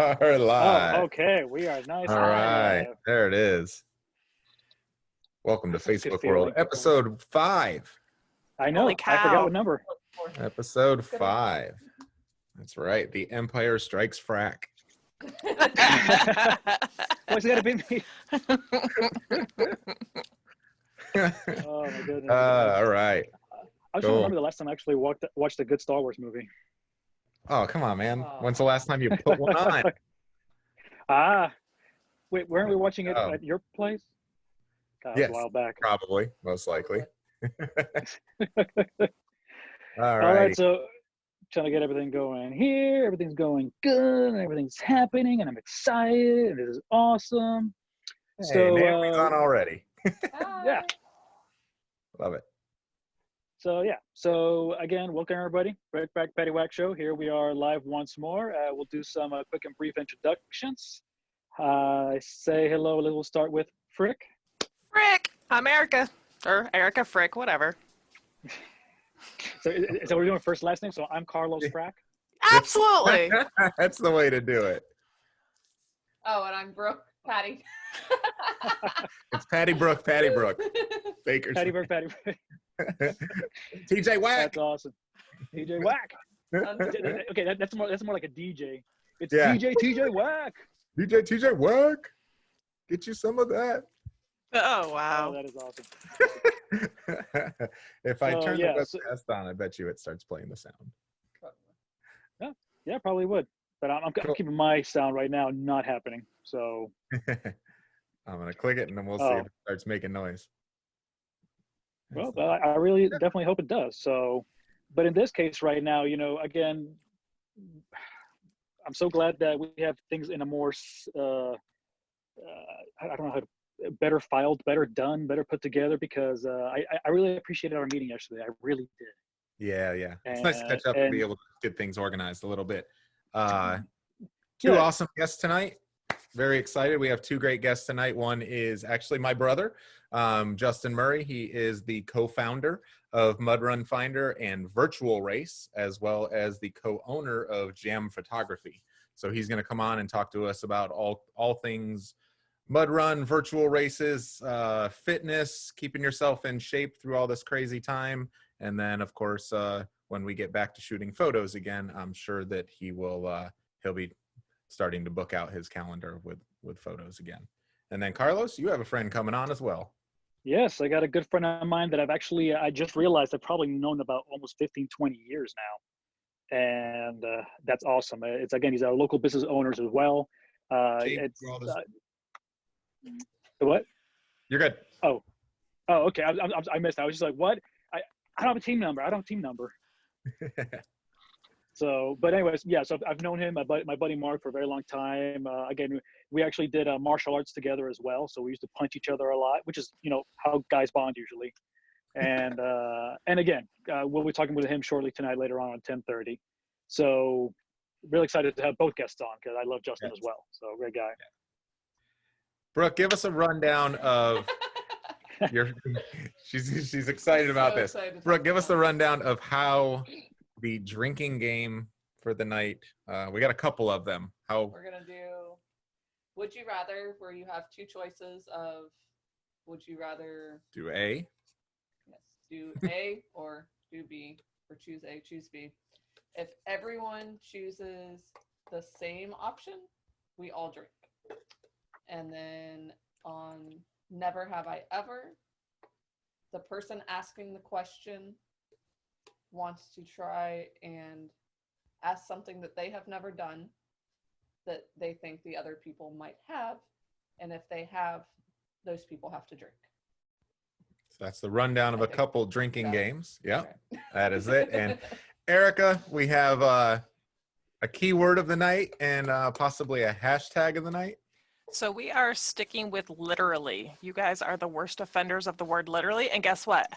are live. Oh, okay. We are nice. All right. There it is. Welcome to Facebook World, episode 5. I know. Holy cow. I forgot what number. Episode 5. That's right. The Empire Strikes Frack. What's it got to be me? Oh, my goodness. All right. I was trying to remember the last time I actually watched a good Star Wars movie. Oh, come on, man. When's the last time you put one on? Wait, weren't we watching it at your place? Yes, a while back. Probably, most likely. All right, so trying to get everything going here. Everything's going good, and everything's happening, and I'm excited, and it is awesome. Hey, so Naomi's on already. Yeah. Love it. So again, welcome everybody. Frack Paddy Wack show. Here we are live once more. We'll do some quick and brief introductions. Say hello. We'll start with Frick. Frick, I'm Erica, or Erica Frick, whatever. So we're doing first last name. So I'm Carlos Frack. Absolutely. That's the way to do it. Oh, and I'm Brooke Patty. It's Patty Brooke. Baker. Patty Brooke. TJ Wack. That's awesome. TJ Wack. Okay, that's more like a DJ. It's TJ Wack. TJ Wack. Get you some of that. Oh, wow. Oh, that is awesome. If I turn the webcast on, I bet you it starts playing the sound. Yeah, probably would. But I'm keeping my sound right now not happening. So I'm going to click it and then we'll see if it starts making noise. Well, I really definitely hope it does. So, but in this case right now, again, I'm so glad that we have things in a more, I don't know how to, better filed, better done, better put together, because I really appreciated our meeting yesterday. I really did. Yeah. It's nice to catch up and be able to get things organized a little bit. Two awesome guests tonight. Very excited. We have 2 great guests tonight. One is actually my brother, Justin Murray. He is the co-founder of Mud Run Finder and Virtual Race, as well as the co-owner of Jam Photography. So he's going to come on and talk to us about all things mud run, virtual races, fitness, keeping yourself in shape through all this crazy time. And then, of course, when we get back to shooting photos again, I'm sure that he'll be starting to book out his calendar with photos again. And then, Carlos, you have a friend coming on as well. Yes, I got a good friend of mine that I just realized I've probably known about almost 15, 20 years now. And that's awesome. He's our local business owners as well. What? You're good. Oh, okay. I missed that. I was just like, what? I don't have a team number. So, but anyways, so I've known him, my buddy Mark, for a very long time. Again, we actually did martial arts together as well. So we used to punch each other a lot, which is, how guys bond usually. And again, we'll be talking with him shortly tonight, later on 10:30. So really excited to have both guests on, because I love Justin as well. So great guy. Yeah. Brooke, give us a rundown of she's excited about this. Brooke, give us the rundown of how the drinking game for the night. We got a couple of them. We're gonna do Would You Rather, where you have 2 choices of would you rather do A? Yes, do A or do B, or choose A, choose B. If everyone chooses the same option, we all drink. And then on Never Have I Ever, the person asking the question wants to try and ask something that they have never done that they think the other people might have. And if they have, those people have to drink. So that's the rundown of a couple drinking games. Yeah, that is it. And Erica, we have a keyword of the night and possibly a hashtag of the night. So we are sticking with literally. You guys are the worst offenders of the word literally. And guess what?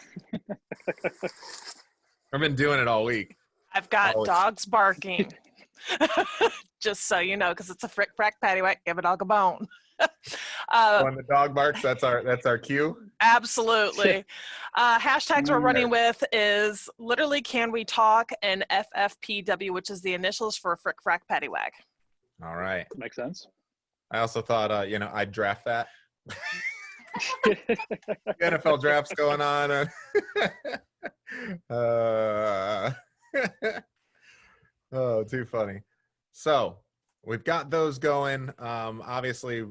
I've been doing it all week. I've got dogs barking. Just so you know, because it's a Frack Paddy Wack, give a dog a bone. When the dog barks, that's our cue. Absolutely. Hashtags we're running with is literally can we talk, and FFPW, which is the initials for Frack Paddy Wack. All right. Makes sense. I also thought, I'd draft that. NFL draft's going on. Oh, too funny. So we've got those going. Obviously,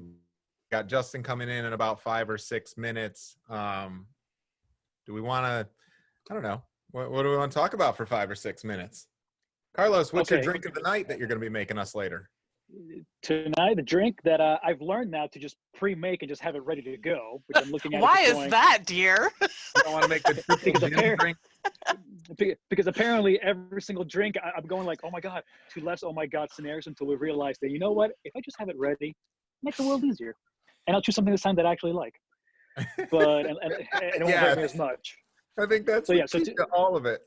got Justin coming in about 5 or 6 minutes. Do we want to? I don't know. What do we want to talk about for 5 or 6 minutes? Carlos, what's your drink of the night that you're going to be making us later? Tonight, the drink that I've learned now to just pre-make and just have it ready to go, which I'm looking at. Why is that, dear? You don't want to make the triple gin drink? Because apparently every single drink, I'm going like, oh my God, two less, oh my God scenarios until we realize that, you know what, if I just have it ready, make the world easier. And I'll choose something this time that I actually like. But, and it won't hurt me as much. I think that's so, all of it.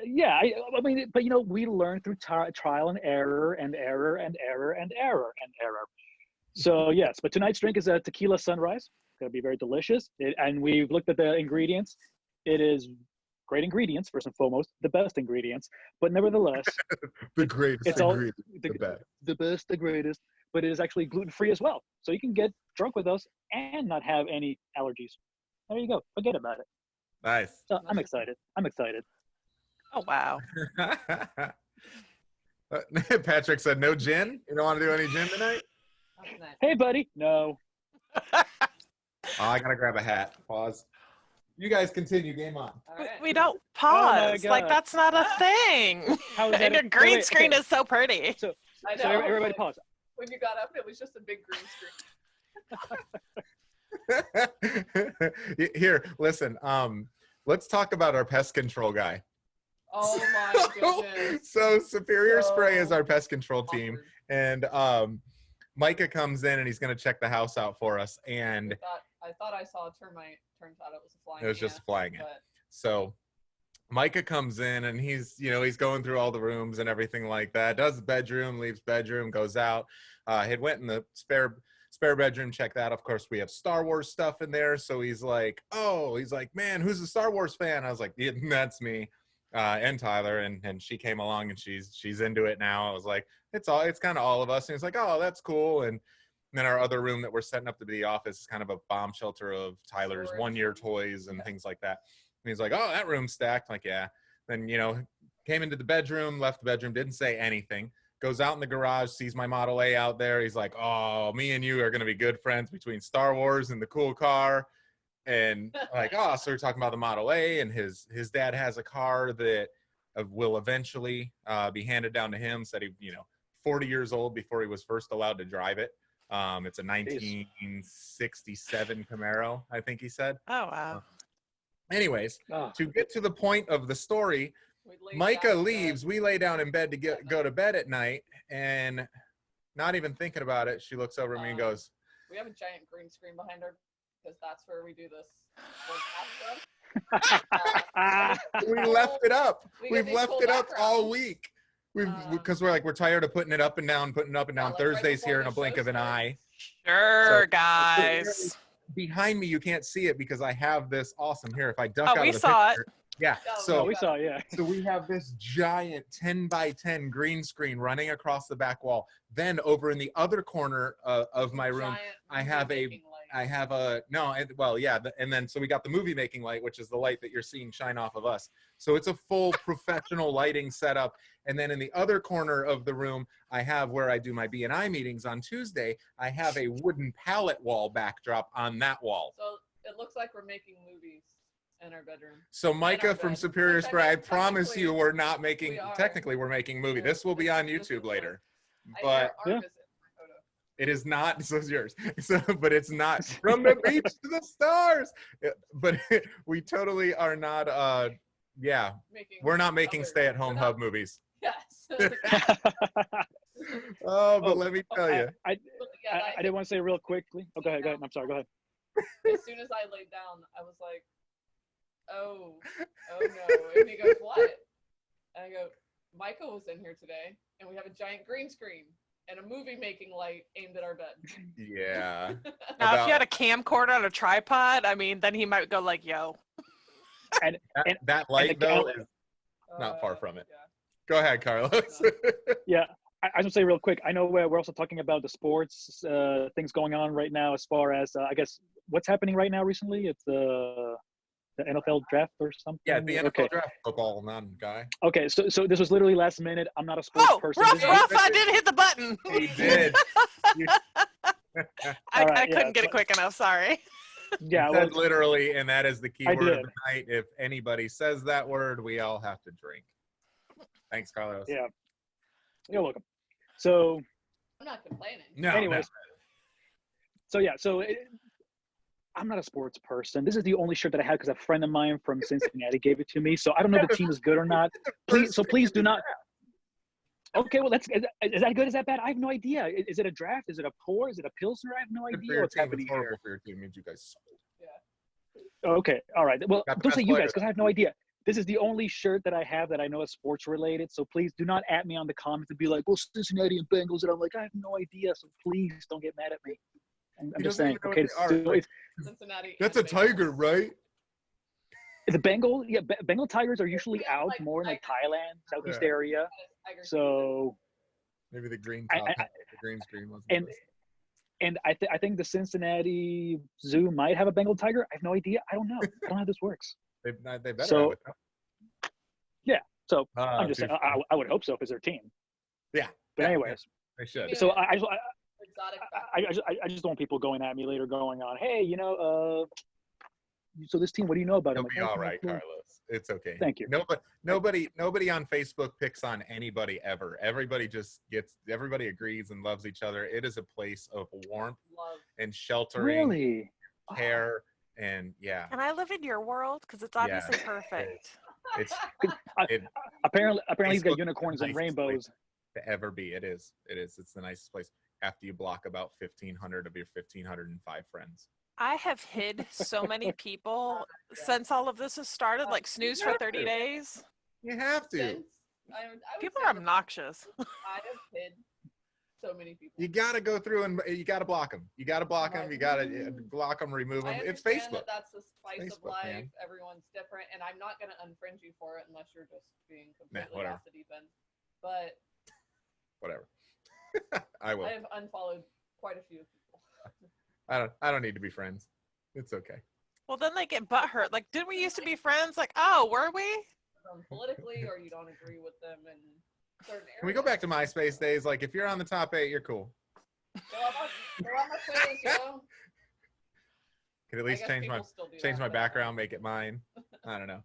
Yeah, I mean, but we learn through trial and error and error and error and error and error. So yes, but tonight's drink is a tequila sunrise. It's gonna be very delicious. And we've looked at the ingredients. It is great ingredients, first and foremost, the best ingredients. But nevertheless, the greatest ingredients, the best, the greatest. But it is actually gluten-free as well. So you can get drunk with us and not have any allergies. There you go. Forget about it. Nice. So I'm excited. Oh, wow. Patrick said no gin? You don't want to do any gin tonight? Hey, buddy. No. I got to grab a hat. Pause. You guys continue. Game on. Right. We don't pause. Like, that's not a thing. And your green screen is so pretty. So everybody pause. When you got up, it was just a big green screen. Here, listen. Let's talk about our pest control guy. Oh my goodness. So Superior Spray is our pest control team, and Micah comes in and he's going to check the house out for us. And I thought I saw a termite. Turns out it was a flying ant. It was just a flying ant. So Micah comes in and he's going through all the rooms and everything like that. Does the bedroom, leaves bedroom, goes out. He went in the spare bedroom, check that. Of course, we have Star Wars stuff in there. So he's like, man, who's a Star Wars fan? I was like, yeah, that's me. And Tyler, and she came along and she's into it now. I was like, it's kind of all of us. And he's like, oh, that's cool. And then our other room that we're setting up to be the office is kind of a bomb shelter of Tyler's one-year toys and things like that. And he's like, oh, that room's stacked. I'm like, yeah. Then, came into the bedroom, left the bedroom, didn't say anything. Goes out in the garage, sees my Model A out there. He's like, oh, me and you are going to be good friends between Star Wars and the cool car. And like, oh, so we're talking about the Model A, and his dad has a car that will eventually be handed down to him. Said he, 40 years old before he was first allowed to drive it. It's a 1967 Camaro, I think he said. Oh, wow. Anyways, to get to the point of the story, Micah leaves. We lay down in bed to go to bed at night, and not even thinking about it, she looks over at me and goes, we have a giant green screen behind her because that's where we do this. We left it up. We've left it up all week. Because we're tired of putting it up and down. Thursdays here in a blink of an eye. Sure, guys. Behind me, you can't see it because I have this awesome here. If I duck out of the picture. Saw it. Yeah. So we saw, yeah. So we have this giant 10 by 10 green screen running across the back wall. Then over in the other corner of my room, and then so we got the movie making light, which is the light that you're seeing shine off of us. So it's a full professional lighting setup. And then in the other corner of the room, I have where I do my B&I meetings on Tuesday. I have a wooden pallet wall backdrop on that wall. So it looks like we're making movies in our bedroom. So Micah from Superior Spray, I promise you we're not making, technically we're making a movie. This will be on YouTube later. But it is not, so is yours. But it's not from the beach to the stars. But we totally are not, we're not making stay-at-home hub movies. Yes. But let me tell you. I didn't want to say real quickly. Oh, go ahead. I'm sorry, go ahead. As soon as I laid down, I was like, oh no. And he goes, what? And I go, Michael was in here today, and we have a giant green screen and a movie making light aimed at our bed. Yeah. Now, if you had a camcorder on a tripod, I mean, then he might go like, yo. And that light, though, is not far from it. Yeah. Go ahead, Carlos. Yeah. I just say real quick. I know we're also talking about the sports things going on right now. As far as I guess what's happening right now recently, it's the NFL draft or something. Yeah, the NFL draft football, none guy. Okay, so this was literally last minute. I'm not a sports person. Ruff! I didn't hit the button. He did. I couldn't get it quick enough. Sorry. Yeah, said literally, and that is the key word did. of the night. If anybody says that word, we all have to drink. Thanks, Carlos. Yeah, you're welcome. So I'm not complaining. No. Anyways, I'm not a sports person. This is the only shirt that I have because a friend of mine from Cincinnati gave it to me. So I don't know if the team is good or not. Please do not. Okay, well, is that good? Is that bad? I have no idea. Is it a draft? Is it a pour? Is it a pilsner? I have no idea what's happening here. For your team means you guys. Yeah. Okay, all right. Well, don't say you guys because I have no idea. This is the only shirt that I have that I know is sports related. So please do not at me on the comments and be like, well, Cincinnati and Bengals. And I'm like, I have no idea. So please don't get mad at me. I'm just saying. Okay, Cincinnati. That's a tiger, right? The Bengal, Bengal tigers are usually out more in like Thailand, Southeast area. So maybe the green top, the green screen wasn't. And I think the Cincinnati Zoo might have a Bengal tiger. I have no idea. I don't know. I don't know how this works. They better. So, yeah. So I'm just saying. I would hope so if it's their team. Yeah. But anyways, they should. So I just don't want people going at me later, going on, hey, so this team, what do you know about it? It'll be all right, Carlos. It's okay. Thank you. Nobody on Facebook picks on anybody ever. Everybody agrees and loves each other. It is a place of warmth and sheltering, really, care, and yeah. Can I live in your world? Because it's obviously perfect. Apparently he's got unicorns and rainbows. To ever be. It is. It's the nicest place. After you block about 1,500 of your 1,505 friends. I have hid so many people since all of this has started, like snooze for 30 days. You have to. People are obnoxious. I have hid so many people. You got to go through and you got to block them. You got to block them. You got to block them, remove them. It's Facebook. That's the spice of life. Man. Everyone's different. And I'm not going to unfriend you for it unless you're just being completely off the deep end. But whatever. I will. I have unfollowed quite a few people. I don't need to be friends. It's okay. Well, then they get butthurt. Like, didn't we used to be friends? Like, oh, were we? Politically, or you don't agree with them in certain areas. Can we go back to MySpace days? Like, if you're on the top 8, you're cool. Could at least change my background, make it mine. I don't know.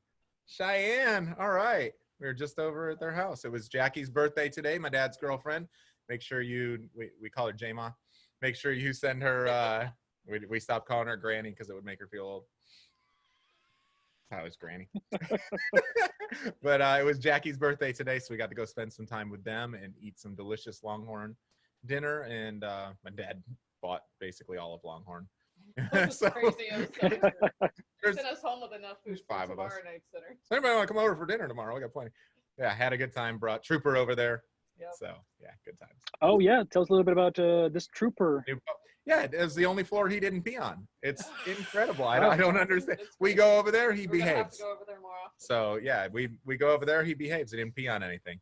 Cheyenne, all right. We were just over at their house. It was Jackie's birthday today, my dad's girlfriend. Make sure we call her J-Ma. Make sure you send her, we stopped calling her Granny because it would make her feel old. That was Granny. But it was Jackie's birthday today, so we got to go spend some time with them and eat some delicious Longhorn dinner. And my dad bought basically all of Longhorn. So, crazy. Sent us home with enough food. There's 5 of us. Night So anybody want to come over for dinner tomorrow? We got plenty. Yeah, had a good time. Brought Trooper over there. Yep. So yeah, good times. Oh yeah, tell us a little bit about this Trooper. Yeah, it was the only floor he didn't pee on. It's incredible. I don't understand. We go over there, he behaves. Have to go over there more often. So yeah, we go over there, he behaves. He didn't pee on anything.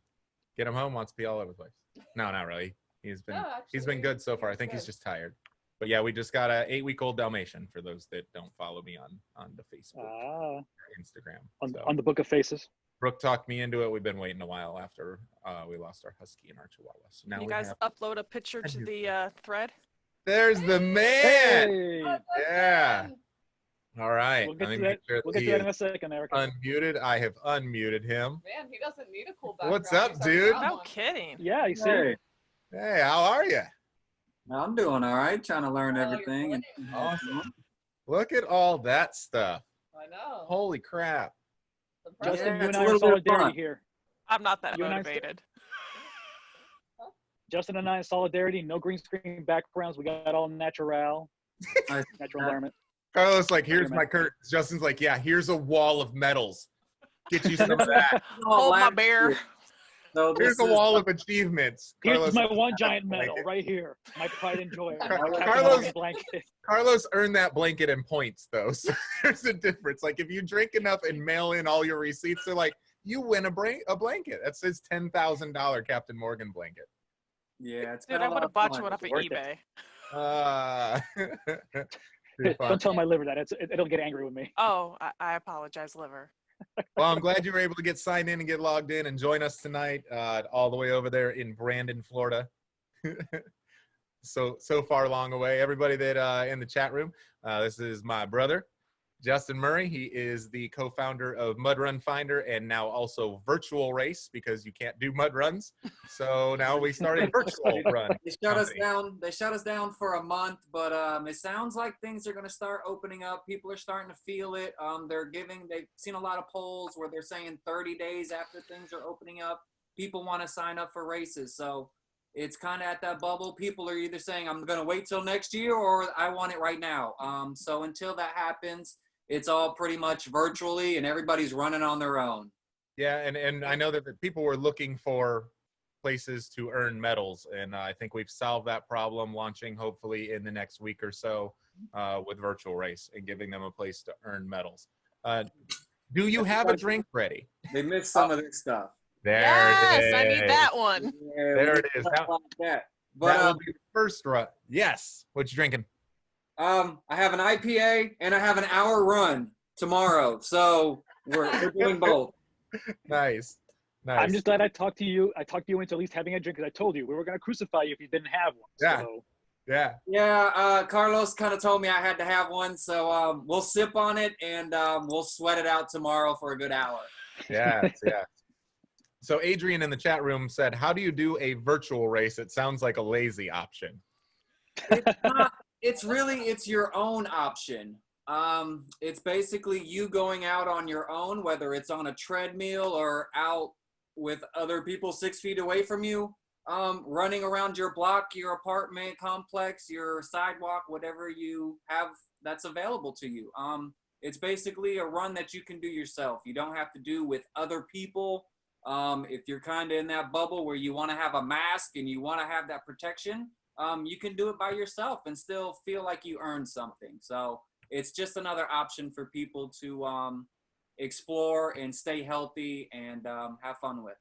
Get him home, wants to pee all over the place. No, not really. He's been good so far. I think he's just tired. But yeah, we just got a 8-week-old Dalmatian for those that don't follow me on the Facebook, or Instagram. On the Book of Faces. Brooke talked me into it. We've been waiting a while after we lost our Husky and our Chihuahua. So now you guys upload a picture to the thread. There's the man. Hey. Yeah. All right. We'll get to that in a second, Erica. Unmuted. I have unmuted him. Man, he doesn't need a cool background. What's up, dude? No kidding. Yeah, you see. Hey, how are you? I'm doing all right. Trying to learn everything. Awesome. Look at all that stuff. I know. Holy crap. Justin, Yeah, you it's and a I are little bit of solidarity fun. here. I'm not that You and I motivated. Justin and I in solidarity. No green screen backgrounds. We got all natural environment. Carlos, like, here's my curtains. Justin's like, yeah, here's a wall of medals. Get you some of that. Hold my bear. So Here's a wall of achievements. Here's Carlos, my one giant medal right here. My pride and joy. Carlos- Blanket. Carlos earned that blanket in points, though. So there's a difference. Like, if you drink enough and mail in all your receipts, they're like, you win a blanket. That's his $10,000 Captain Morgan blanket. Yeah, it's Dude, been a I lot would of have bought fun. you one off of Worth it. eBay. Too fun. Don't tell my liver that. It'll get angry with me. Oh, I apologize, liver. Well, I'm glad you were able to get signed in and get logged in and join us tonight, all the way over there in Brandon, Florida. so far along away. Everybody that in the chat room, this is my brother, Justin Murray. He is the co-founder of Mud Run Finder and now also Virtual Race, because you can't do mud runs. So now we started Virtual Run. They shut us down. They shut us down for a month, but it sounds like things are going to start opening up. People are starting to feel it. They've seen a lot of polls where they're saying 30 days after things are opening up, people want to sign up for races. So it's kind of at that bubble. People are either saying, I'm going to wait till next year, or I want it right now. So until that happens, it's all pretty much virtually, and everybody's running on their own. Yeah, and I know that the people were looking for places to earn medals, and I think we've solved that problem, launching hopefully in the next week or so with Virtual Race and giving them a place to earn medals. Do you have a drink ready? They missed some of this stuff. There Yes, it is. I need that one. Yeah, There we it is. did stuff like that. But That will be the first run. Yes. What you drinking? I have an IPA and I have an hour run tomorrow, so we're doing both. Nice. I'm just glad I talked to you. I talked you into at least having a drink, because I told you we were going to crucify you if you didn't have one. Yeah. So. Yeah. Yeah, Carlos kind of told me I had to have one, so we'll sip on it and we'll sweat it out tomorrow for a good hour. Yes. Yeah. So Adrian in the chat room said, how do you do a virtual race? It sounds like a lazy option. It's not. It's your own option. It's basically you going out on your own, whether it's on a treadmill or out with other people 6 feet away from you, running around your block, your apartment complex, your sidewalk, whatever you have that's available to you. It's basically a run that you can do yourself. You don't have to do with other people. If you're kind of in that bubble where you want to have a mask and you want to have that protection, you can do it by yourself and still feel like you earned something. So it's just another option for people to explore and stay healthy and have fun with.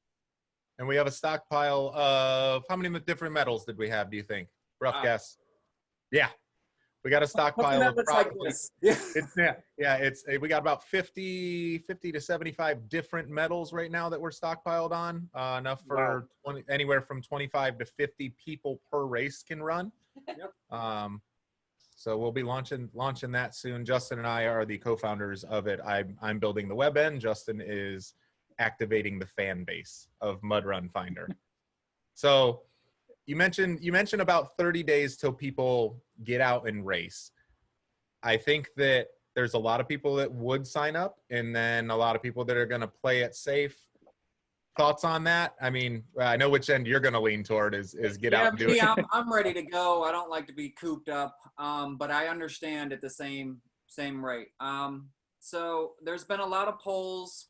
And we have a stockpile of, how many different medals did we have, do you think? Rough guess. Yeah. We got a stockpile of probably, we got about 50 to 75 different medals right now that we're stockpiled on, enough for 20, anywhere from 25 to 50 people per race can run. Yep. So we'll be launching that soon. Justin and I are the co-founders of it. I'm building the web end. Justin is activating the fan base of Mud Run Finder. So you mentioned about 30 days till people get out and race. I think that there's a lot of people that would sign up, and then a lot of people that are going to play it safe. Thoughts on that? I mean, I know which end you're going to lean toward is get out and do it. I'm ready to go. I don't like to be cooped up, but I understand at the same rate. So there's been a lot of polls,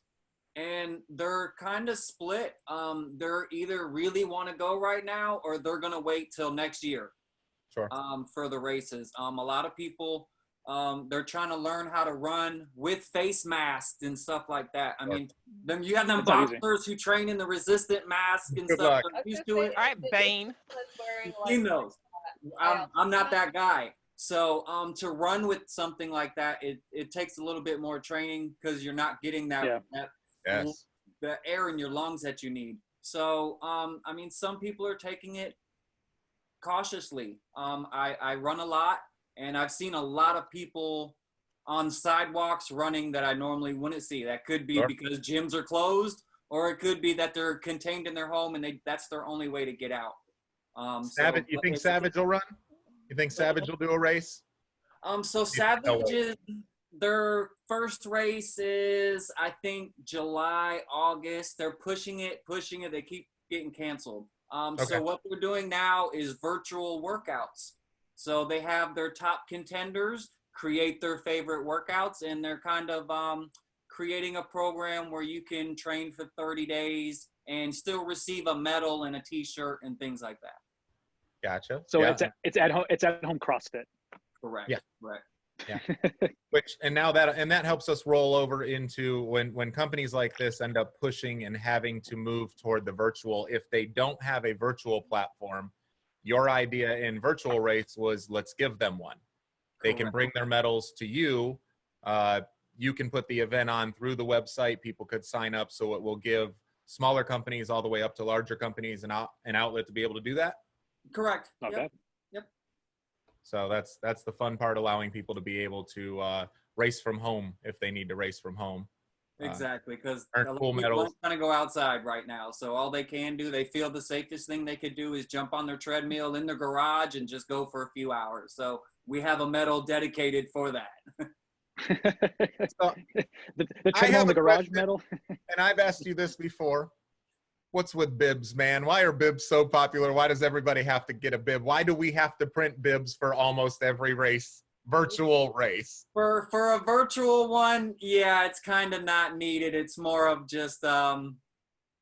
and they're kind of split. They're either really want to go right now, or they're going to wait till next year. Sure. For the races. A lot of people, they're trying to learn how to run with face masks and stuff like that. I mean, then you have them boxers who train in the resistant mask and stuff. They're used to it. All right, Bane. He knows. I'm not that guy. So to run with something like that, it takes a little bit more training, because you're not getting that the air in your lungs that you need. So I mean, some people are taking it cautiously. I run a lot, and I've seen a lot of people on sidewalks running that I normally wouldn't see. That could be because gyms are closed, or it could be that they're contained in their home and that's their only way to get out. Savage, you think Savage will run? You think Savage will do a race? So Savage is, their first race is, I think, July, August. They're pushing it. They keep getting canceled. So what they're doing now is virtual workouts. So they have their top contenders create their favorite workouts, and they're kind of creating a program where you can train for 30 days and still receive a medal and a t-shirt and things like that. Gotcha. So it's at home CrossFit. Correct. Yeah. Correct. Yeah. That helps us roll over into when companies like this end up pushing and having to move toward the virtual. If they don't have a virtual platform, your idea in virtual race was let's give them one. They can bring their medals to you. You can put the event on through the website. People could sign up, so it will give smaller companies all the way up to larger companies an outlet to be able to do that. Correct. Okay. Yep. So that's the fun part, allowing people to be able to race from home if they need to race from home. Exactly, because earn a lot cool of people medals. don't kind of go outside right now. So all they can do, they feel the safest thing they could do is jump on their treadmill in their garage and just go for a few hours. So we have a medal dedicated for that. So, the treadmill in the garage medal. And I've asked you this before. What's with bibs, man? Why are bibs so popular? Why does everybody have to get a bib? Why do we have to print bibs for almost every race, virtual race? For a virtual one, yeah, it's kind of not needed. It's more of just Commodity.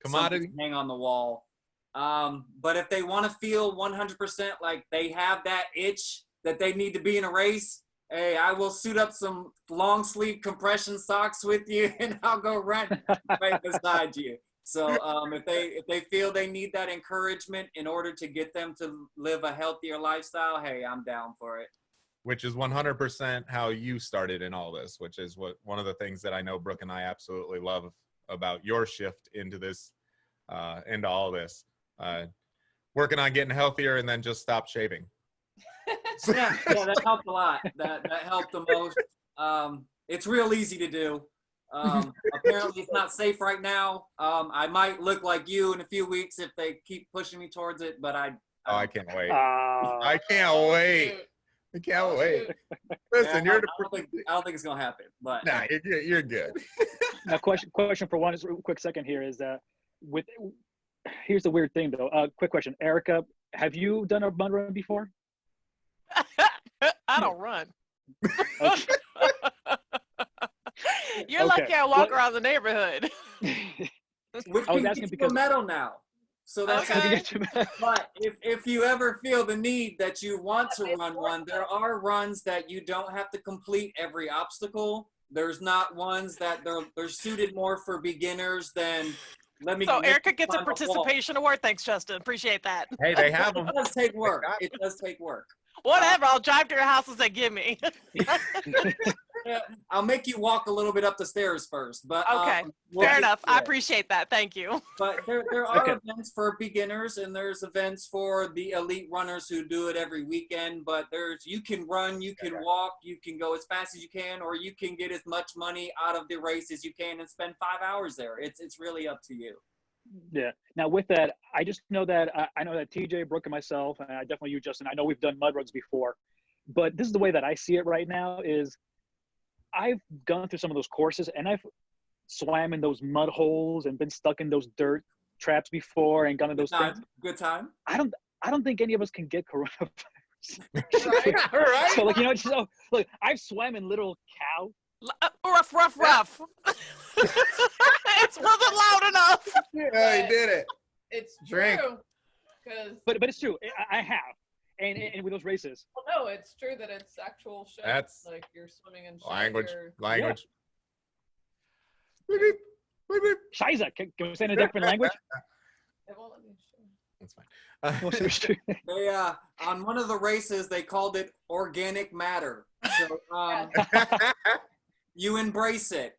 something to hang on the wall. But if they want to feel 100% like they have that itch that they need to be in a race, hey, I will suit up some long sleeve compression socks with you, and I'll go run right beside you. So if they feel they need that encouragement in order to get them to live a healthier lifestyle, hey, I'm down for it. Which is 100% how you started in all this, which is one of the things that I know Brooke and I absolutely love about your shift into this, into all this. Working on getting healthier and then just stop shaving. yeah, that helped a lot. That helped the most. It's real easy to do. Apparently it's not safe right now. I might look like you in a few weeks if they keep pushing me towards it, but I can't wait. I can't wait. I can't wait. Listen, I don't think it's gonna happen, but nah, you're good. Now, question for one, just a quick second here is here's the weird thing though. Quick question, Erica, have you done a mud run before? I don't run. Okay. You're lucky I walk around the neighborhood. we I was can asking get you because a medal now. So that's Okay. But if you ever feel the need that you want to run one, there are runs that you don't have to complete every obstacle. There's not ones that they're suited more for beginners than So Erica gets a participation award. Thanks, Justin. Appreciate that. Hey, they have them. It does take work. It does take work. Whatever. I'll drive to your house and say, "Give me." I'll make you walk a little bit up the stairs first, but okay, fair enough. I appreciate that. Thank you. But there are events for beginners, and there's events for the elite runners who do it every weekend. But you can run, you can walk, you can go as fast as you can, or you can get as much money out of the race as you can and spend 5 hours there. It's really up to you. Yeah. Now with that, I just know that I know that TJ, Brooke, and myself, and I definitely you, Justin. I know we've done mud runs before, but this is the way that I see it right now. Is I've gone through some of those courses and I've swam in those mud holes and been stuck in those dirt traps before and gone to those things. Good time. I don't think any of us can get coronavirus. Right. So look, I've swam in little cow. Rough. It wasn't loud enough. Yeah, he did it. It's Drink. true. Cause But it's true. I have. And with those races. well, no, it's true that it's actual shit. That's like you're swimming in shit. language. Yeah. Beep, beep, beep, beep. Shiza, can we say in a different language? It won't let me show. That's fine. They on one of the races they called it organic matter. So you embrace it.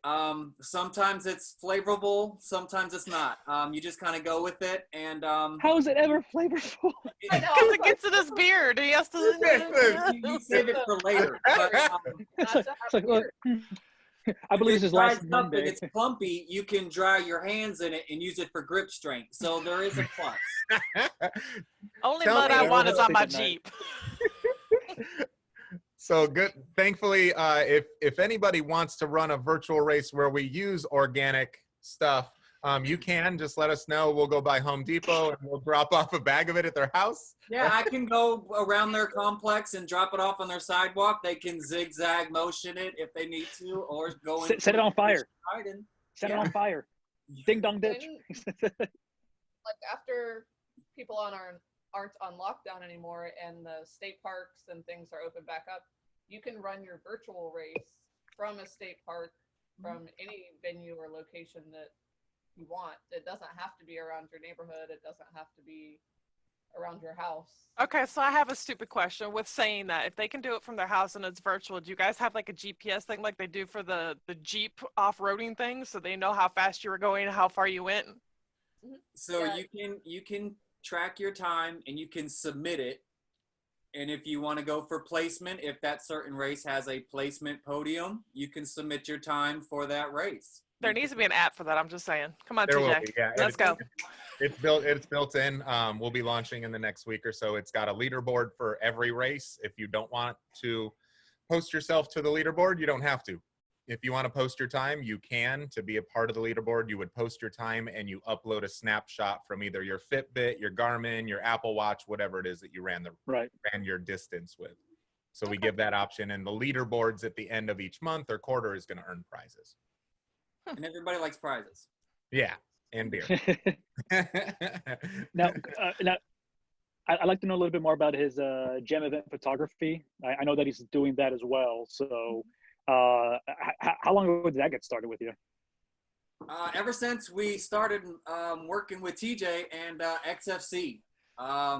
Sometimes it's flavorful, sometimes it's not. You just kind of go with it, and How is it ever flavorful? I know. Because it gets in his beard. He has to. you save it for later. But, It's like, look, I believe this is last Monday. It's clumpy. You can dry your hands in it and use it for grip strength. So there is a plus. Only Tell mud me I want what is on my tonight. Jeep. So good. Thankfully, if anybody wants to run a virtual race where we use organic stuff, you can just let us know. We'll go by Home Depot and we'll drop off a bag of it at their house. Yeah, I can go around their complex and drop it off on their sidewalk. They can zigzag motion it if they need to, or go in. Set it on fire. Set it Yeah. on fire. Ding dong ditch. Like after people aren't on lockdown anymore and the state parks and things are open back up, you can run your virtual race from a state park, from any venue or location that you want. It doesn't have to be around your neighborhood. It doesn't have to be around your house. Okay, so I have a stupid question with saying that. If they can do it from their house and it's virtual, do you guys have like a GPS thing like they do for the Jeep off-roading thing so they know how fast you were going and how far you went? So Yeah. you can track your time and you can submit it. And if you want to go for placement, if that certain race has a placement podium, you can submit your time for that race. There needs to be an app for that. I'm just saying. Come on, There will TJ. be, yeah. Let's go. It's built in. We'll be launching in the next week or so. It's got a leaderboard for every race. If you don't want to post yourself to the leaderboard, you don't have to. If you want to post your time, you can. To be a part of the leaderboard, you would post your time and you upload a snapshot from either your Fitbit, your Garmin, your Apple Watch, whatever it is that you ran your distance with. So we give that option, and the leaderboards at the end of each month or quarter is going to earn prizes. And everybody likes prizes. Yeah, and beer. Now, I'd like to know a little bit more about his gem event photography. I know that he's doing that as well. So how long ago did that get started with you? Ever since we started working with TJ and XFC.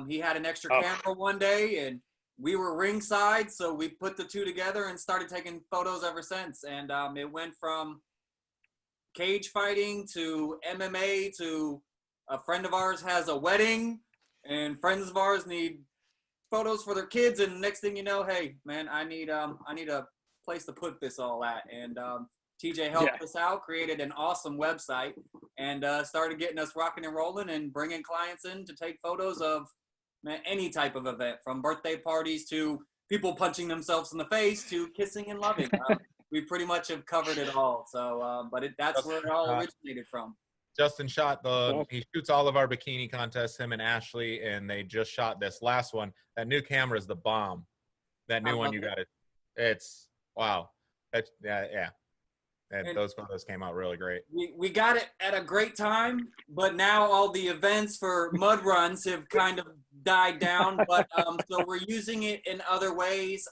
He had an extra camera one day, and we were ringside, so we put the two together and started taking photos ever since. And it went from cage fighting to MMA to a friend of ours has a wedding, and friends of ours need photos for their kids. And next thing you know, hey man, I need a place to put this all at. And TJ helped us out, created an awesome website, and started getting us rocking and rolling and bringing clients in to take photos of any type of event, from birthday parties to people punching themselves in the face to kissing and loving. We pretty much have covered it all. So, but that's where it all originated from. Justin he shoots all of our bikini contests, him and Ashley, and they just shot this last one. That new camera is the bomb. That new one you got it's wow. Yeah. And those photos came out really great. We got it at a great time, but now all the events for mud runs have kind of died down. But so we're using it in other ways.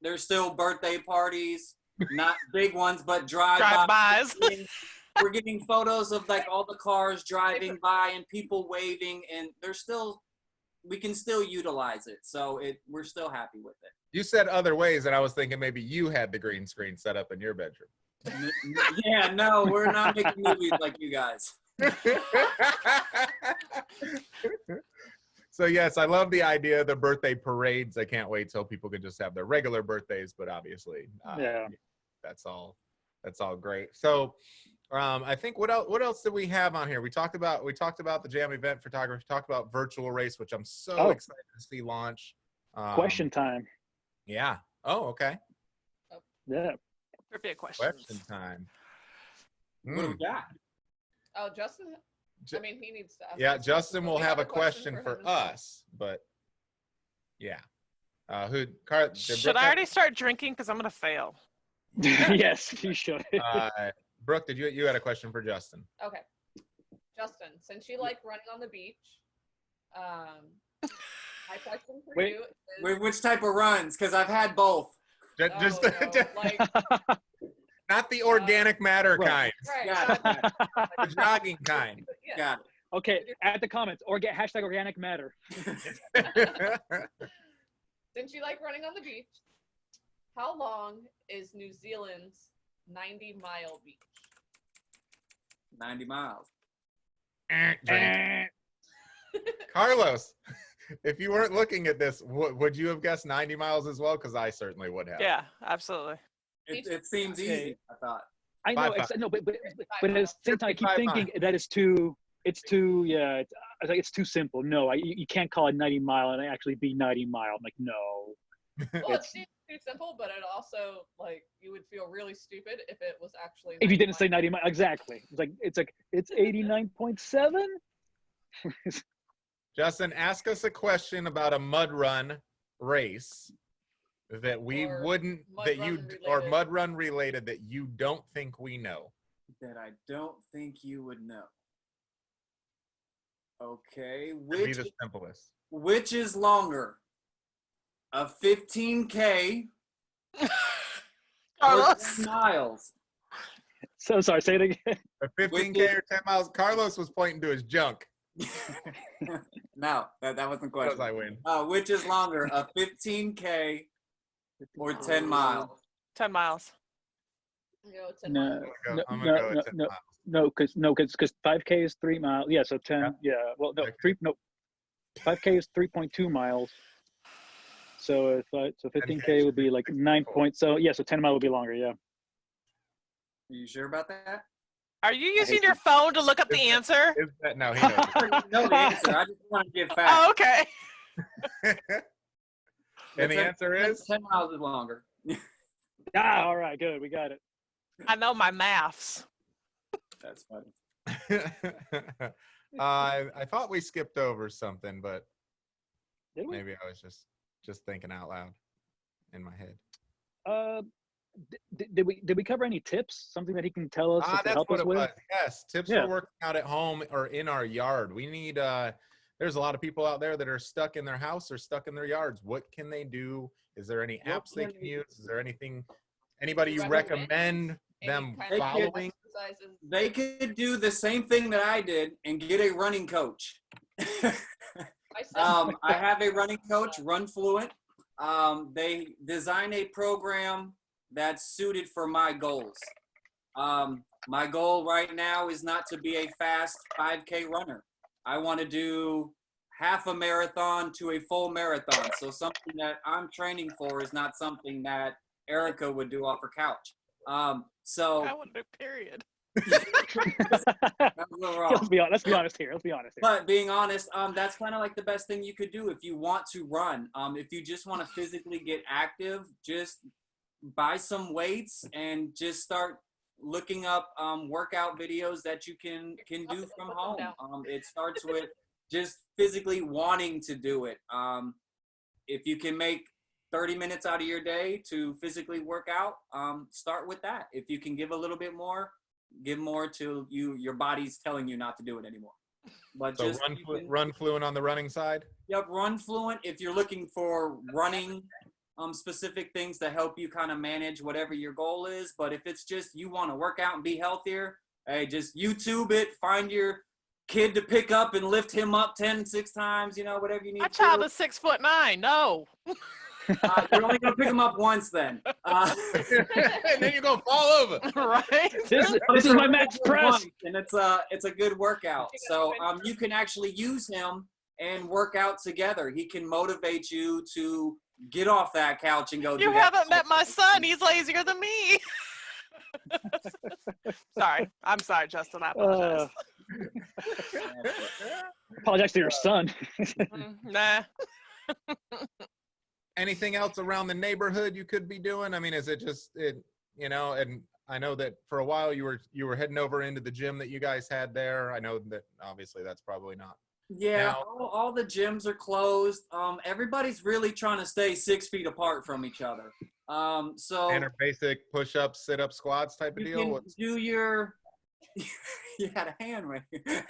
There's still birthday parties, not big ones, but drive-bys. We're getting photos of like all the cars driving by and people waving, and we can still utilize it. So we're still happy with it. You said other ways, and I was thinking maybe you had the green screen set up in your bedroom. Yeah, no, we're not making movies like you guys. So yes, I love the idea of the birthday parades. I can't wait till people can just have their regular birthdays, but obviously, that's all great. So, I think what else did we have on here? We talked about the jam event photography. Talked about virtual race, which I'm so excited to see launch. Question time. Yeah. Oh, okay. Yeah. Trivia question time. What do we got? Oh, Justin. I mean, he needs to ask. Yeah, Justin will have a question for us, but yeah. Should I already start drinking? Because I'm gonna fail. Yes, you should. Brooke, you had a question for Justin? Okay, Justin, since you like running on the beach, my question for you is which type of runs? Because I've had both. Just like, not the organic matter kind. Right. The jogging kind. Yeah. Got it. Okay, add the comments or get hashtag organic matter. Since you like running on the beach, how long is New Zealand's 90-mile beach? 90 miles. Carlos, if you weren't looking at this, would you have guessed 90 miles as well? Because I certainly would have. Yeah, absolutely. It seems easy, I thought. I know, but at the same time, I keep thinking that it's too simple. No, you can't call it 90 mile and actually be 90 mile. I'm like, no. Well, it seems too simple, but it also, like, you would feel really stupid if it was actually. If you didn't say 90 mile, exactly. It's 89.7. Justin, ask us a question about a mud run race that we wouldn't, or mud run related that you don't think we know. That I don't think you would know. Okay, be the simplest. Which is longer? A 15K or 10 miles? So sorry, say it again. A 15K or 10 miles. Carlos was pointing to his junk. No, that wasn't the Because question. I win. Which is longer, a 15K or 10 miles? 10 miles. Go 10 No, miles. I'm gonna go at 10 miles. because 5K is 3 miles. Yeah, so 10. Yeah, well, no, Okay. 5K is 3.2 miles. So so 15K would be like 9 points. So yeah, so 10 mile would be longer. Yeah. Are you sure about that? Are you using your phone to look up the answer? Is that no? He knows. I know the answer. I just want to give Oh, facts. okay. And the answer is 10 miles is longer. All right, good. We got it. I know my maths. That's funny. I thought we skipped over something, but Did we? maybe I was just thinking out loud in my head. Did we cover any tips? Something that he can tell us to That's help what us it with? was. Yes, tips Yeah. for working out at home or in our yard. We need. There's a lot of people out there that are stuck in their house or stuck in their yards. What can they do? Is there any apps they can use? Is there anybody you recommend them following? They could do the same thing that I did and get a running coach. I have a running coach, Run Fluent. They design a program that's suited for my goals. My goal right now is not to be a fast 5K runner. I want to do half a marathon to a full marathon. So something that I'm training for is not something that Erica would do off her couch. So I want to do period. that was a little wrong. Let's be honest here. But being honest, that's kind of like the best thing you could do if you want to run. If you just want to physically get active, just buy some weights and just start looking up workout videos that you can do from home. It starts with just physically wanting to do it. If you can make 30 minutes out of your day to physically work out, start with that. If you can give a little bit more, give more till your body's telling you not to do it anymore. But So just run fluent on the running side. Yep, Run Fluent. If you're looking for running specific things to help you kind of manage whatever your goal is. But if it's just you want to work out and be healthier, hey, just YouTube it. Find your kid to pick up and lift him up 6 times, whatever you need. My child is 6'9". No. You're only going to pick him up once then. And then you're going to fall over. Right? This is my max press. And it's a good workout. So you can actually use him and work out together. He can motivate you to get off that couch and go do that. You haven't met my son. He's lazier than me. Sorry. I'm sorry, Justin. I apologize. Apologize to your son. Nah. Anything else around the neighborhood you could be doing? I mean, is it just and I know that for a while you were heading over into the gym that you guys had there. I know that obviously that's probably not. Yeah, all the gyms are closed. Everybody's really trying to stay 6 feet apart from each other. So And basic push-ups, sit-ups, squats type of you deal. can do your. You had a hand right here.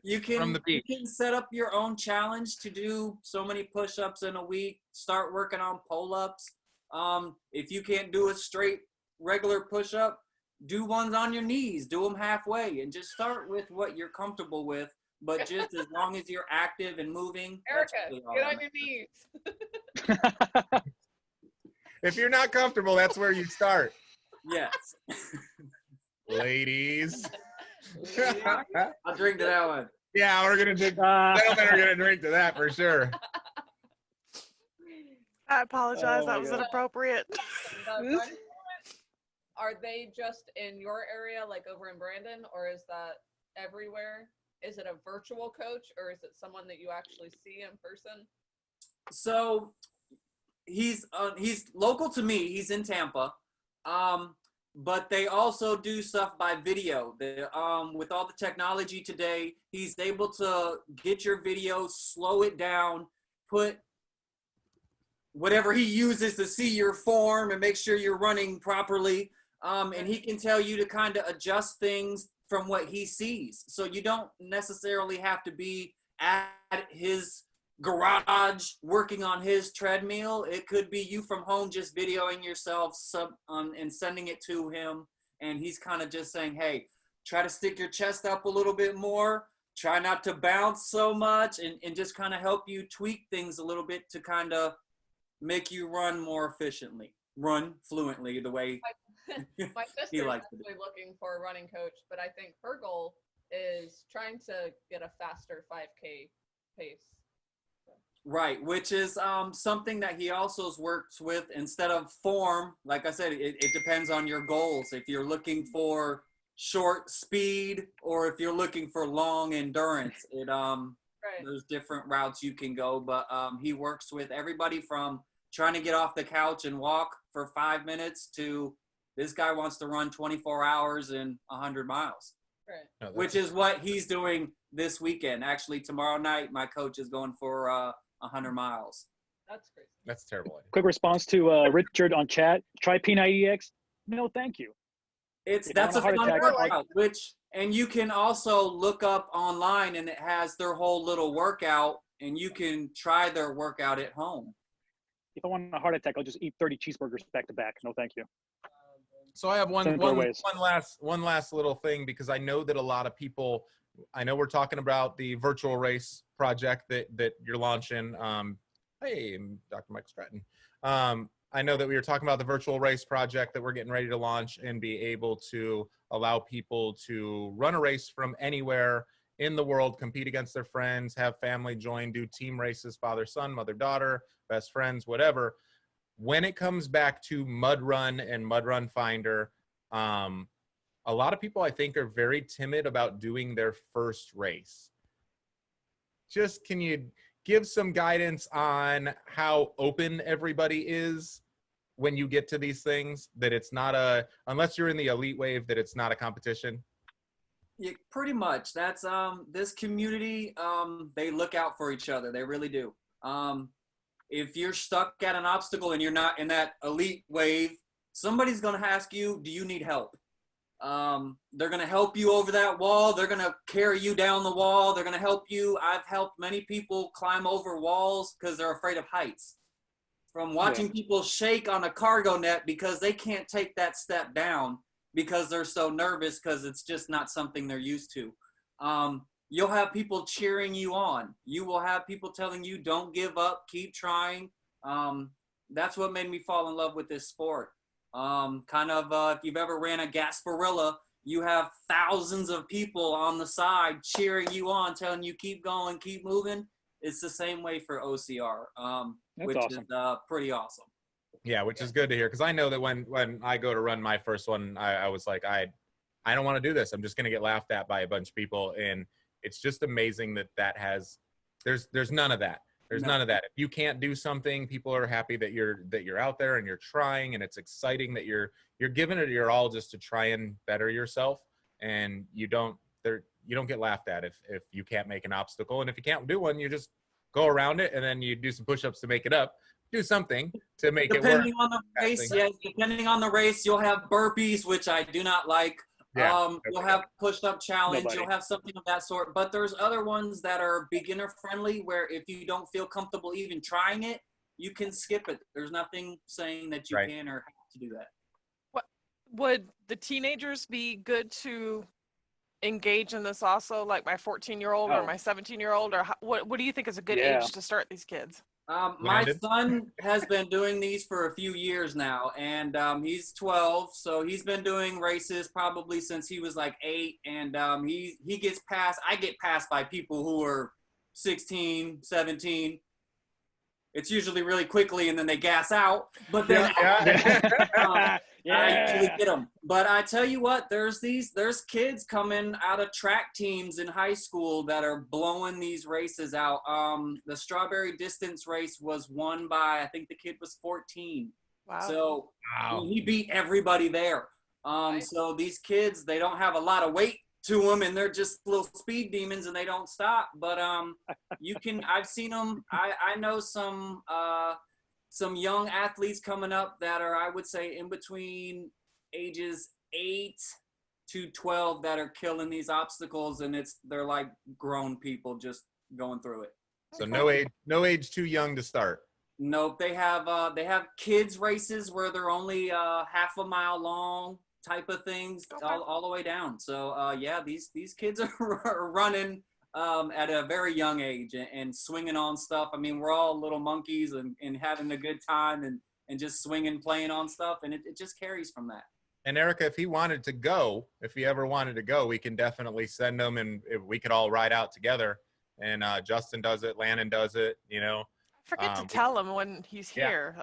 You can set up your own challenge to do so many push-ups in a week. Start working on pull-ups. If you can't do a straight regular push-up, do ones on your knees. Do them halfway, and just start with what you're comfortable with. But just as long as you're active and moving. Erica, really get on your knees. If you're not comfortable, that's where you start. Yes. Ladies. I'll drink to that one. Yeah, we're gonna drink. Gentlemen are gonna drink to that for sure. I apologize. Oh That my was God. inappropriate. Are they just in your area, like over in Brandon, or is that everywhere? Is it a virtual coach, or is it someone that you actually see in person? So he's local to me. He's in Tampa, but they also do stuff by video. With all the technology today, he's able to get your video, slow it down, put whatever he uses to see your form and make sure you're running properly. And he can tell you to kind of adjust things from what he sees. So you don't necessarily have to be at his garage working on his treadmill. It could be you from home just videoing yourself and sending it to him. And he's kind of just saying, hey, try to stick your chest up a little bit more. try not to bounce so much, and just kind of help you tweak things a little bit to kind of make you run more efficiently, run fluently the way My he sister's likes to do. actually looking for a running coach, but I think her goal is trying to get a faster 5K pace. Right, which is something that he also works with instead of form. Like I said, it depends on your goals. If you're looking for short speed or if you're looking for long endurance, Right. there's different routes you can go. But he works with everybody from trying to get off the couch and walk for 5 minutes to this guy wants to run 24 hours and 100 miles. Right. No, Which is what he's doing this weekend. Actually, tomorrow night, my coach is going for 100 miles. That's crazy. That's terrible. Quick response to Richard on chat. Try P90X. No, thank you. That's a want a fun heart attack, workout, and you can also look up online, and it has their whole little workout, and you can try their workout at home. If I want a heart attack, I'll just eat 30 cheeseburgers back to back. No, thank you. So I have one Simpler last little thing, because I know that a lot of people, I know we're talking about the virtual race project that you're launching. Hey, I'm Dr. Mike Stratton. I know that we were talking about the virtual race project that we're getting ready to launch and be able to allow people to run a race from anywhere in the world, compete against their friends, have family join, do team races, father, son, mother, daughter, best friends, whatever. When it comes back to Mud Run and Mud Run Finder, a lot of people, I think, are very timid about doing their first race. Just, can you give some guidance on how open everybody is when you get to these things, that it's not unless you're in the elite wave, that it's not a competition? Yeah, pretty much. That's this community, they look out for each other. They really do. If you're stuck at an obstacle and you're not in that elite wave, somebody's going to ask you, do you need help? They're going to help you over that wall. They're going to carry you down the wall. They're going to help you. I've helped many people climb over walls because they're afraid of heights. From watching people shake on a cargo net because they can't take that step down because they're so nervous because it's just not something they're used to. You'll have people cheering you on. You will have people telling you, don't give up, keep trying. That's what made me fall in love with this sport. If you've ever ran a Gasparilla, you have thousands of people on the side cheering you on, telling you keep going, keep moving. It's the same way for OCR, which awesome. is pretty awesome. Yeah, which is good to hear, because I know that when I go to run my first one, I was like, I don't want to do this. I'm just going to get laughed at by a bunch of people, and it's just amazing that there's none of that. There's none of that. If you can't do something, people are happy that you're out there and you're trying, and it's exciting that you're giving it your all just to try and better yourself, and you don't get laughed at if you can't make an obstacle. And if you can't do one, you just go around it, and then you do some push-ups to make it up. Do something to make it work. Depending on the race, yes. Depending on the race, you'll have burpees, which I do not like. Yeah, you'll have push-up challenge. Nobody. You'll have something of that sort. But there's other ones that are beginner-friendly, where if you don't feel comfortable even trying it, you can skip it. There's nothing saying that you can or have to do that. What would the teenagers be good to engage in this also, like my 14-year-old or my 17-year-old, or what do you think is a good age to start these kids? My son has been doing these for a few years now, and he's 12, so he's been doing races probably since he was like 8, and he gets passed. I get passed by people who are 16, 17. It's usually really quickly, and then they gas out. But then I usually get them. But I tell you what, there's kids coming out of track teams in high school that are blowing these races out. The strawberry distance race was won by, I think the kid was 14. Wow. So he beat everybody there. So these kids, they don't have a lot of weight to them, and they're just little speed demons, and they don't stop. But I've seen them. I know some young athletes coming up that are, I would say, in between ages 8 to 12 that are killing these obstacles, and they're like grown people just going through it. So no age too young to start. Nope. They have kids races where they're only half a mile long type of things, all the way down. So these kids are running at a very young age and swinging on stuff. I mean, we're all little monkeys and having a good time and just swinging, playing on stuff. And it just carries from that. And Erica, if he wanted to go, if he ever wanted to go, we can definitely send him and we could all ride out together. And Justin does it, Landon does it, you know. Forget to tell him when he's here.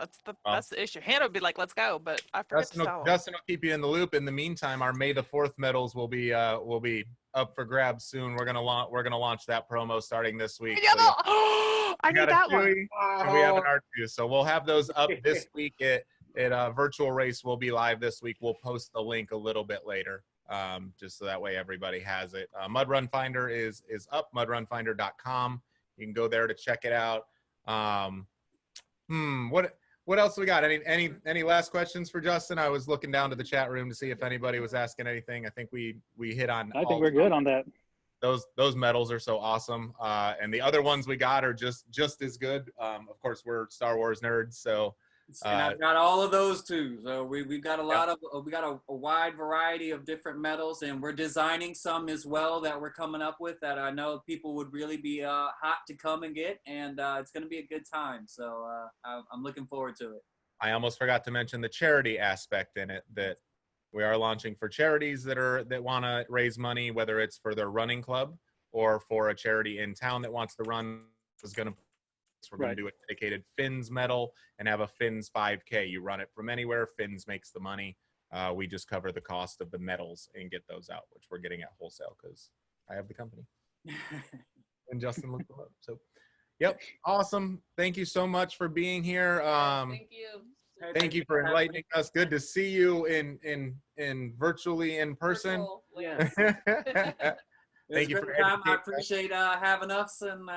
That's the issue. Hannah would be like, "Let's go," but I forget to tell him. Justin will keep you in the loop. In the meantime, our May the 4th medals will be up for grabs soon. We're gonna launch that promo starting this week. I need that one. And we have an R2, so we'll have those up this week. Virtual Race will be live this week. We'll post the link a little bit later, just so that way everybody has it. Mud Run Finder is up, mudrunfinder.com. You can go there to check it out. What else we got? Any last questions for Justin? I was looking down to the chat room to see if anybody was asking anything. I think we hit on. I think we're good on that. Those medals are so awesome, and the other ones we got are just as good. Of course, we're Star Wars nerds, so. And I've got all of those too. So we've got we got a wide variety of different medals, and we're designing some as well that we're coming up with that I know people would really be hot to come and get, and it's going to be a good time. So I'm looking forward to it. I almost forgot to mention the charity aspect in it, that we are launching for charities that want to raise money, whether it's for their running club or for a charity in town that wants to run. We're going to do a dedicated Fins medal and have a Fins 5K. You run it from anywhere. Fins makes the money. We just cover the cost of the medals and get those out, which we're getting at wholesale because I have the company. And Justin looked them up. So, yep, awesome. Thank you so much for being here. Thank you. Thank you for enlightening us. Good to see you in virtually in person. Yeah. Thank you for time. I appreciate having us and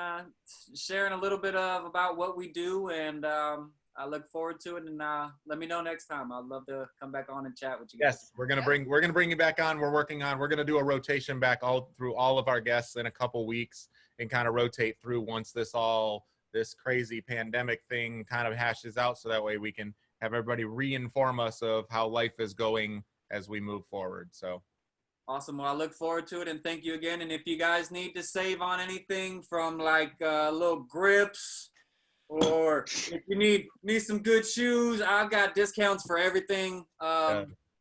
sharing a little bit about what we do, and I look forward to it. And let me know next time. I'd love to come back on and chat with you guys. Yes, we're gonna bring you back on. We're gonna do a rotation back through all of our guests in a couple weeks and kind of rotate through once this crazy pandemic thing kind of hashes out, so that way we can have everybody re-inform us of how life is going as we move forward. So. Awesome. Well, I look forward to it, and thank you again. And if you guys need to save on anything from like little grips, or if you need some good shoes, I've got discounts for everything.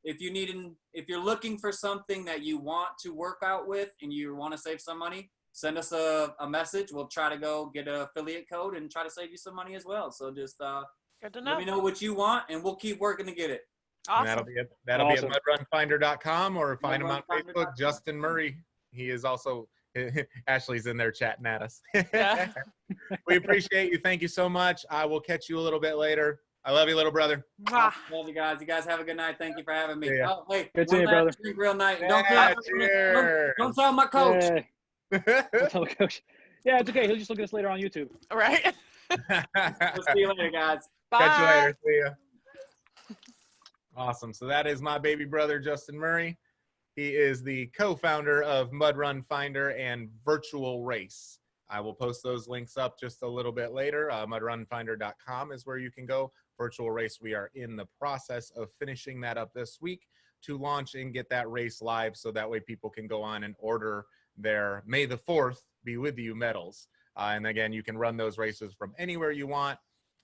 If you're looking for something that you want to work out with and you want to save some money, send us a message. We'll try to go get an affiliate code and try to save you some money as well. So just let me know what you want, and we'll keep working to get it. Awesome. That'll be at mudrunfinder.com, or find him on Facebook, Justin Murray. He is also, Ashley's in there chatting at us. Yeah. We appreciate you. Thank you so much. I will catch you a little bit later. I love you, little brother. Mwah. Love you guys. You guys have a good night. Thank you for having me. Yeah. Oh, hey, Good seeing you, brother. Real night. Yeah, Don't tell my coach. Hey. Don't tell the coach. Yeah, it's okay. He'll just look at us later on YouTube. Right. We'll see you later, guys. Bye. Catch you later. See ya. Awesome. So that is my baby brother, Justin Murray. He is the co-founder of Mud Run Finder and Virtual Race. I will post those links up just a little bit later. Mudrunfinder.com is where you can go. Virtual Race, we are in the process of finishing that up this week to launch and get that race live, so that way people can go on and order their May the 4th Be With You medals. And again, you can run those races from anywhere you want.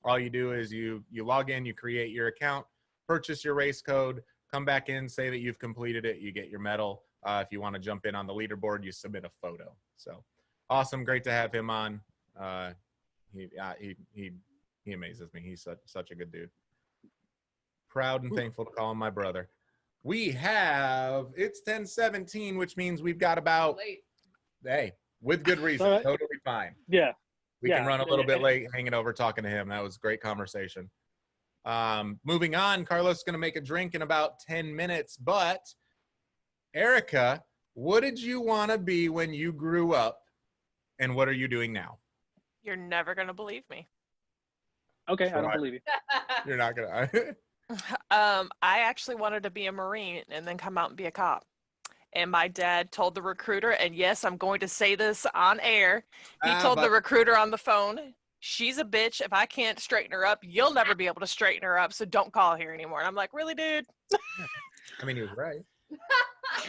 All you do is you log in, you create your account, purchase your race code, come back in, say that you've completed it, you get your medal. If you want to jump in on the leaderboard, you submit a photo. So awesome. Great to have him on. He amazes me. He's such a good dude. Proud and thankful to call him my brother. It's 10:17, which means we've got about, hey, with good reason, totally fine. Yeah. We can run a little bit late hanging over talking to him. That was a great conversation. Moving on, Carlos is going to make a drink in about 10 minutes. But, Erica, what did you want to be when you grew up, and what are you doing now? You're never going to believe me. Okay, I don't believe you. You're not going to. I actually wanted to be a Marine and then come out and be a cop. And my dad told the recruiter, and yes, I'm going to say this on air. He told the recruiter on the phone, she's a bitch. If I can't straighten her up, you'll never be able to straighten her up. So don't call here anymore. And I'm like, really, dude? I mean, he was right.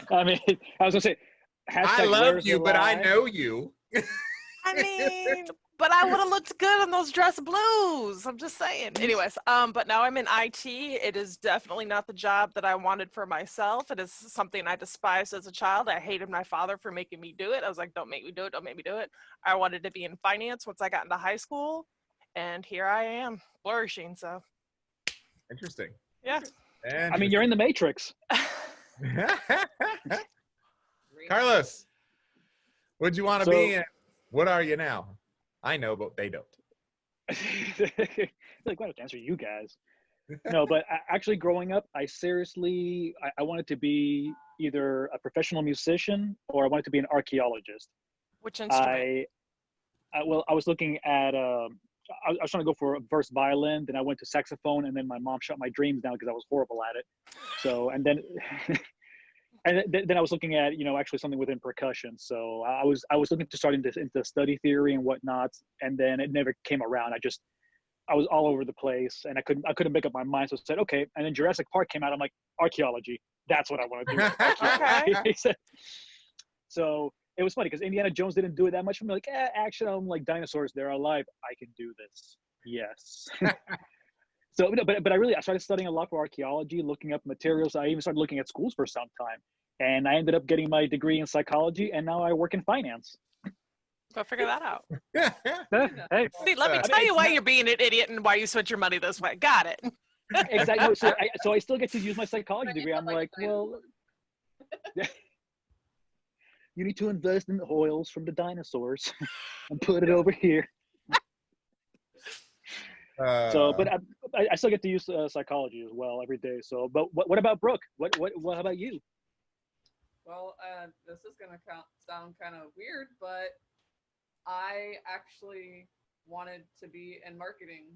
I mean, I was going to say, I love you, but I know you. I mean, but I would have looked good in those dress blues. I'm just saying. Anyways, but now I'm in IT. It is definitely not the job that I wanted for myself. It is something I despised as a child. I hated my father for making me do it. I was like, don't make me do it. Don't make me do it. I wanted to be in finance once I got into high school. And here I am, flourishing. So Interesting. yeah. I mean, you're in the Matrix. Carlos, what'd you want to be in? What are you now? I know, but they don't. Like, why don't I answer you guys? No, but actually growing up, I wanted to be either a professional musician or I wanted to be an archaeologist. Which instrument? I was looking at, I was trying to go for a verse violin, then I went to saxophone, and then my mom shut my dreams down because I was horrible at it. So, and then I was looking at, actually something within percussion. So I was looking to start into study theory and whatnot, and then it never came around. I was all over the place, and I couldn't make up my mind. So I said, okay. And then Jurassic Park came out. I'm like, archaeology. That's what I want to do. Archaeology. So it was funny because Indiana Jones didn't do it that much for me. Like, action, I'm like, dinosaurs, they're alive. I can do this. Yes. So, but I started studying a lot for archaeology, looking up materials. I even started looking at schools for some time. And I ended up getting my degree in psychology, and now I work in finance. Go figure that out. Hey, See, let me tell you why you're being an idiot and why you spent your money this way. Got it. Exactly. So I still get to use my psychology degree. I'm like, well, you need to invest in the oils from the dinosaurs and put it over here. But I still get to use psychology as well every day. So, but what about Brooke? What about you? Well, this is gonna sound kind of weird, but I actually wanted to be in marketing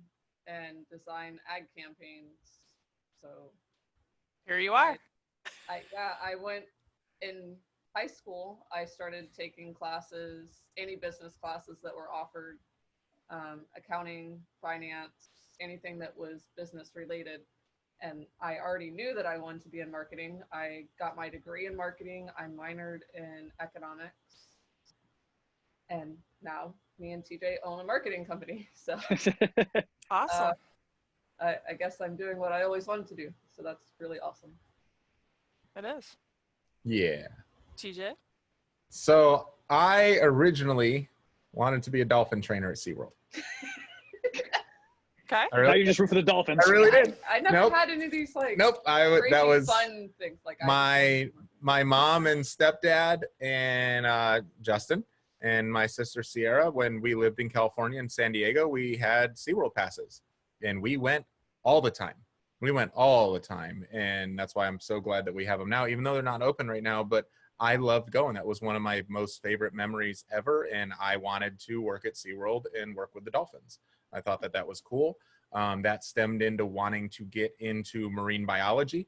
and design ad campaigns. So here you are. I went in high school. I started taking classes, any business classes that were offered, accounting, finance, anything that was business related. And I already knew that I wanted to be in marketing. I got my degree in marketing. I minored in economics. And now me and TJ own a marketing company. So awesome. I guess I'm doing what I always wanted to do. So that's really awesome. It is. Yeah. TJ? So I originally wanted to be a dolphin trainer at SeaWorld. Okay. Now you just root for the Dolphins. I really did. I never had any of these Nope. That was fun things. Like my mom and stepdad and Justin and my sister Sierra. When we lived in California and San Diego, we had SeaWorld passes, and we went all the time. And that's why I'm so glad that we have them now, even though they're not open right now. But I loved going. That was one of my most favorite memories ever, and I wanted to work at SeaWorld and work with the dolphins. I thought that was cool. That stemmed into wanting to get into marine biology.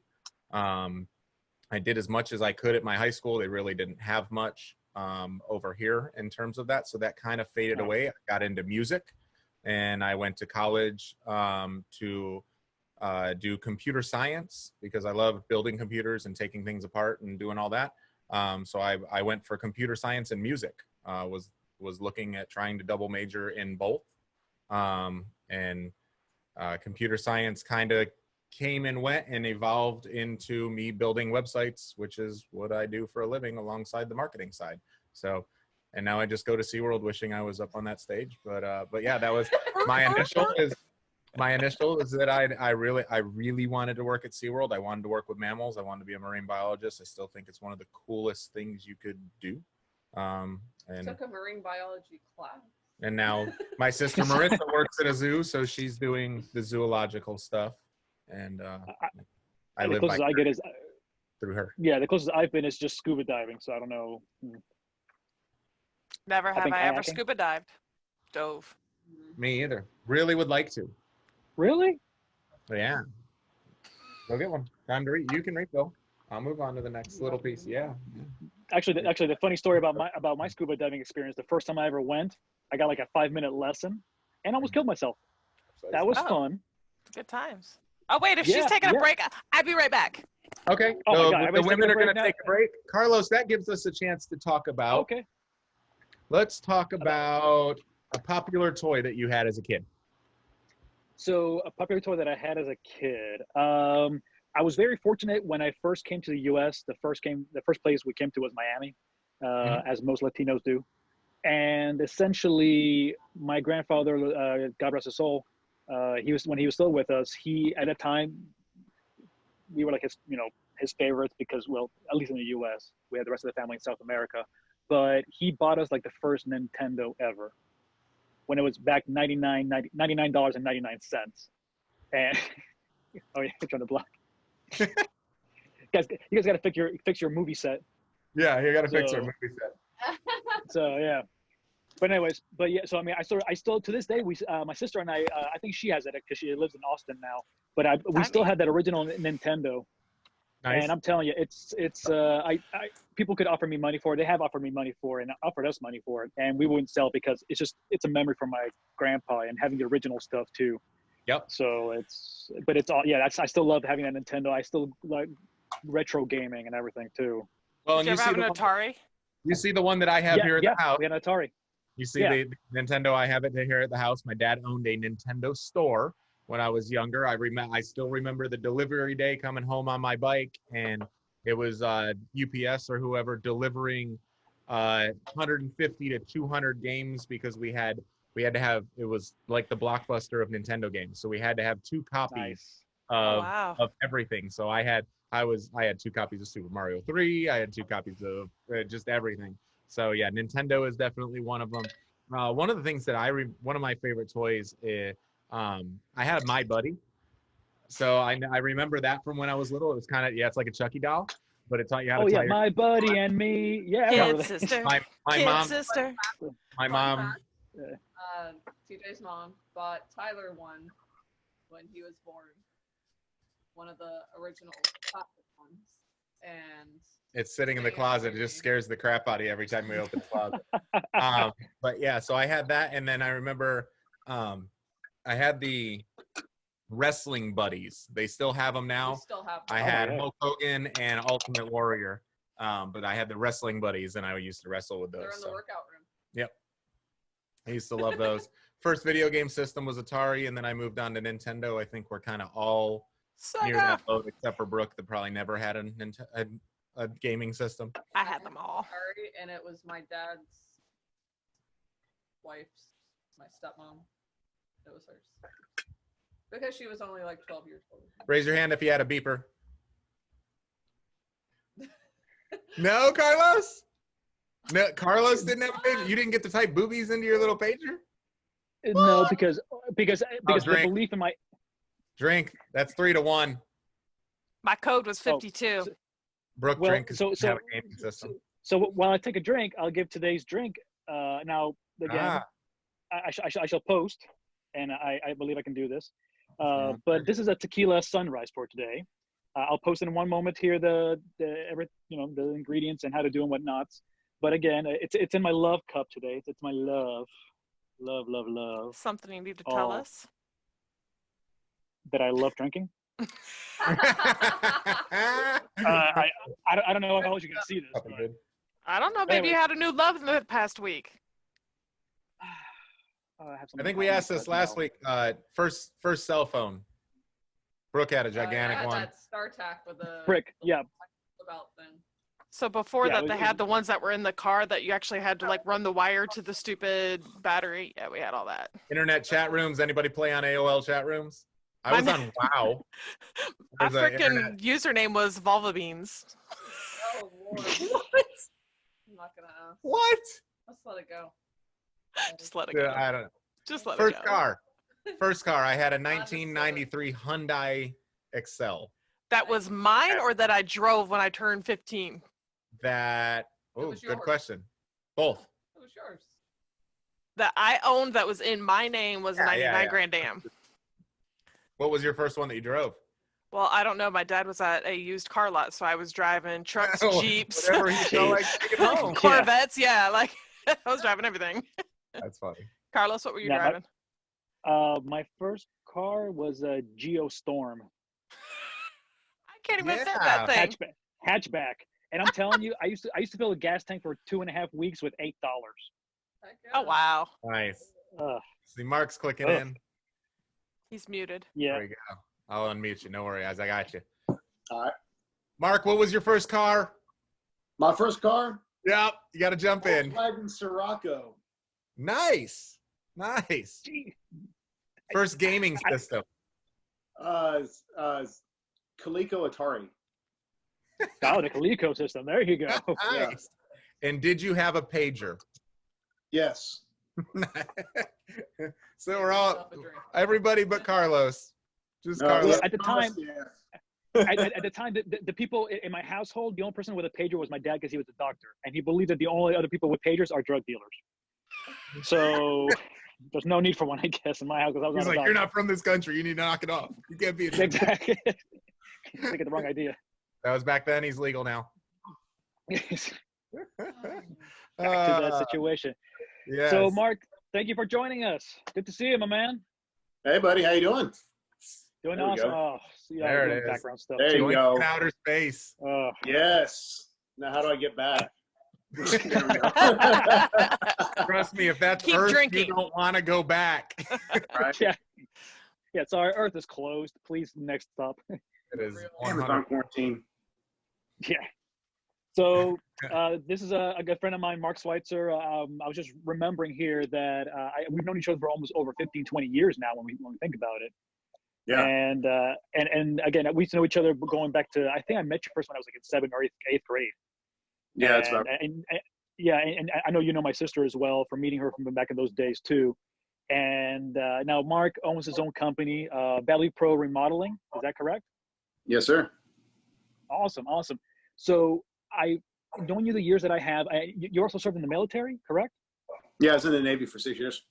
I did as much as I could at my high school. They really didn't have much over here in terms of that. So that kind of faded away. I got into music, and I went to college to do computer science because I loved building computers and taking things apart and doing all that. So I went for computer science and music, was looking at trying to double major in both. Computer science kind of came and went and evolved into me building websites, which is what I do for a living alongside the marketing side. So, and now I just go to SeaWorld wishing I was up on that stage. But yeah, that was my initial is that I really wanted to work at SeaWorld. I wanted to work with mammals. I wanted to be a marine biologist. I still think it's one of the coolest things you could do. And took a marine biology class. And now my sister Marissa works at a zoo, so she's doing the zoological stuff. And I live closest I get is through her. Yeah, the closest I've been is just scuba diving. So I don't know. Never have I ever scuba dived. Dove. Me either. Really would like to. Really? Yeah. Go get one. Time to read. You can refill. I'll move on to the next little piece. Yeah. Actually, the funny story about my scuba diving experience. The first time I ever went, I got like a 5-minute lesson, and almost killed myself. That was fun. Good times. Oh wait, if she's taking a break, I'll be right back. Okay. Oh so the women are going to take a break. Carlos, that gives us a chance to talk about Let's talk about a popular toy that you had as a kid. So a popular toy that I had as a kid. I was very fortunate when I first came to the U.S. The first place we came to was Miami, as most Latinos do. And essentially, my grandfather, God rest his soul, when he was still with us. He at that time, we were like his favorites because, well, at least in the U.S., we had the rest of the family in South America. But he bought us like the first Nintendo ever, when it was back $99.99. And oh yeah, it's on the block. You guys got to fix your movie set. Yeah, you got to fix our movie set. So yeah, but anyways, so I mean, I still to this day my sister and I think she has it because she lives in Austin now. But we still had that original Nintendo. Nice. And I'm telling you, it's people could offer me money for it. They have offered me money for it and offered us money for it, and we wouldn't sell because it's a memory from my grandpa and having the original stuff too. Yep. So it's all I still love having that Nintendo. I still like retro gaming and everything too. Well, Did you ever have an Atari? You see the one that I have here at the house. We had an Atari. You see the Nintendo, I have it here at the house. My dad owned a Nintendo store when I was younger. I still remember the delivery day coming home on my bike, and it was UPS or whoever delivering 150 to 200 games because we had to have, it was like the Blockbuster of Nintendo games. So we had to have 2 copies of everything. So I had 2 copies of Super Mario 3. I had 2 copies of just everything. So yeah, Nintendo is definitely one of them. One of the things that one of my favorite toys is, I had My Buddy. So I remember that from when I was little. It was kind of, it's like a Chucky doll, but it taught you how to tie your... My buddy and me. Yeah, Kid sister. My mom. Sister. My mom. TJ's mom bought Tyler one when he was born. One of the original plastic ones. And it's sitting in the closet. It just scares the crap out of you every time we open the closet. But yeah, so I had that, and then I remember I had the wrestling buddies. They still have them now. Still have them. I had Hulk Hogan and Ultimate Warrior, but I had the wrestling buddies, and I used to wrestle with those. They're in the workout room. Yep. I used to love those. First video game system was Atari, and then I moved on to Nintendo. I think we're kind of all near that boat, except for Brooke, that probably never had a gaming system. I had them all. Atari, and it was my dad's wife's, my stepmom. It was hers. Because she was only like 12 years old. Raise your hand if you had a beeper. No, Carlos? No, Carlos didn't have a pager? You didn't get to type boobies into your little pager? No, because the belief in my... Drink. That's 3-1. My code was 52. Brooke, drink because you have a gaming system. So while I take a drink, I'll give today's drink. Now, again, I shall post, and I believe I can do this. But this is a tequila sunrise for today. I'll post in one moment here the ingredients and how to do and whatnots. But again, it's in my love cup today. It's my love. Something you need to tell us? That I love drinking. I don't know how else you can see this. But... I don't know. Maybe you had a new love in the past week. I think we asked this last week. First cell phone. Brooke had a gigantic one. That StarTAC with a brick. Yeah. About thing. So before that, they had the ones that were in the car that you actually had to like run the wire to the stupid battery. Yeah, we had all that. Internet chat rooms. Anybody play on AOL chat rooms? I was on WoW. My freaking username was Volva Beans. Oh Lord. What? I'm not gonna ask. What? Let's let it go. Just let it go. I don't know. Just let it go. First car. I had a 1993 Hyundai Excel. That was mine, or that I drove when I turned 15? Good question. Both. It was yours. That I owned that was in my name was a 99 Grand Am. What was your first one that you drove? Well, I don't know. My dad was at a used car lot, so I was driving trucks, Jeeps, Corvettes. Yeah, like I was driving everything. That's funny. Carlos, what were you driving? My first car was a Geostorm. I can't even fit that thing. Hatchback. And I'm telling you, I used to fill a gas tank for 2.5 weeks with $8. Heck Oh yeah. wow, Nice. Uh, See, Mark's clicking Oh. in. he's muted. yeah. There we go. I'll unmute you. No worries. I got you. All right. Mark, what was your first car? My first car, Yep. You got to jump in. Volkswagen Scirocco. Nice. Nice. Gee. First gaming system. Coleco Atari. Oh, the Coleco system. There you go. Nice. And did you have a pager? Yes. So we're all, Yourself a drink. everybody but Carlos. Just No, Carlos. At the time- Yeah. At the time, the people in my household, the only person with a pager was my dad because he was a doctor, and he believed that the only other people with pagers are drug dealers. So there's no need for one, I guess, in my house because I was He's not a like, you're doctor. not from this country. You need to knock it off. You can't be a Exactly. Thinking the wrong idea. That was back then. He's legal now. Back to that situation. Yes. So, Mark, thank you for joining us. Good to see you, my man. Hey, buddy, how you doing? Doing There we awesome. go. Oh, see, There it doing is. background stuff. There too. you Going go. in outer space. Oh. Yes. Now, how do I get back? There we go. Trust me, if that's Keep Earth, drinking. you don't want to go back. Right? Yeah. Yeah, sorry, Earth is closed. Please, next stop. It is Amazon 100. quarantine. Yeah. So this is a good friend of mine, Mark Switzer. I was just remembering here that we've known each other for almost over 15, 20 years now when we think about it. Yeah. And again, we used to know each other going back to, I think I met you first when I was like in 7th or 8th grade. Yeah, it's about. And I know you know my sister as well from meeting her from back in those days too. And now Mark owns his own company, Valley Pro Remodeling. Is that correct? Yes, sir. Awesome. So I, knowing you the years that I have, you also served in the military, correct? Yeah, I was in the Navy for 6 years.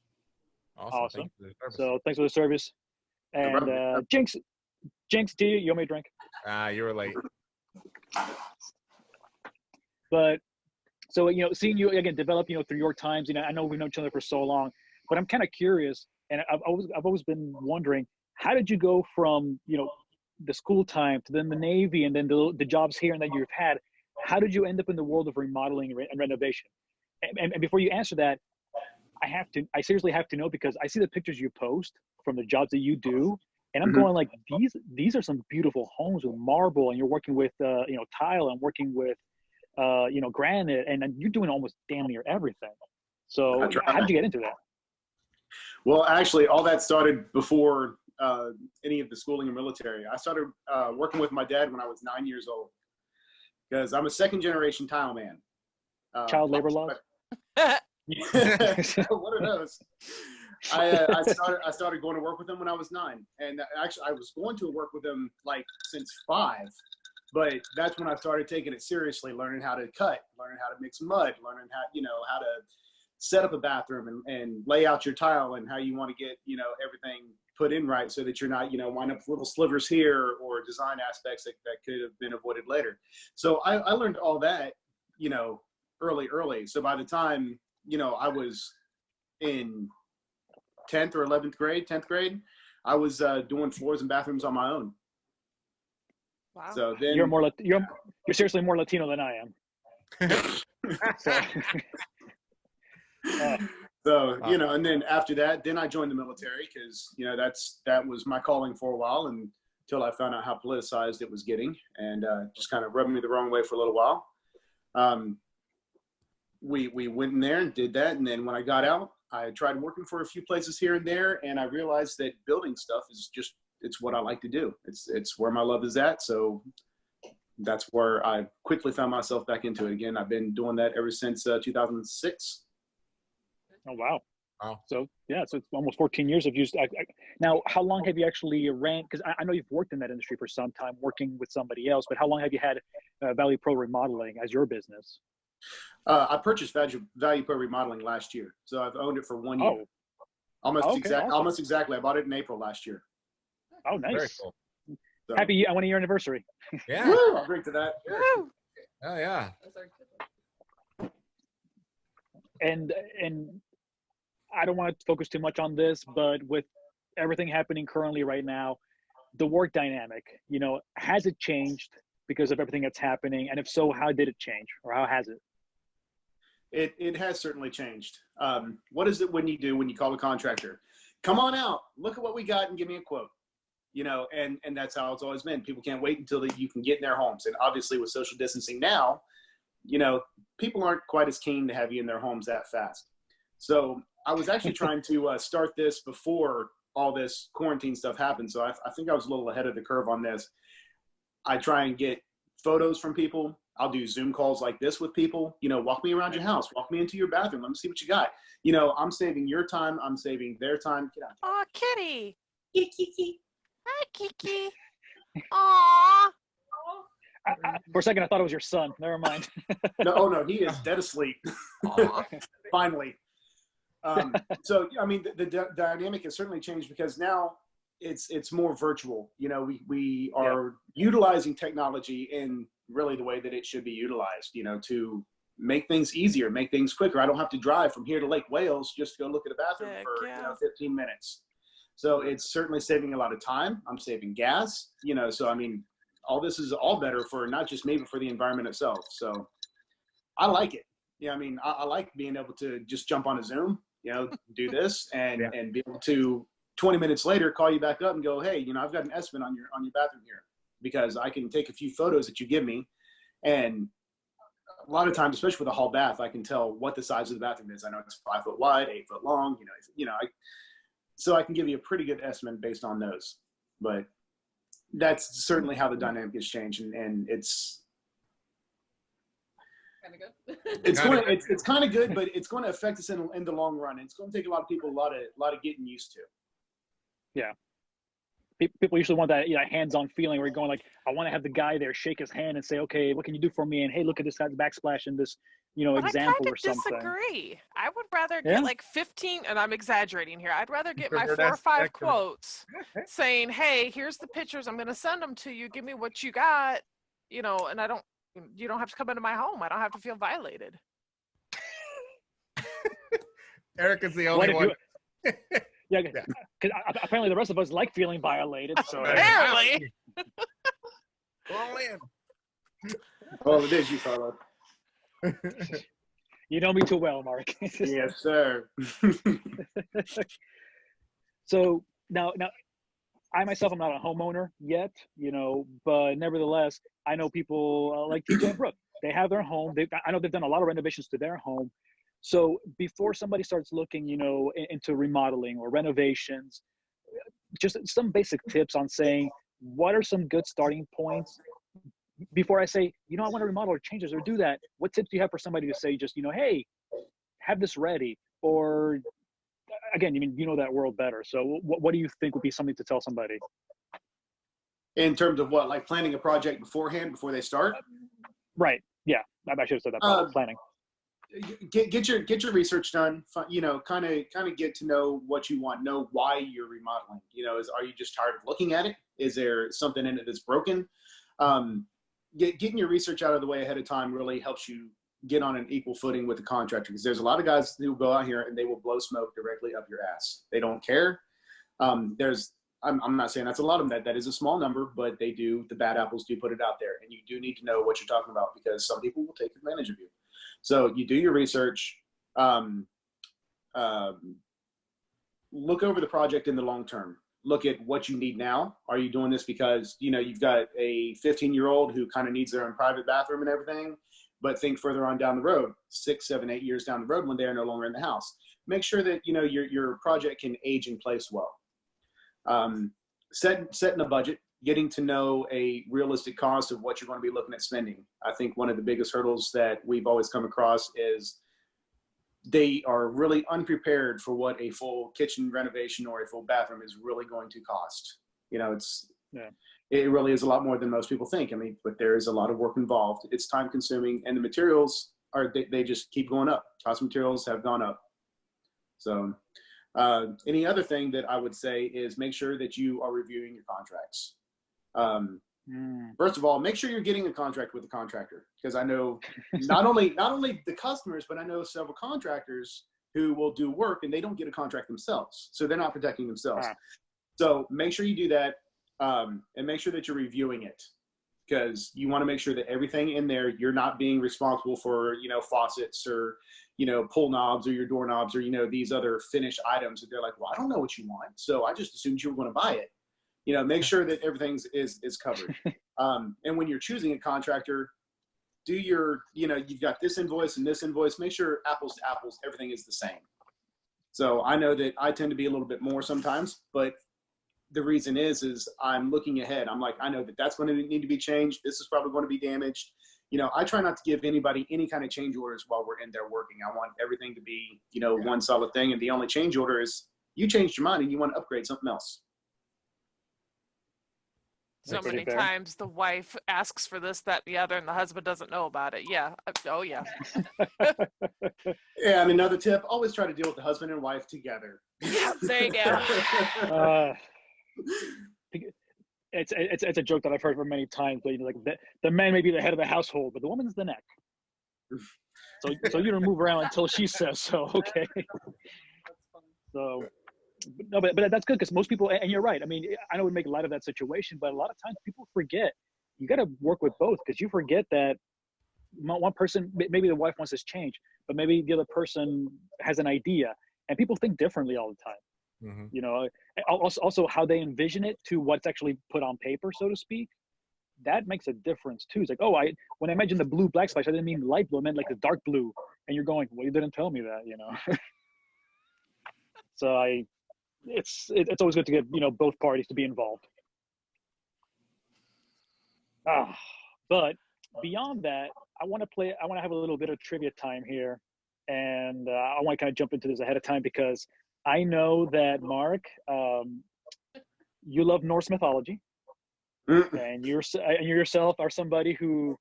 Awesome. Thank you for the service. So thanks for the service. And problem. Jinx, do you owe me a drink? You were late. But so, seeing you again develop, through your times, I know we've known each other for so long, but I'm kind of curious, and I've always been wondering, how did you go from, the school time to then the Navy and then the jobs here and that you've had? How did you end up in the world of remodeling and renovation? And before you answer that, I seriously have to know, because I see the pictures you post from the jobs that you do, and I'm going like, these are some beautiful homes with marble, and you're working with, tile, and working with, granite, and you're doing almost damn near everything. So how did you get into that? Well, actually, all that started before any of the schooling or military. I started working with my dad when I was 9 years old, because I'm a second-generation tile man. Child labor laws? What are those? I started going to work with him when I was 9, and actually I was going to work with him like since 5, but that's when I started taking it seriously, learning how to cut, learning how to mix mud, learning how to set up a bathroom and lay out your tile, and how you want to get everything put in right, so that you're not wind up with little slivers here or design aspects that could have been avoided later. So I learned all that early. So by the time I was in 10th or 11th grade, 10th grade, I was doing floors and bathrooms on my own. Wow. So then You're seriously more Latino than I am. So and then after that, then I joined the military, because that was my calling for a while, until I found out how politicized it was getting, and just kind of rubbed me the wrong way for a little while. We went in there and did that, and then when I got out, I tried working for a few places here and there, and I realized that building stuff is it's what I like to do. It's where my love is at. So that's where I quickly found myself back into it again. I've been doing that ever since 2006. Oh, wow. Wow. So, yeah, so it's almost 14 years of use. Now, how long have you actually ran? Because I know you've worked in that industry for some time, working with somebody else, but how long have you had Valley Pro Remodeling as your business? I purchased Value Pro Remodeling last year, so I've owned it for 1 year. Oh. Almost Awesome. exactly. I bought it in April last year. Oh, nice. Very cool. So, Happy 1 year anniversary. Yeah. woo, I'll drink to that. Woo! Oh, yeah. Those are good. And I don't want to focus too much on this, but with everything happening currently right now, the work dynamic, has it changed because of everything that's happening? And if so, how did it change, or how has it? It has certainly changed. What is it when you call a contractor? Come on out, look at what we got and give me a quote. And that's how it's always been. People can't wait until you can get in their homes. And obviously with social distancing now, people aren't quite as keen to have you in their homes that fast. So I was actually trying to start this before all this quarantine stuff happened. So I think I was a little ahead of the curve on this. I try and get photos from people. I'll do Zoom calls like this with people. Walk me around your house. Walk me into your bathroom. Let me see what you got. I'm saving your time. I'm saving their time. Get out. Oh, kitty. Kiki. Hi, Kiki. Aw. For a second, I thought it was your son. Never mind. No, he is dead asleep. Finally. So, the dynamic has certainly changed because now it's more virtual. We are utilizing technology in really the way that it should be utilized, to make things easier, make things quicker. I don't have to drive from here to Lake Wales just to go look at a bathroom for 15 minutes. So it's certainly saving a lot of time. I'm saving gas, so all this is all better for not just me, but for the environment itself. So I like it. I like being able to just jump on a Zoom, do this and be able to 20 minutes later call you back up and go, hey, I've got an estimate on your bathroom here, because I can take a few photos that you give me. And a lot of times, especially with a hall bath, I can tell what the size of the bathroom is. I know it's 5 foot wide, 8 foot long, so I can give you a pretty good estimate based on those. But that's certainly how the dynamic has changed, and it's kind of good. it's kind of good, but it's going to affect us in the long run. It's going to take a lot of people a lot of getting used to. Yeah. People usually want that hands-on feeling where you're going like, I want to have the guy there shake his hand and say, okay, what can you do for me? And hey, look at this guy's backsplash in this, example or something. I disagree. I would rather get like 15, and I'm exaggerating here. I'd rather get my 4 or 5 quotes saying, hey, here's the pictures. I'm going to send them to you. Give me what you got, and you don't have to come into my home. I don't have to feel violated. Eric is the only one. Yeah, because apparently the rest of us like feeling violated. So apparently. Go all in. Oh, it is you, Carlo. You know me too well, Mark. Yes, sir. So now, I myself, I'm not a homeowner yet, but nevertheless, I know people like TJ and Brooke. They have their home. I know they've done a lot of renovations to their home. So before somebody starts looking, into remodeling or renovations, just some basic tips on saying, what are some good starting points before I say, I want to remodel or change this or do that? What tips do you have for somebody to say, just, hey, have this ready? Or again, you know that world better. So what do you think would be something to tell somebody? In terms of what, like planning a project beforehand, before they start? Right. Yeah. I should have said that. Planning. Get your research done. Kind of get to know what you want, know why you're remodeling. Are you just tired of looking at it? Is there something in it that's broken? Getting your research out of the way ahead of time really helps you get on an equal footing with the contractor, because there's a lot of guys who go out here and they will blow smoke directly up your ass. They don't care. I'm not saying that's a lot of them. That is a small number, but they do. The bad apples do put it out there, and you do need to know what you're talking about, because some people will take advantage of you. So you do your research, look over the project in the long term. Look at what you need now. Are you doing this because, you've got a 15-year-old who kind of needs their own private bathroom and everything, but think further on down the road, 6, 7, 8 years down the road when they're no longer in the house. Make sure that, your project can age in place well. Setting a budget, getting to know a realistic cost of what you're going to be looking at spending. I think one of the biggest hurdles that we've always come across is they are really unprepared for what a full kitchen renovation or a full bathroom is really going to cost. It really is a lot more than most people think. But there is a lot of work involved. It's time consuming, and the materials they just keep going up. Cost of materials have gone up. So any other thing that I would say is make sure that you are reviewing your contracts. First of all, make sure you're getting a contract with the contractor, because I know not only the customers, but I know several contractors who will do work and they don't get a contract themselves, so they're not protecting themselves. So make sure you do that, and make sure that you're reviewing it, because you want to make sure that everything in there, you're not being responsible for, faucets or, pull knobs or your doorknobs or, these other finished items that they're like, well, I don't know what you want. So I just assumed you were going to buy it. Make sure that everything is covered. And when you're choosing a contractor, do your, you've got this invoice and this invoice, make sure apples to apples, everything is the same. So I know that I tend to be a little bit more sometimes, but the reason is I'm looking ahead. I'm like, I know that that's going to need to be changed. This is probably going to be damaged. I try not to give anybody any kind of change orders while we're in there working. I want everything to be, one solid thing. And the only change order is you changed your mind and you want to upgrade something else. So many times the wife asks for this, that, the other, and the husband doesn't know about it. Yeah. Oh, yeah. Yeah, and another tip, always try to deal with the husband and wife together. Yeah, there you go. It's a joke that I've heard for many times, but like the man may be the head of the household, but the woman's the neck. So you don't move around until she says so. Okay. So, no, but that's good because most people, and you're right. I mean, I know we make light of that situation, but a lot of times people forget. You got to work with both because you forget that one person, maybe the wife wants this change, but maybe the other person has an idea, and people think differently all the time. Mm-hmm. Also how they envision it to what's actually put on paper, so to speak. That makes a difference too. It's like, when I mentioned the blue black splash, I didn't mean light blue, I meant like the dark blue. And you're going, well, you didn't tell me that, So it's always good to get, both parties to be involved. But beyond that, I want to have a little bit of trivia time here. And I want to kind of jump into this ahead of time because I know that Mark, you love Norse mythology, and you yourself are somebody who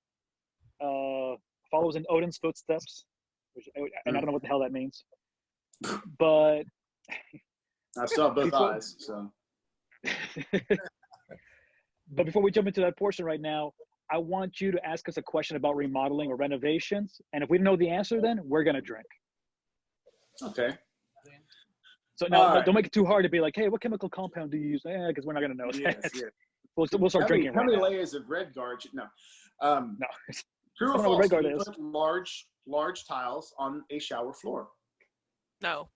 follows in Odin's footsteps, and I don't know what the hell that means, but I saw both eyes. So, but before we jump into that portion right now, I want you to ask us a question about remodeling or renovations, and if we know the answer, then we're gonna drink. Okay. So now, don't make it too hard to be like, hey, what chemical compound do you use? Because we're not going to know that. Yes. We'll start drinking. How many layers of red guard? No. No. True or false? You put large tiles on a shower floor. No.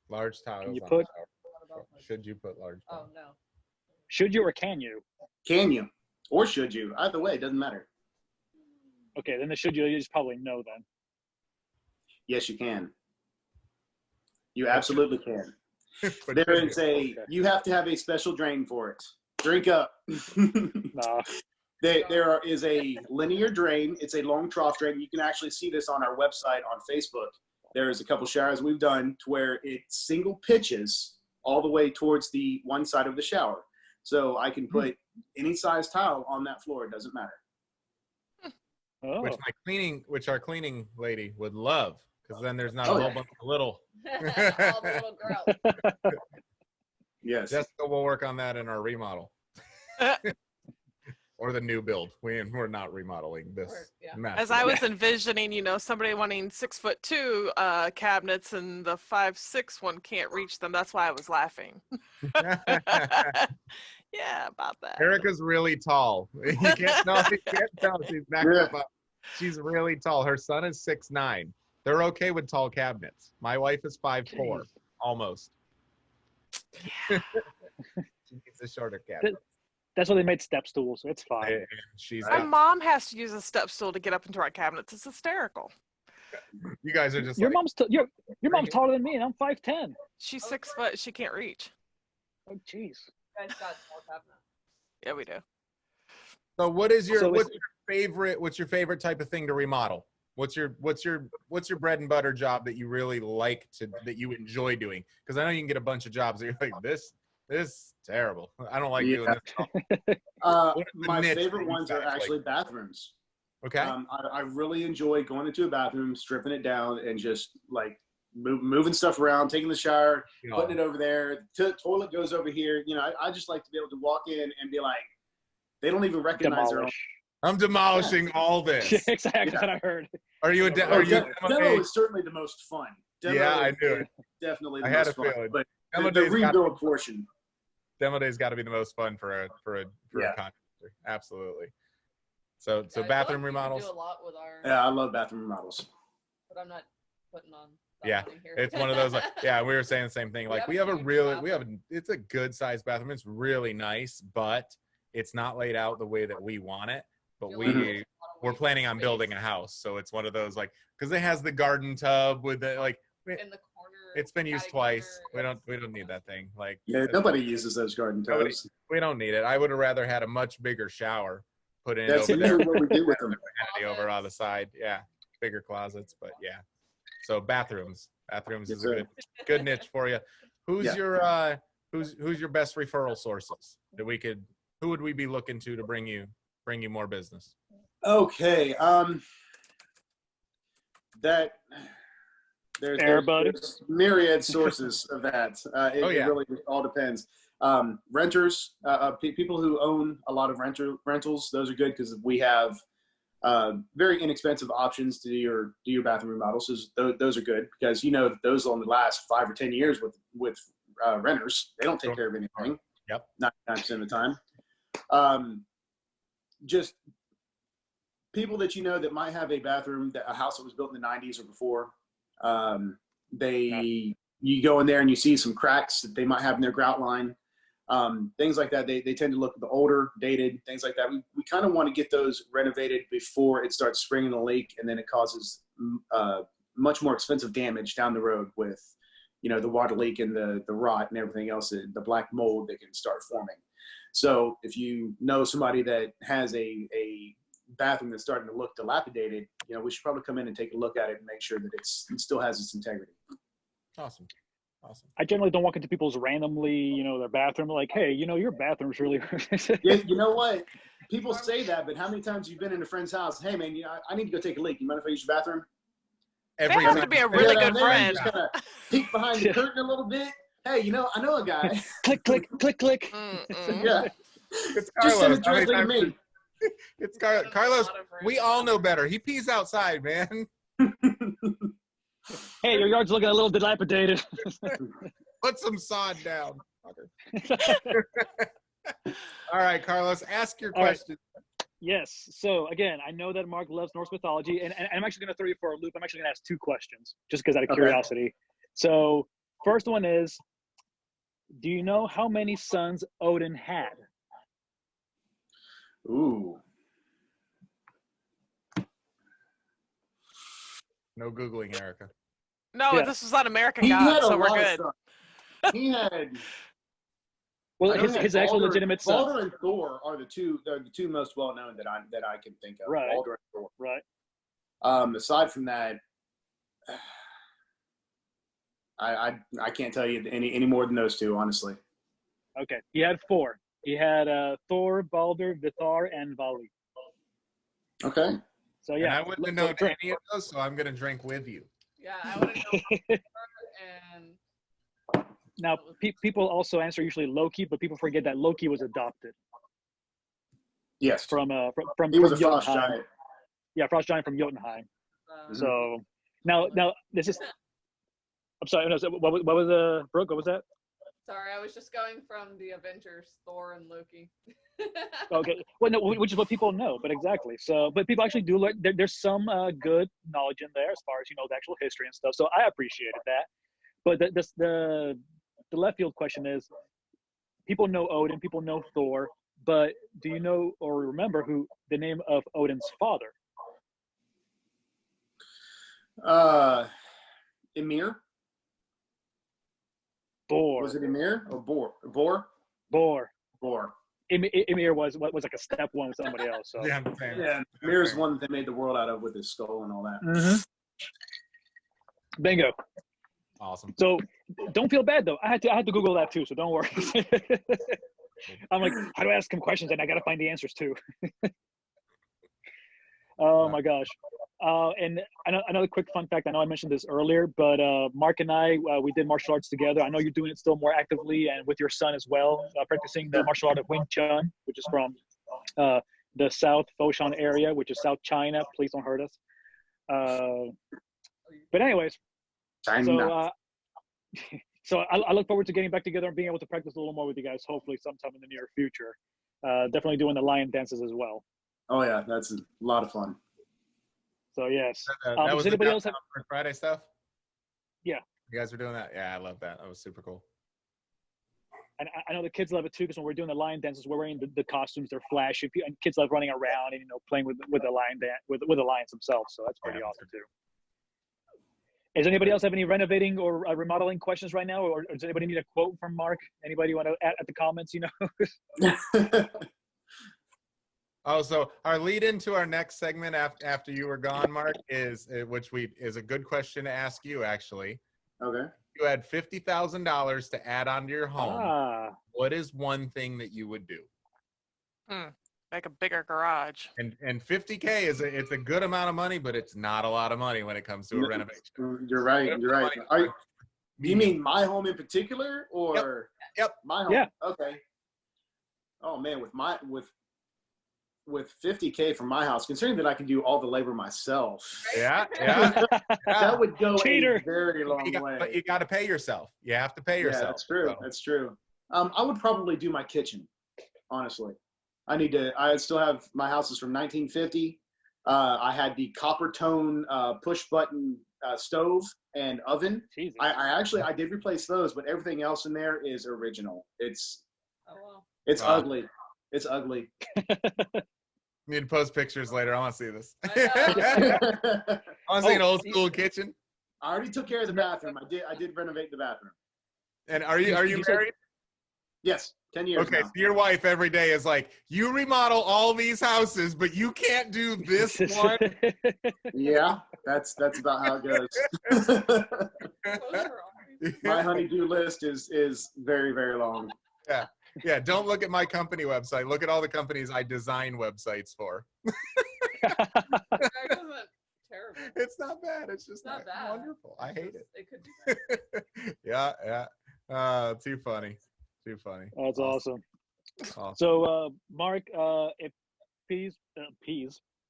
Large tiles. Should you put large tiles? Oh, no. Should you or can you? Can you? Or should you? Either way, it doesn't matter. Okay, then the should you is probably no then. Yes, you can. You absolutely can. There is you have to have a special drain for it. Drink up. Nah. There is a linear drain. It's a long trough drain. You can actually see this on our website on Facebook. There's a couple showers we've done to where it single pitches all the way towards the one side of the shower. So I can put any size tile on that floor. It doesn't matter. Oh. Which our cleaning lady would love. Because then there's not a whole bunch of little. All the little growth. Yes. Jessica will work on that in our remodel. Or the new build. We're not remodeling this mess. As I was envisioning, somebody wanting 6'2" cabinets and the 5'6" one can't reach them. That's why I was laughing. Yeah, about that. Erica's really tall. You can't tell. She's backed up. She's really tall. Her son is 6'9". They're okay with tall cabinets. My wife is 5'4", almost. Yeah. She needs a shorter cabinet. That's why they made step stools. So it's fine. My mom has to use a step stool to get up into our cabinets. It's hysterical. You guys are just your mom's your mom's taller than me, and I'm 5'10". She's 6 foot. She can't reach. Oh, jeez. You guys got small cabinets. Yeah, we do. So what's your favorite type of thing to remodel? What's your bread and butter job that you really like that you enjoy doing? Because I know you can get a bunch of jobs that you're like, this is terrible. I don't like doing this. My favorite ones are actually bathrooms. Okay. I really enjoy going into a bathroom, stripping it down, and just like moving stuff around, taking the shower, putting it over there. Toilet goes over here. I just like to be able to walk in and be like, they don't even recognize their own. I'm demolishing all this. Yeah, exactly what I heard. Are you demo is certainly the most fun. I knew it. Definitely the I had most a fun. feeling. But the rebuild portion. Demo day's got to be the most fun for a contract. after. Absolutely. So Yeah, I feel bathroom like we remodels. do a lot with our, Yeah, I love bathroom remodels. but I'm not putting on that Yeah, money here. it's one of those. Like, yeah, we were saying the same thing. Like we have a huge really, bathroom. it's a good sized bathroom. It's really nice, but it's not laid out the way that we want it. But Feel like there's a we're lot of wasted planning on space building a house, so it's one of those like because it has the garden tub with the like. in the corner. It's been used catty twice. corner. We don't need that thing. Like Yeah, nobody uses those garden nobody- tubs. we don't need it. I would have rather had a much bigger shower put in That's over there. usually what we do with them. Over on the side. Yeah, bigger closets, but yeah. So bathrooms Yes, is a sir. good niche for you. Who's Yeah. your who's your best referral sources that we could? Who would we be looking to bring you more business? Okay. That there's myriad sources of that. It really all depends. Renters, people who own a lot of rentals, those are good because we have very inexpensive options to do your bathroom remodels. So those are good because those only last 5 or 10 years with renters. They don't take care of anything. Yep. 99% of the time. Just people that that might have a bathroom, a house that was built in the 90s or before. You go in there and you see some cracks that they might have in their grout line. Things like that. They tend to look the older, dated, things like that. We kind of want to get those renovated before it starts springing a leak, and then it causes much more expensive damage down the road with, the water leak and the rot and everything else, the black mold that can start forming. So if you know somebody that has a bathroom that's starting to look dilapidated, we should probably come in and take a look at it and make sure that it still has its integrity. Awesome. I generally don't walk into people's randomly, their bathroom, like, hey, your bathroom's really. Yeah, you know what? People say that, but how many times you've been in a friend's house? Hey, man, I need to go take a leak. You mind if I use your bathroom? Every have time. to be a really good friend. Just kind of peek behind the curtain a little bit. Hey, I know a guy. Click, click, click, click. Yeah. It's Just send Carlos. it How many directly to times me. It's Carlos. We all know better. He pees outside, man. Hey, your yard's looking a little dilapidated. Put some sod down. All right, Carlos, ask your question. Yes. So again, I know that Mark loves Norse mythology, and I'm actually going to throw you for a loop. I'm actually going to ask 2 questions, just because out of curiosity. So first one is, do you know how many sons Odin had? Ooh. No Googling, Erica. No, Yeah. this was on American He had Gods, a so we're lot of good. sons. He had. Well, I know his actual Balder- legitimate son. Balder and Thor are the two most well known that I can think of. Right. Balder and Thor. Right. Aside from that, I can't tell you any more than those 2, honestly. Okay. He had 4. He had Thor, Balder, Vithar, and Vali. Okay. So yeah. And I wouldn't have known any of those, so I'm gonna drink with you. Yeah, I would have known. And Now, people also answer usually Loki, but people forget that Loki was adopted Yes. from He was a frost Jotunheim. giant. Yeah, frost giant from Jotunheim. Mhm. So now this is. I'm sorry. No, so what was Brooke? What was that? sorry, I was just going from the Avengers, Thor and Loki. Okay. Well, no, which is what people know, but exactly. So, but people actually do learn. There's some good knowledge in there as far as the actual history and stuff. So I appreciated that. But the left field question is: people know Odin, people know Thor, but do you know or remember who the name of Odin's father? Ymir. Bor. Was it Ymir or Bor? Bor. Ymir was like a step one with somebody else. So. Yeah, I'm saying. Yeah, Ymir's one that they made the world out of with his skull and all that. Mm-hmm. Bingo. Awesome. So don't feel bad though. I had to Google that too, so don't worry. I'm like, how do I ask him questions and I gotta find the answers too. Oh my gosh. And another quick fun fact, I know I mentioned this earlier, but Mark and I, we did martial arts together. I know you're doing it still more actively and with your son as well, practicing the martial art of Wing Chun, which is from the South Foshan area, which is South China. Please don't hurt us. But anyways, China. so I look forward to getting back together and being able to practice a little more with you guys, hopefully sometime in the near future. definitely doing the lion dances as well. Oh yeah, that's a lot of fun. So yes. That Does was the anybody else have? Black Friday stuff? Yeah. You guys were doing that? Yeah, I love that. That was super cool. And I know the kids love it too, because when we're doing the lion dances, we're wearing the costumes. They're flashy, and kids love running around and playing with the lion with the lions themselves. So that's pretty awesome too. Does anybody else have any renovating or remodeling questions right now, or does anybody need a quote from Mark? Anybody want to add at the comments? Oh, so our lead into our next segment after you were gone, Mark, is a good question to ask you actually. Okay. You had $50,000 to add onto your home. What is one thing that you would do? Like a bigger garage. And $50K it's a good amount of money, but it's not a lot of money when it comes to a renovation. You're right. You're right. Do you mean my home in particular, or Yep. my home? Yeah. Okay. Oh man, with 50K for my house, considering that I can do all the labor myself. Yeah. That would go Cheater. a very long way. But you got to pay yourself. You have to pay yourself. Yeah, that's true. So. That's true. I would probably do my kitchen, honestly. I still have, my house is from 1950. I had the copper tone push button stove and oven. Jesus. I did replace those, but everything else in there is original. It's ugly. It's ugly. You need to post pictures later. I want to see this. I I want to see an old school kitchen. I already took care of the bathroom. I did renovate the bathroom. And are you married? Yes, 10 years. Okay, now. so your wife every day is like, you remodel all these houses, but you can't do this one. Yeah, that's about how it goes. My honey-do list is very, very long. Yeah, don't look at my company website. Look at all the companies I design websites for. That wasn't terrible. It's not bad. It's just Not bad. wonderful. I hate it. It could be better. Yeah. Too funny. Too funny. That's awesome. Awesome. So, Mark, if please,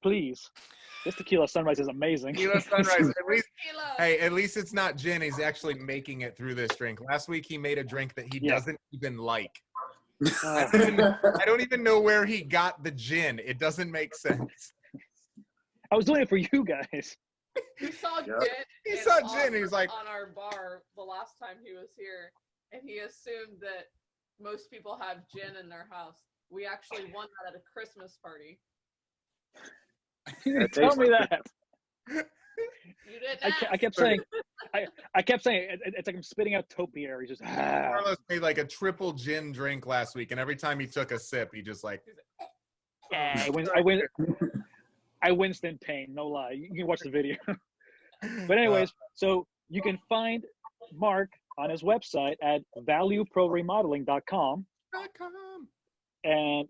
this tequila sunrise is amazing. Tequila sunrise. Tequila. Hey, at least it's not gin. He's actually making it through this drink. Last week he made a drink that he doesn't even like. I don't even know where he got the gin. It doesn't make sense. I was doing it for you guys. He saw gin. He saw gin. He was like, on our bar the last time he was here, and he assumed that most people have gin in their house. We actually won that at a Christmas party. You didn't tell me that. You didn't ask. I kept saying, it's like I'm spitting out topiary. Just Carlos made like a triple gin drink last week, and every time he took a sip, he just like. I winced in pain. No lie. You can watch the video. But anyways, so you can find Mark on his website at valueproremodeling.com, and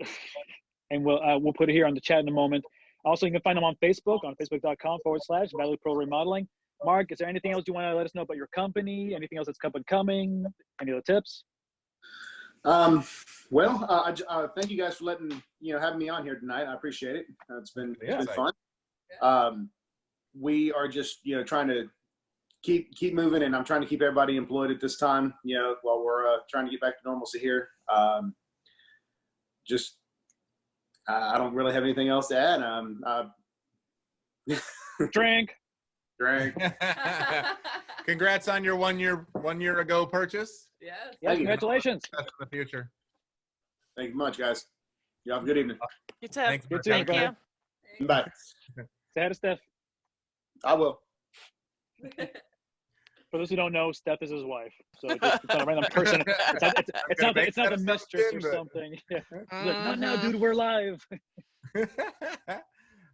we'll put it here on the chat in a moment. Also, you can find him on Facebook, on facebook.com/valueproremodeling. Mark, is there anything else you want to let us know about your company? Anything else that's up and coming? Any other tips? Well, thank you guys for having me on here tonight. I appreciate it. It's been fun. We are just trying to keep moving, and I'm trying to keep everybody employed at this time. While we're trying to get back to normalcy here. I don't really have anything else to add. Drink. Congrats on your one year ago purchase. Yes. Yeah, congratulations. That's for the future. Thank you much, guys. You have a good evening. You too. Thanks for Thank coming. you. Bye. Say hi to Steph. I will. For those who don't know, Steph is his wife. So it's not a random person. It's not a mistress or something. Yeah. Like, not now, dude. We're live.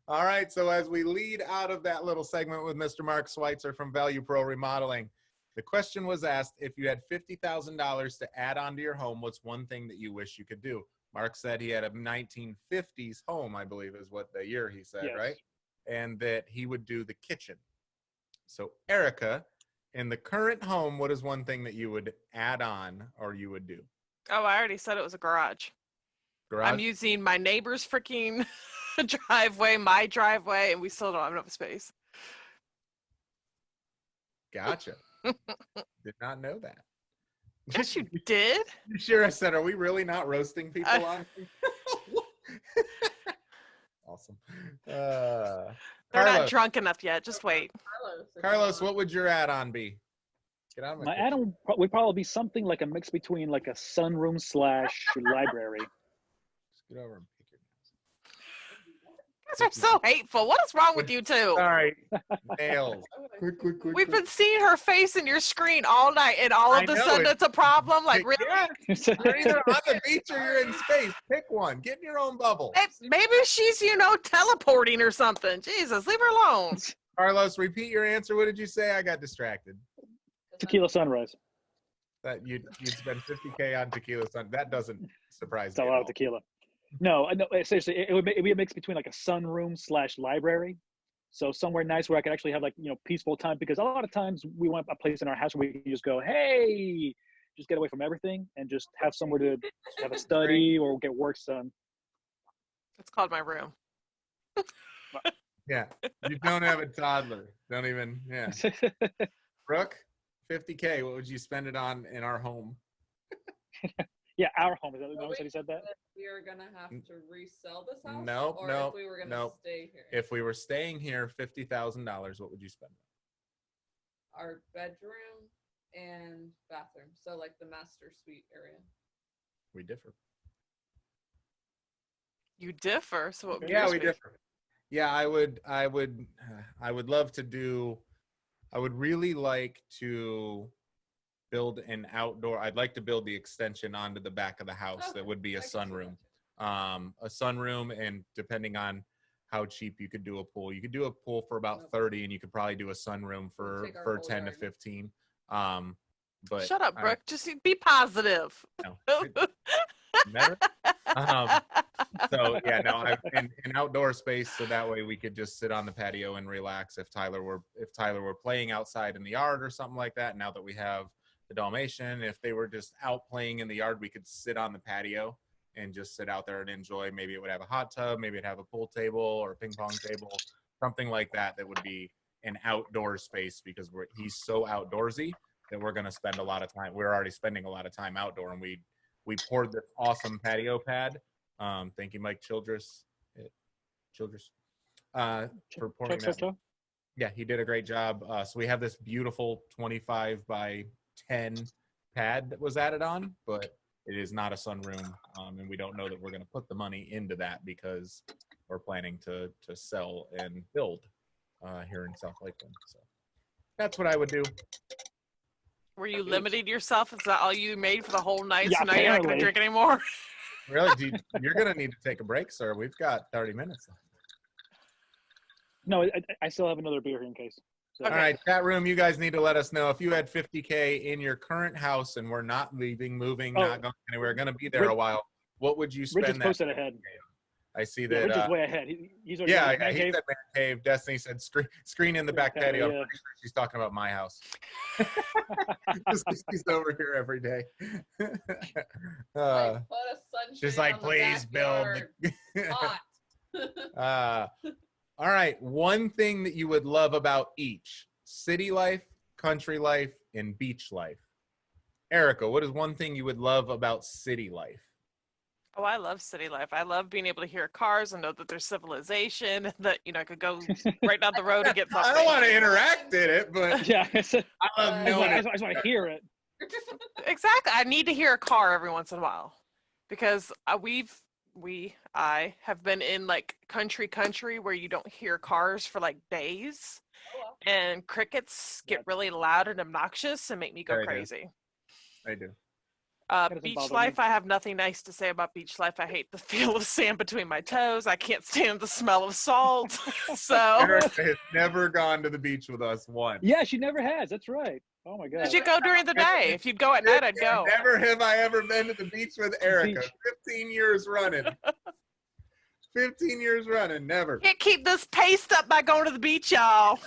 All right. So as we lead out of that little segment with Mr. Mark Switzer from Value Pro Remodeling, the question was asked, if you had $50,000 to add onto your home, what's one thing that you wish you could do? Mark said he had a 1950s home, I believe is what the year he said, right? And that he would do the kitchen. So Erica, in the current home, what is one thing that you would add on or you would do? Oh, I already said it was a garage. I'm using my neighbor's freaking driveway, my driveway, and we still don't have enough space. Gotcha. Did not know that. Yes, you did. You sure? I said, are we really not roasting people on? Awesome. They're Carlos, not drunk enough yet. Just wait. Carlos, what would your add-on be? Get out of My add-on would probably be something like a mix between like a sunroom / library. Just get over and pick your You guys are so hateful. What is wrong with you two? Sorry, nails. Quick. We've been seeing her face in your screen all night, and all of a sudden it's a problem. Like, really? Yeah, you're either on the beach or you're in space. Pick one. Get in your own bubble. Maybe she's, teleporting or something. Jesus, leave her alone. Carlos, repeat your answer. What did you say? I got distracted. Tequila sunrise. That you'd spend $50K on tequila sun. That doesn't surprise It's me. a lot of tequila. No, seriously, it would be a mix between like a sunroom / library. So somewhere nice where I could actually have peaceful time, because a lot of times we want a place in our house where we can just go, hey, just get away from everything and just have somewhere to have a study or get work done. It's called my room. Yeah, you don't have a toddler. Don't even. Yeah, Brooke, $50K. What would you spend it on in our home? Yeah, our home. Is that what he said that? We are gonna have to resell this house. Nope. If we were gonna stay here. If we were staying here, $50,000. What would you spend? Our bedroom and bathroom, so like the master suite area. We differ. You differ. So what would Yeah, yours we be? differ. Yeah, I would love to do. I would really like to build an outdoor. I'd like to build the extension onto the back of the house. Okay, That would be a I can see sunroom. A sunroom, and depending on how cheap you could do a pool, you could do a pool for about 30, and you could probably do a sunroom for Take our whole 10 to yard. 15. But Shut up, Brooke. Just be positive. Better. So yeah, no, an outdoor space, so that way we could just sit on the patio and relax. If Tyler were playing outside in the yard or something like that. Now that we have the Dalmatian, if they were just out playing in the yard, we could sit on the patio and just sit out there and enjoy. Maybe it would have a hot tub, maybe it'd have a pool table or a ping pong table, something like that. That would be an outdoor space, because he's so outdoorsy that we're going to spend a lot of time. We're already spending a lot of time outdoor, and we poured this awesome patio pad. Thank you, Mike Childress, for pouring that. Yeah, he did a great job. So we have this beautiful 25 by 10 pad that was added on, but it is not a sunroom, and we don't know that we're going to put the money into that, because we're planning to sell and build here in South Lakeland. So that's what I would do. Were you limiting yourself? Is that all you made for the whole night? Yeah, So now you're not going to drink anymore? Really? You're going to need to take a break, sir. We've got 30 minutes left. No, I still have another beer here in case. So. All right, chat room, you guys need to let us know if you had $50K in your current house and we're not leaving, moving, not going anywhere, going to be there a while. What would you spend? Rich is posted ahead. I see Yeah, that. Rich is way ahead. He's already he said man cave. Destiny said screen in the back patio. I'm pretty sure she's talking about my house. She's over here every day. Put a sunshade she's like, on the please build. Hot. All right. One thing that you would love about each: city life, country life, and beach life. Erica, what is one thing you would love about city life? Oh, I love city life. I love being able to hear cars and know that there's civilization, that, I could go right down the road and get something. I don't want to interact in it, but yeah, I love knowing I just want to hear it. Exactly. I need to hear a car every once in a while, because I have been in like country where you don't hear cars for like days, and crickets get really loud and obnoxious and make me go crazy. I do. Beach life, I have nothing nice to say about beach life. I hate the feel of sand between my toes. I can't stand the smell of salt. So Erica has never gone to the beach with us once. Yeah, she never has. That's right. Oh my God. Did you go during the day? If you'd go at night, I'd go. Never have I ever been to the beach with Erica. 15 years running. 15 years running, never. Can't keep this pace up by going to the beach, y'all.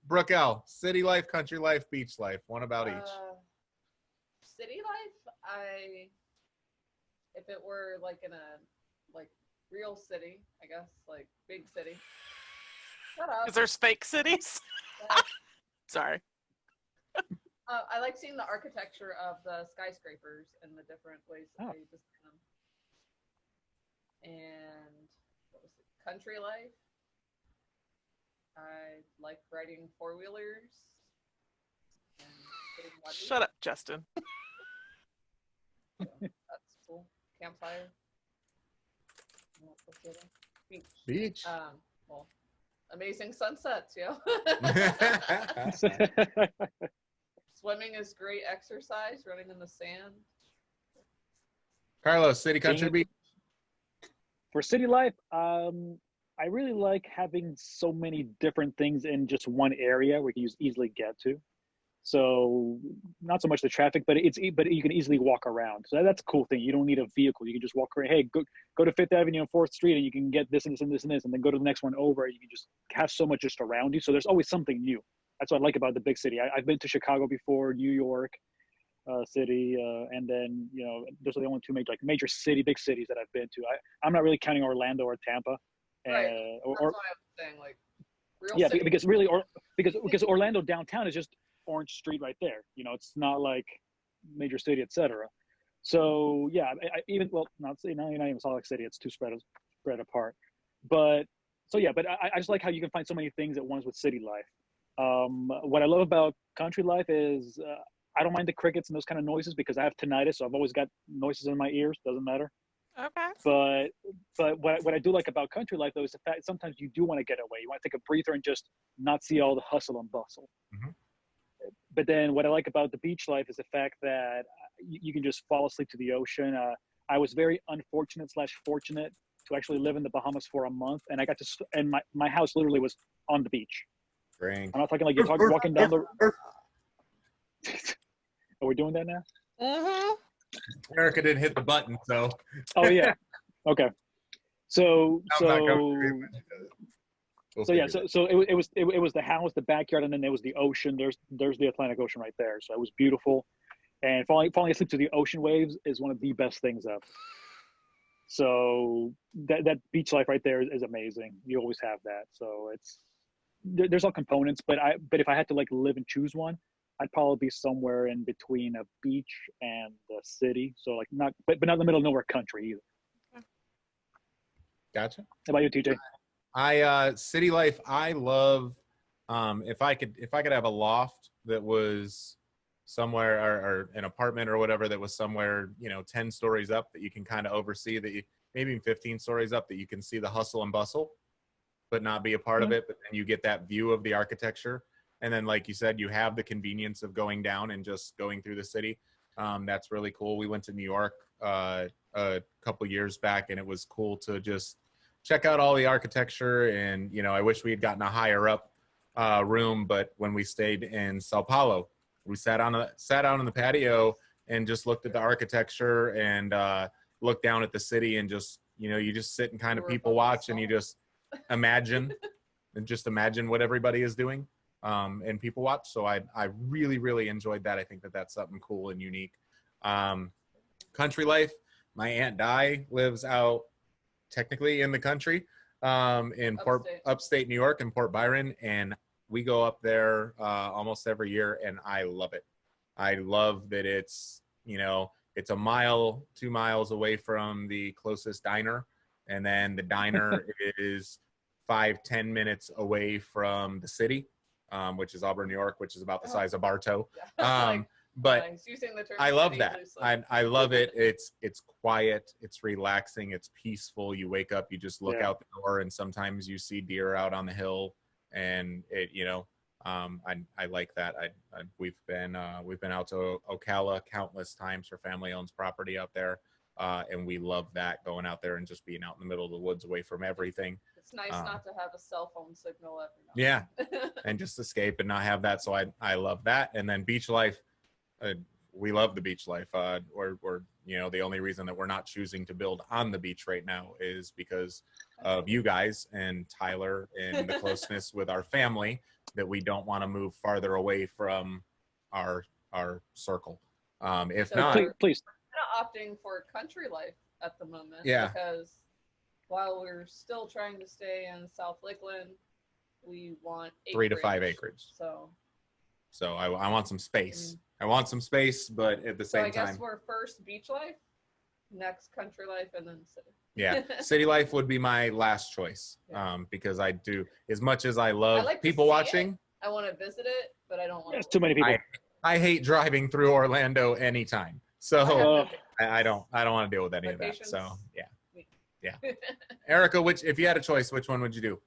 Brooke L, city life, country life, beach life. One about each. City life, if it were like in a real city, I guess, like big city. Shut up. Is there fake cities? Sorry. I like seeing the architecture of the skyscrapers and the different ways that they design them. And what was it? Country life. I like riding four-wheelers. And getting muddy. Shut up, Justin. So that's cool. Campfire. What's the other? Beach. Well, amazing sunsets, yo. Swimming is great exercise. Running in the sand. Carlos, city, country, beach. For city life, I really like having so many different things in just one area where you can easily get to. So not so much the traffic, but you can easily walk around. So that's a cool thing. You don't need a vehicle. You can just walk around. Hey, go to Fifth Avenue and 4th Street, and you can get this and this and this and this, and then go to the next one over. You can just have so much just around you. So there's always something new. That's what I like about the big city. I've been to Chicago before, New York City, and then those are the only two big cities that I've been to. I'm not really counting Orlando or Tampa. Right. That's what I was saying. Like, real yeah, city. because Orlando downtown is just Orange Street right there. It's not like major city, etc. So yeah, not even Salt Lake City. It's too spread apart. But I just like how you can find so many things at once with city life. What I love about country life is I don't mind the crickets and those kind of noises because I have tinnitus, so I've always got noises in my ears. Doesn't matter. Okay. But what I do like about country life though is the fact sometimes you do want to get away. You want to take a breather and just not see all the hustle and bustle. Mm-hmm. But then what I like about the beach life is the fact that you can just fall asleep to the ocean. I was very unfortunate / fortunate to actually live in the Bahamas for a month, and I got to and my house literally was on the beach. Great. I'm not talking like you're walking down the. Are we doing that now? Mm-hmm. Erica didn't hit the button, so. Oh yeah. Okay. So it was the house, the backyard, and then there was the ocean. There's the Atlantic Ocean right there. So it was beautiful, and falling asleep to the ocean waves is one of the best things ever. So that beach life right there is amazing. You always have that. So there's all components, but if I had to live and choose one, I'd probably be somewhere in between a beach and the city. So not in the middle of nowhere country either. Gotcha. How about you, TJ? City life. I love. If I could have a loft that was somewhere or an apartment or whatever that was somewhere 10 stories up that you can kind of oversee, that maybe 15 stories up that you can see the hustle and bustle, but not be a part of it. But then you get that view of the architecture. And then, like you said, you have the convenience of going down and just going through the city. That's really cool. We went to New York a couple years back, and it was cool to just check out all the architecture. And, I wish we had gotten a higher up room, but when we stayed in Sao Paulo, we sat out on the patio and just looked at the architecture and looked down at the city and just, you just sit and kind of people watch and you just imagine what everybody is doing. And people watch. So I really, really enjoyed that. I think that that's something cool and unique. Country life. My Aunt Di lives out technically in the country, in upstate New York in Port Byron. And we go up there almost every year, and I love it. I love that it's, it's a mile, 2 miles away from the closest diner. And then the diner is 5-10 minutes away from the city. Which is Auburn, New York, which is about the size of Bartow. But I love that. I love it. It's quiet. It's relaxing. It's peaceful. You wake up, you just look out the door, and sometimes you see deer out on the hill, and I like that. We've been out to Ocala countless times for family owns property out there, and we love that, going out there and just being out in the middle of the woods, away from everything. It's nice not to have a cell phone signal every night. Yeah, and just escape and not have that. So I love that. And then beach life, we love the beach life. We're the only reason that we're not choosing to build on the beach right now is because of you guys and Tyler and the closeness with our family, that we don't want to move farther away from our circle. If not, please. We're not opting for country life at the moment. Yeah. Because while we're still trying to stay in South Lakeland, we want 3 to 5 acreage. So I want some space. I want some space, but at the same time, I guess we're first beach life. next country life, and then city. Yeah, city life would be my last choice. Because I do, as much as I love people watching. I want to visit it, but I don't want. There's too many people. I hate driving through Orlando anytime. So I don't want to deal with any of that. So yeah. Erica, if you had a choice, which one would you do?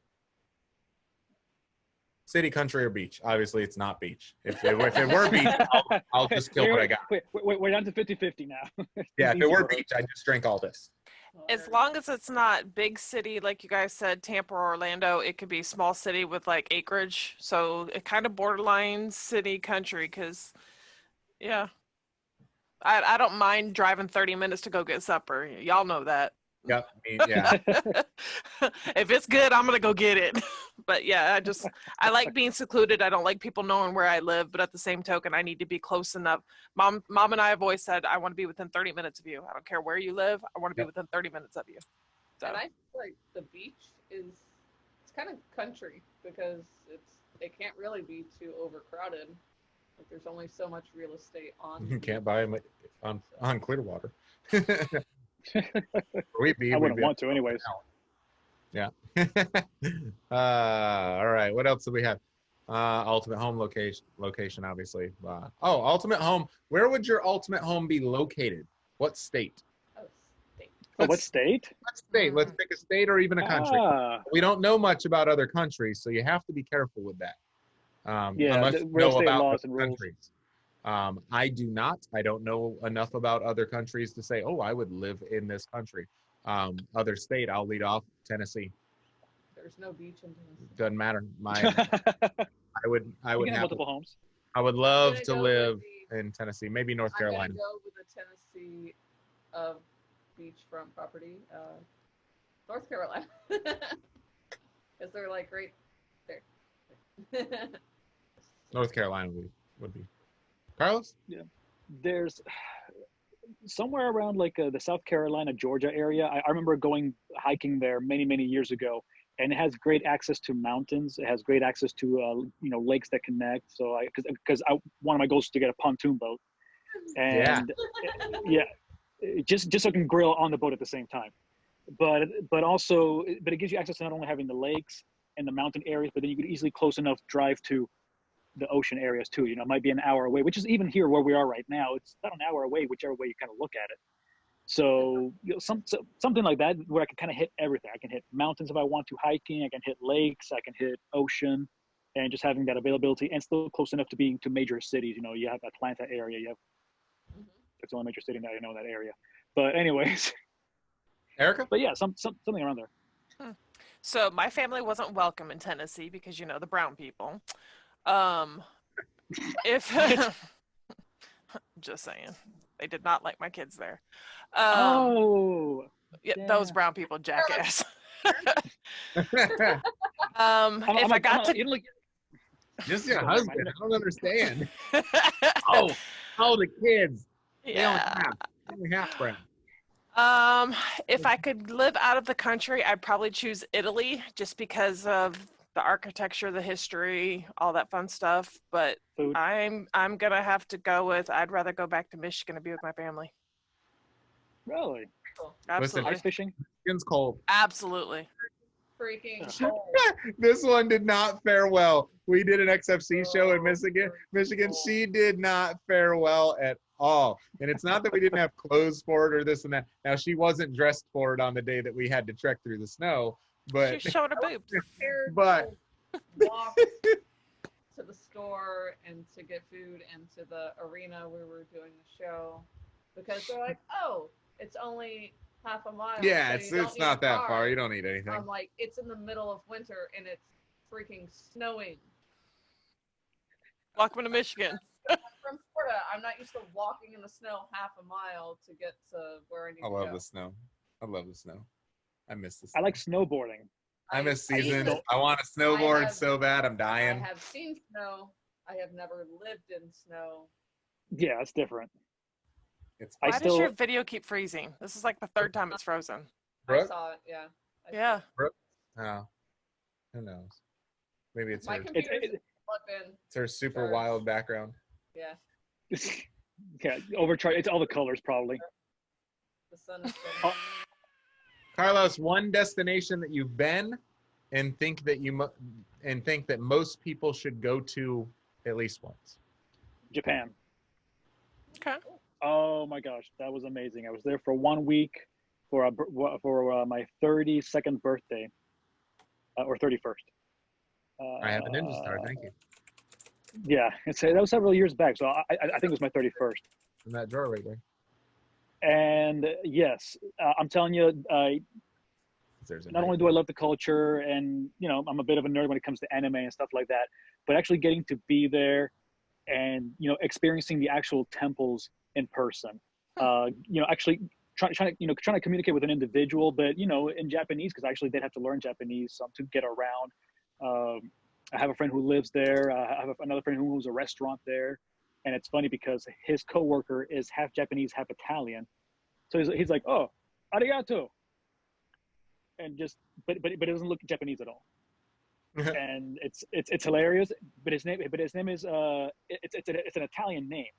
City, country, or beach? Obviously, it's not beach. If it were beach, I'll just kill what I got. We're down to 50-50 now. Yeah, if it were beach, I'd just drink all this. As long as it's not big city, like you guys said, Tampa or Orlando, it could be small city with like acreage. So it kind of borderline city country because, yeah. I don't mind driving 30 minutes to go get supper. Y'all know that. Yep. Yeah. If it's good, I'm going to go get it. But yeah, I like being secluded. I don't like people knowing where I live, but at the same token, I need to be close enough. Mom and I have always said, I want to be within 30 minutes of you. I don't care where you live. I want to be within 30 minutes of you. So. And I feel like the beach it's kind of country because it can't really be too overcrowded. Like there's only so much real estate on. You can't buy them on Clearwater. I wouldn't want to anyways. Yeah. All right. What else do we have? Ultimate home location, obviously. Ultimate home. Where would your ultimate home be located? What state? What state? What state? Let's pick a state or even a country. We don't know much about other countries, so you have to be careful with that. Unless you know about laws and countries. I do not. I don't know enough about other countries to say, I would live in this country. Other state, I'll lead off. Tennessee. There's no beach in Tennessee. Doesn't matter. I would have multiple homes. I would love to live in Tennessee, maybe North Carolina. I'm gonna go with the Tennessee beachfront property, North Carolina, because they're like right there. North Carolina would be. Carlos? Yeah, there's somewhere around like the South Carolina, Georgia area. I remember going hiking there many years ago, and it has great access to mountains. It has great access to lakes that connect. So because one of my goals is to get a pontoon boat, and just so I can grill on the boat at the same time. But it gives you access to not only having the lakes and the mountain areas, but then you could easily close enough drive to the ocean areas too. It might be an hour away, which is even here where we are right now. It's about an hour away, whichever way you kind of look at it. So something like that where I can kind of hit everything. I can hit mountains if I want to, hiking. I can hit lakes. I can hit ocean, and just having that availability and still close enough to being to major cities. You have Atlanta area. You have that's the only major city now in that area. But anyways, Erica. But yeah, something around there. So my family wasn't welcome in Tennessee because the brown people. If just saying, they did not like my kids there. Those brown people, jackass. If I got to just your husband, I don't understand. The kids. Yeah. They only half brown. If I could live out of the country, I'd probably choose Italy just because of the architecture, the history, all that fun stuff. But food. I'm gonna have to go with. I'd rather go back to Michigan to be with my family. Really? Cool. Absolutely. Ice fishing. Michigan's cold. Absolutely. Freaking cold. This one did not fare well. We did an XFC show in Michigan. She did not fare well at all. And it's not that we didn't have clothes for it or this and that. Now, she wasn't dressed for it on the day that we had to trek through the snow. But she showed her boobs. But walk to the store and to get food and to the arena where we were doing the show because they're like, it's only half a mile. Yeah, so it's not that far. You don't need anything. I'm like, it's in the middle of winter and it's freaking snowing. Welcome to Michigan. I'm from Florida. I'm not used to walking in the snow half a mile to get to where I need to go. I love the snow. I miss the snow. I like snowboarding. I miss seasons. I want to snowboard so bad. I'm dying. I have seen snow. I have never lived in snow. Yeah, it's different. Why does your video keep freezing? This is like the third time it's frozen. I saw it, yeah. Yeah. Oh, who knows? Maybe it's my her. computer's plugged in. It's her super wild background. Yeah. Yeah, overcharged. It's all the colors probably. The sun is setting. Carlos, one destination that you've been and think that most people should go to at least once. Japan. Okay. Oh my gosh, that was amazing. I was there for 1 week for my 32nd birthday, or 31st. I have a Ninja Star. Thank you. Yeah, that was several years back, so I think it was my 31st. In that drawer right there. And yes, I'm telling you, not only do I love the culture, and I'm a bit of a nerd when it comes to anime and stuff like that, but actually getting to be there and experiencing the actual temples in person. Actually trying to communicate with an individual, but in Japanese, because actually they'd have to learn Japanese to get around. I have a friend who lives there. I have another friend who owns a restaurant there, and it's funny because his coworker is half Japanese, half Italian. So he's like, "Oh, arigato," and but it doesn't look Japanese at all. And it's hilarious. But his name is it's an Italian name,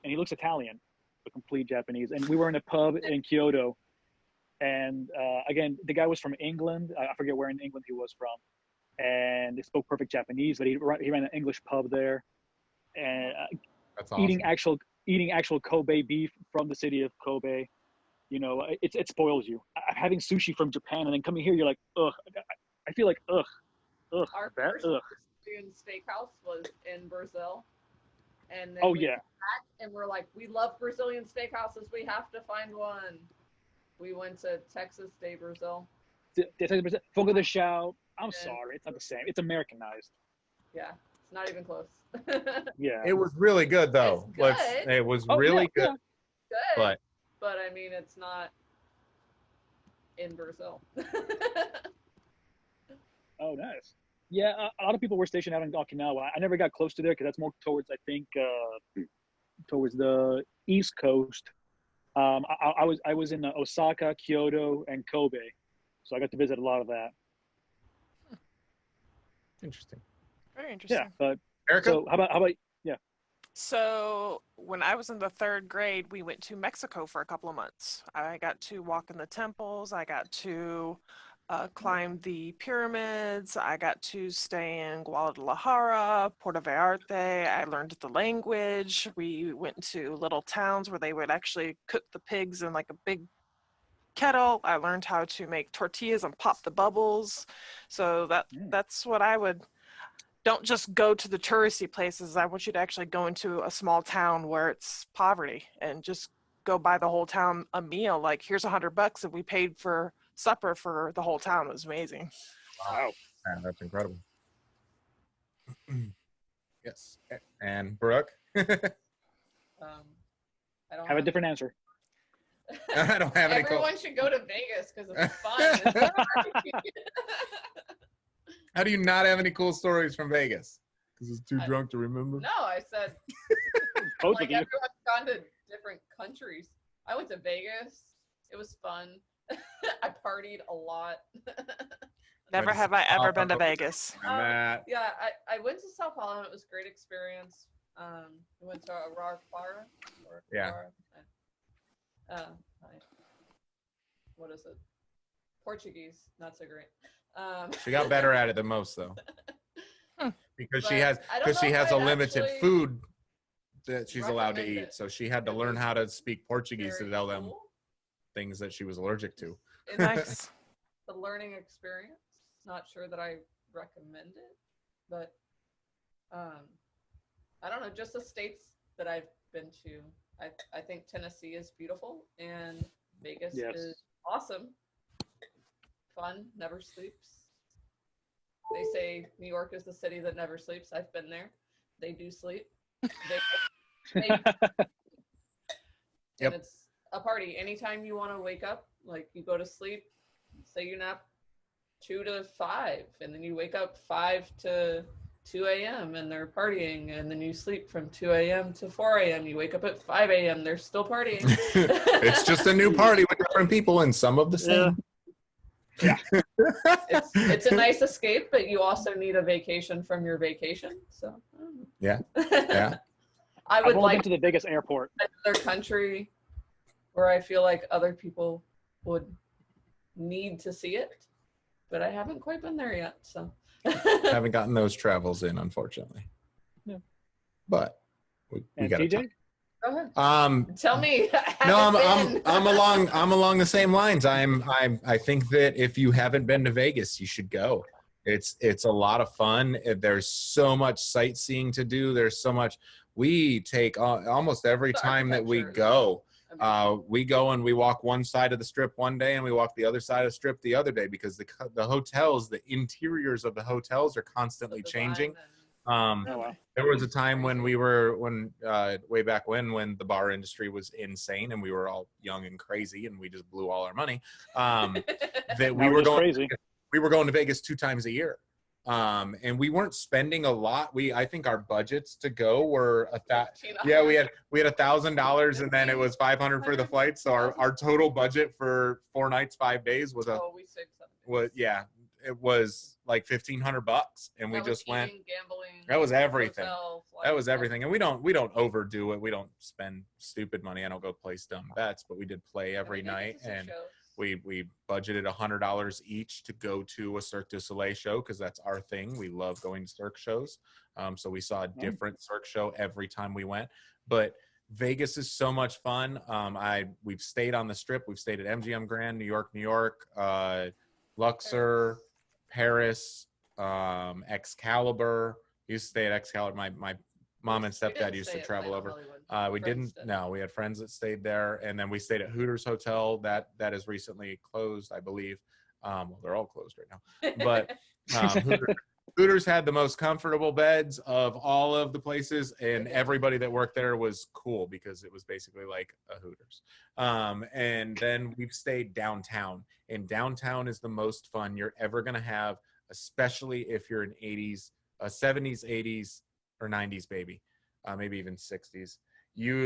and he looks Italian, but complete Japanese. And we were in a pub in Kyoto, and again, the guy was from England. I forget where in England he was from, and he spoke perfect Japanese. But he ran an English pub there, and that's awesome. eating actual Kobe beef from the city of Kobe. It spoils you. Having sushi from Japan and then coming here, you're like, ugh. I feel like, ugh. Our first Brazilian steakhouse was in Brazil. And then we went back and we're like, we love Brazilian steakhouses. We have to find one. We went to Texas de Brazil. Fogo de Chão. I'm sorry. It's not the same. It's Americanized. Yeah. It's not even close. Yeah. It was really good, though. It was really good. Yeah. But I mean, it's not in Brazil. Oh, nice. Yeah, a lot of people were stationed out in Okinawa. I never got close to there because that's more towards, I think, towards the East Coast. I was in Osaka, Kyoto, and Kobe, so I got to visit a lot of that. Interesting. Very interesting. Yeah, but Erica? so how about yeah? So when I was in the 3rd grade, we went to Mexico for a couple of months. I got to walk in the temples. I got to climb the pyramids. I got to stay in Guadalajara, Puerto Vallarta. I learned the language. We went to little towns where they would actually cook the pigs in like a big kettle. I learned how to make tortillas and pop the bubbles. So that's what I would. Don't just go to the touristy places. I want you to actually go into a small town where it's poverty and just go buy the whole town a meal. Like, here's $100 and we paid for supper for the whole town. It was amazing. Wow. Man, that's incredible. Yes. And Brooke? I don't have a different answer. I don't have any. Everyone should go to Vegas because it's fun. How do you not have any cool stories from Vegas? Because it's too drunk to remember? No, I said like everyone's gone to different countries. I went to Vegas. It was fun. I partied a lot. Never have I ever been to Vegas. Yeah, I went to Sao Paulo and it was a great experience. We went to Araraquara. Yeah. What is it? Portuguese, not so great. She got better at it than most, though, because she has a limited food that she's allowed to eat. So she had to learn how to speak Portuguese to tell them things that she was allergic to. Nice. The learning experience. Not sure that I recommend it, but I don't know. Just the states that I've been to. I think Tennessee is beautiful and Vegas is awesome. Fun, never sleeps. They say New York is the city that never sleeps. I've been there. They do sleep. And it's a party. Anytime you want to wake up, like you go to sleep, say you nap 2 to 5, and then you wake up 5 to 2 a.m. and they're partying, and then you sleep from 2 a.m. to 4 a.m. You wake up at 5 a.m. They're still partying. It's just a new party with different people and some of the same. Yeah. It's a nice escape, but you also need a vacation from your vacation. So yeah. I would I've like been to the biggest airport. another country where I feel like other people would need to see it, but I haven't quite been there yet. So Haven't gotten those travels in, unfortunately. Yeah. But we got TJ? Go ahead. Tell me. No, I'm along the same lines. I think that if you haven't been to Vegas, you should go. It's a lot of fun. There's so much sightseeing to do. There's so much. We take almost every time that we go. We go and we walk one side of the strip one day and we walk the other side of the strip the other day, because the hotels, the interiors of the hotels are constantly changing. There was a time when way back when the bar industry was insane and we were all young and crazy and we just blew all our money. That we were going to Vegas 2 times a year. And we weren't spending a lot. I think our budgets to go were we had $1,000 and then it was $500 for the flight. So our total budget for 4 nights, 5 days was it was like $1,500, and we just went. Gambling. That was everything. Hotel, that was everything, and we don't overdo it. We don't spend stupid money. I don't go place dumb bets, but we did play every night, and we budgeted $100 each to go to a Cirque du Soleil show, because that's our thing. We love going to Cirque shows. So we saw a different Cirque show every time we went. But Vegas is so much fun. We've stayed on the Strip. We've stayed at MGM Grand, New York, Luxor, Paris, Excalibur. We used to stay at Excalibur. My mom and stepdad used to travel over. We didn't. No, we had friends that stayed there, and then we stayed at Hooters Hotel. That is recently closed, I believe. Well, they're all closed right now. But Hooters had the most comfortable beds of all of the places, and everybody that worked there was cool because it was basically like a Hooters. And then we've stayed downtown, and downtown is the most fun you're ever going to have, especially if you're an 70s, 80s, or 90s baby, maybe even 60s.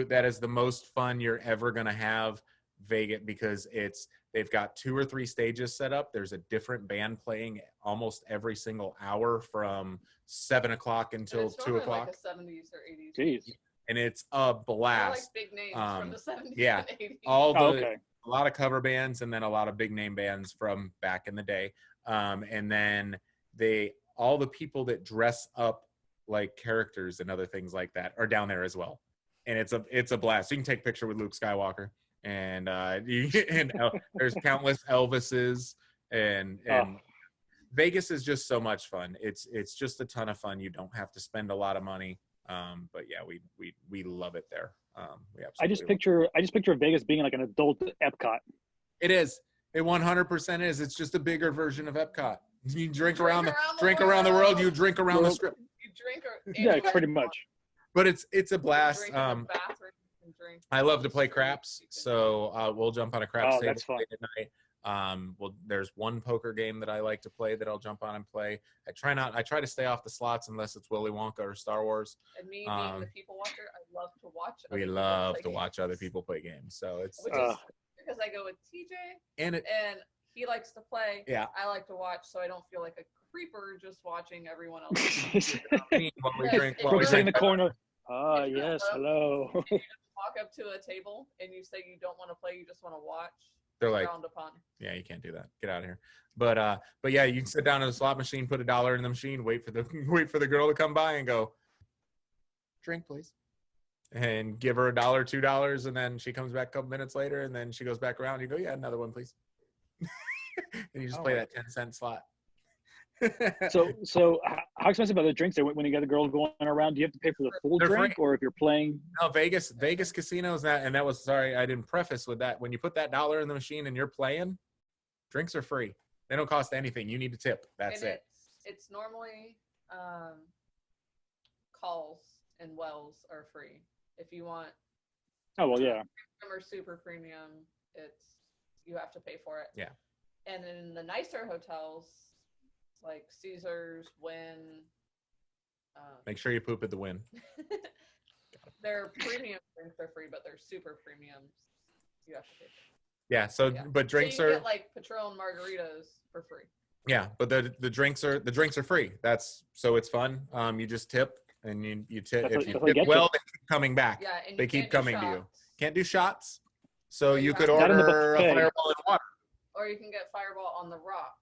That is the most fun you're ever going to have, Vegas, because they've got 2 or 3 stages set up. There's a different band playing almost every single hour from 7 o'clock until 2 o'clock. Like a 70s or 80s. Jeez. And it's a blast. Like big names from the 70s yeah, and 80s. A lot of cover bands, and then a lot of big name bands from back in the day. And then all the people that dress up like characters and other things like that are down there as well. And it's a blast. You can take a picture with Luke Skywalker, and there's countless Elvises, and Vegas is just so much fun. It's just a ton of fun. You don't have to spend a lot of money. But yeah, we love it there. I just picture Vegas being like an adult Epcot. It is. It 100% is. It's just a bigger version of Epcot. You drink around the world. You drink around the Strip. You drink. Pretty much. But it's a blast. I love to play Street. craps, so we'll jump on a craps table that's fun. late at night. There's one poker game that I like to play that I'll jump on and play. I try to stay off the slots unless it's Willy Wonka or Star Wars. And me being the people watcher, I love to watch. We love to watch other people play games, so it's because I go with TJ and he likes to play. Yeah, I like to watch, so I don't feel like a creeper just watching everyone else. While we drink in the corner. Yes, hello. You just walk up to a table and you say you don't want to play, you just want to watch. They're like, frowned upon. Yeah, you can't do that. Get out of here. But yeah, you can sit down at a slot machine, put $1 in the machine, wait for the girl to come by and go, drink, please. And give her $1, $2, and then she comes back a couple minutes later, and then she goes back around. And you go, yeah, another one, please. And you just play that 10-cent slot. So how expensive are the drinks there when you got a girl going around? Do you have to pay for the full drink, or if you're playing? No, Vegas casinos, that was, sorry, I didn't preface with that. When you put that $1 in the machine and you're playing, drinks are free. They don't cost anything. You need to tip. That's it. It's normally calls and wells are free. If you want premium or super premium, you have to pay for it. Yeah. And in the nicer hotels, like Caesars, Wynn. Make sure you poop at the Wynn. Their premium drinks are free, but their super premiums you have to pay for. Yeah. So, but drinks so you are get like Patron margaritas for free. Yeah, but the drinks are free. So it's fun. You just tip, and you tip. If you tip well, they keep coming back. Yeah, and they keep coming to you. Can't do shots. So you could order a Fireball in water. Or you can get Fireball on the rocks,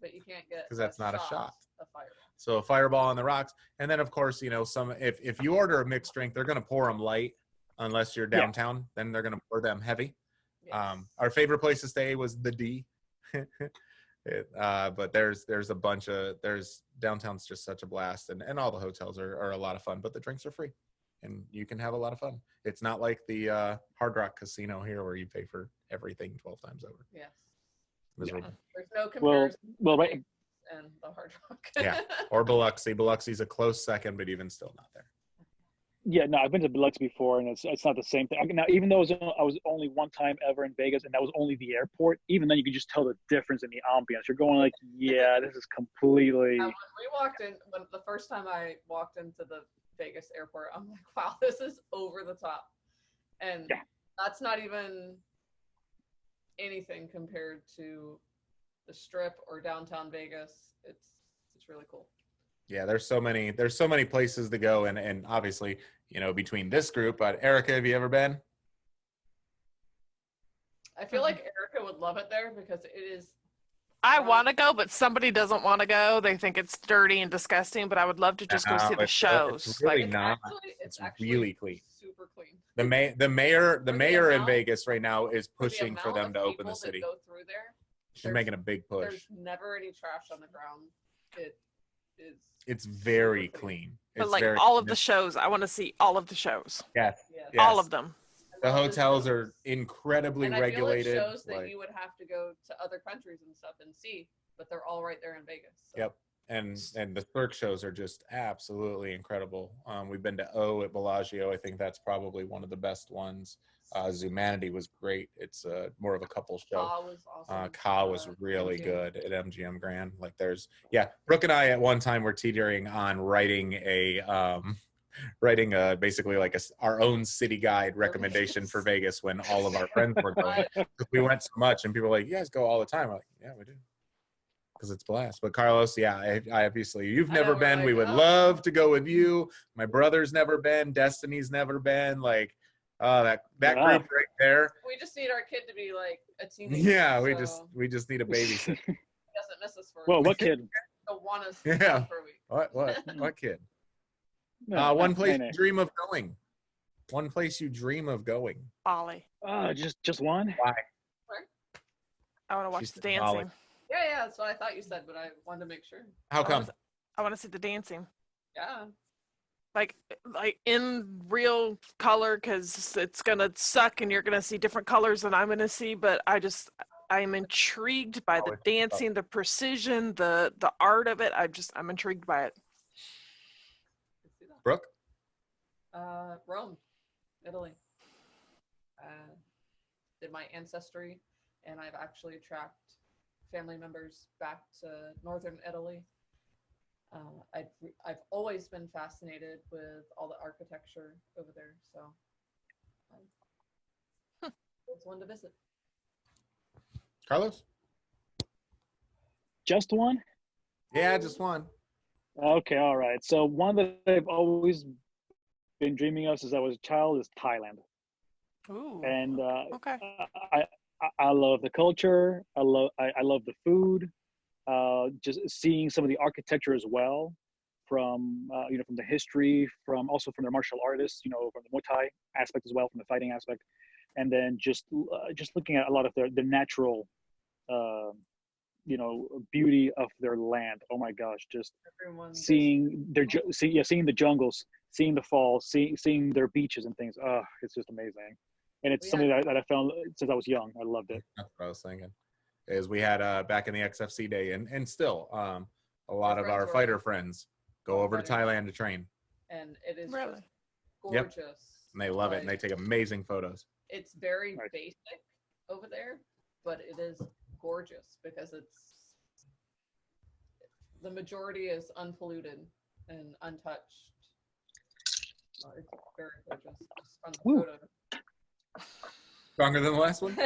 but you can't get because that's not a shot. A Fireball. So a Fireball on the rocks, and then of course, you know, if you order a mixed drink, they're gonna pour them light, unless you're downtown. Then they're gonna pour them heavy. Yes. Our favorite place to stay was the D. But there's a bunch of downtown's just such a blast, and all the hotels are a lot of fun, but the drinks are free, and you can have a lot of fun. It's not like the Hard Rock Casino here where you pay for everything 12 times over. Yes. Miserable. There's no comparison. Well, right. And the Hard Rock. Yeah, or Biloxi. Biloxi's a close second, but even still not there. Yeah, no, I've been to Biloxi before, and it's not the same thing. Now, even though I was only one time ever in Vegas, and that was only the airport, even then you can just tell the difference in the ambiance. You're going like, yeah, this is completely. When the first time I walked into the Vegas airport, I'm like, wow, this is over the top, and that's not even anything compared to the Strip or downtown Vegas. It's really cool. Yeah, there's so many places to go, and obviously, you know, between this group. But Erica, have you ever been? I feel like Erica would love it there because it is. I want to go, but somebody doesn't want to go. They think it's dirty and disgusting. But I would love to just go see the shows. It's really not. It's really clean. Super clean. The mayor in Vegas right now is pushing for them to open the city. Go through there. She's making a big push. There's never any trash on the ground. It's very clean. But like all of the shows, I want to see all of the shows. Yes. All of them. The hotels are incredibly regulated. I feel like shows that you would have to go to other countries and stuff and see, but they're all right there in Vegas. So. Yep. And the Cirque shows are just absolutely incredible. We've been to O at Bellagio. I think that's probably one of the best ones. Zumanity was great. It's more of a couple show. Ka was awesome. Ka was really good at MGM Grand. Like Brooke and I at one time were teetering on writing basically like our own city guide recommendation for Vegas when all of our friends were going. We went so much, and people were like, "You guys go all the time." I'm like, "Yeah, we do." Because it's blast. But Carlos, I obviously you've never been. We would love to go with you. My brother's never been. Destiny's never been. Like, that group right there. We just need our kid to be like a teenager. Yeah, we just need a babysitter. He doesn't miss us for. Well, what kid? He'll want us for a week. What kid? One place you dream of going. One place you dream of going. Bali. Just one. Why? I want to watch the dancing. Yeah, that's what I thought you said, but I wanted to make sure. How come? I want to see the dancing. Yeah. Like in real color, because it's gonna suck, and you're gonna see different colors than I'm gonna see. But I'm intrigued by the dancing, the precision, the art of it. I'm intrigued by it. Brooke? Rome, Italy. Did my ancestry, and I've actually tracked family members back to northern Italy. I've always been fascinated with all the architecture over there, so it's one to visit. Carlos? Just one? Yeah, just one. Okay, all right. So one that I've always been dreaming of since I was a child is Thailand. Ooh. And okay. I love the culture. I love the food. Just seeing some of the architecture as well, from from the history, from their martial artists, from the Muay Thai aspect as well, from the fighting aspect, and then just looking at a lot of the natural, beauty of their land. Oh my gosh, just seeing the jungles, seeing the falls, seeing their beaches and things. It's just amazing. And it's something that I found since I was young. I loved it. That's what I was thinking. Is we had back in the XFC day, and still a lot of our fighter friends go over to Thailand to train. And it is really gorgeous. Yep. And they love it, and they take amazing photos. It's very basic over there, but it is gorgeous because the majority is unpolluted and untouched. It's very gorgeous. Just from the photo. Stronger than the last one?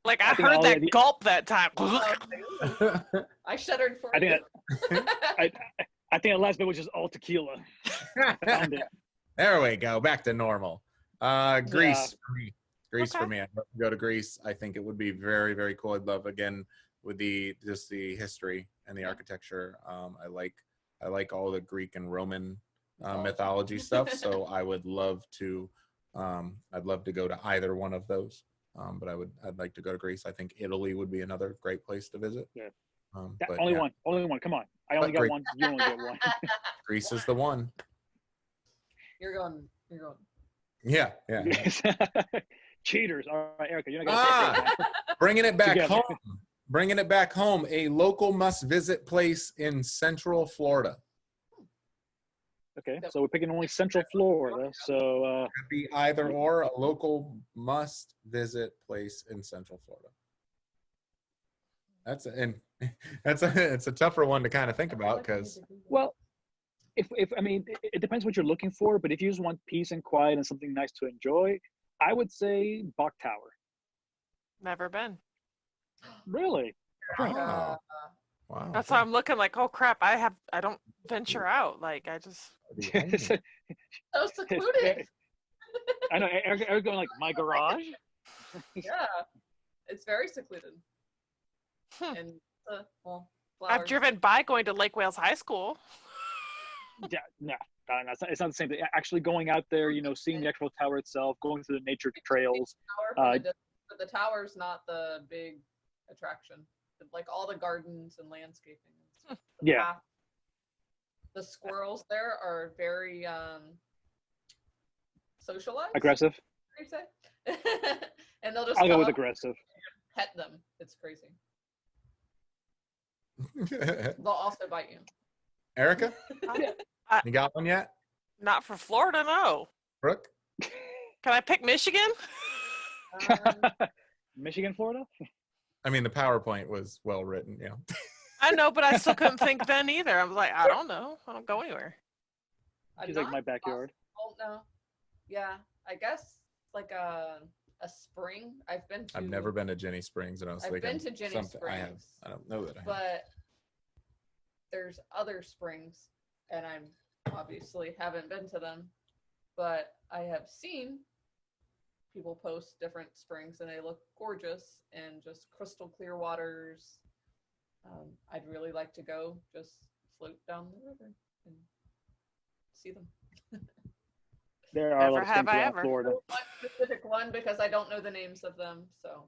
Like I heard that gulp that time. I shuddered for I think the last bit was just all tequila. There we go. Back to normal. Greece. Greece Okay. for me. I'd love to go to Greece. I think it would be very, very cool. I'd love, again, with the history and the architecture. I like all the Greek and Roman mythology stuff. So I would love to. I'd love to go to either one of those. But I'd like to go to Greece. I think Italy would be another great place to visit. Yeah. But only one. Come on. I only got Great. one. You only get one. Greece is the one. You're going. Yeah. Cheaters. All right, Erica, you're not gonna say Bringing it back Together. home. Bringing it back home. A local must-visit place in Central Florida. Okay, so we're picking only Central Florida. So Could be either or. A local must-visit place in Central Florida. It's a tougher one to kind of think about because. well, if I mean, it depends what you're looking for. But if you just want peace and quiet and something nice to enjoy, I would say Bok Tower. Never been. Really? Wow. Wow. That's why I'm looking like, oh crap, I don't venture out. Like I just So secluded. I know. Eric going like my garage. Yeah, it's very secluded. And well, I've flowers. driven by going to Lake Wales High School. Yeah, no, it's not the same thing. Actually, going out there, seeing the actual tower itself, going through the nature trails. But the tower's not the big attraction. Like all the gardens and landscaping. The Yeah. path. The squirrels there are very socialized. Aggressive. You say? And they'll just I'll go come with up aggressive. and pet them. It's crazy. They'll also bite you. Erica, you got one yet? Not for Florida, no. Brooke? Can I pick Michigan? Michigan, Florida. I mean, the PowerPoint was well written. Yeah. I know, but I still couldn't think then either. I was like, I don't know. I don't go anywhere. She's like my backyard. Oh no. Yeah, I guess like a spring. I've never been to Jenny Springs, and I was I've thinking been to Jenny something. Springs. I don't know that I have. But there's other springs, and I obviously haven't been to them, but I have seen people post different springs, and they look gorgeous and just crystal clear waters. I'd really like to go just float down the river and see them. There are a lot of Never have springs I around ever. Florida. One specific one because I don't know the names of them, so.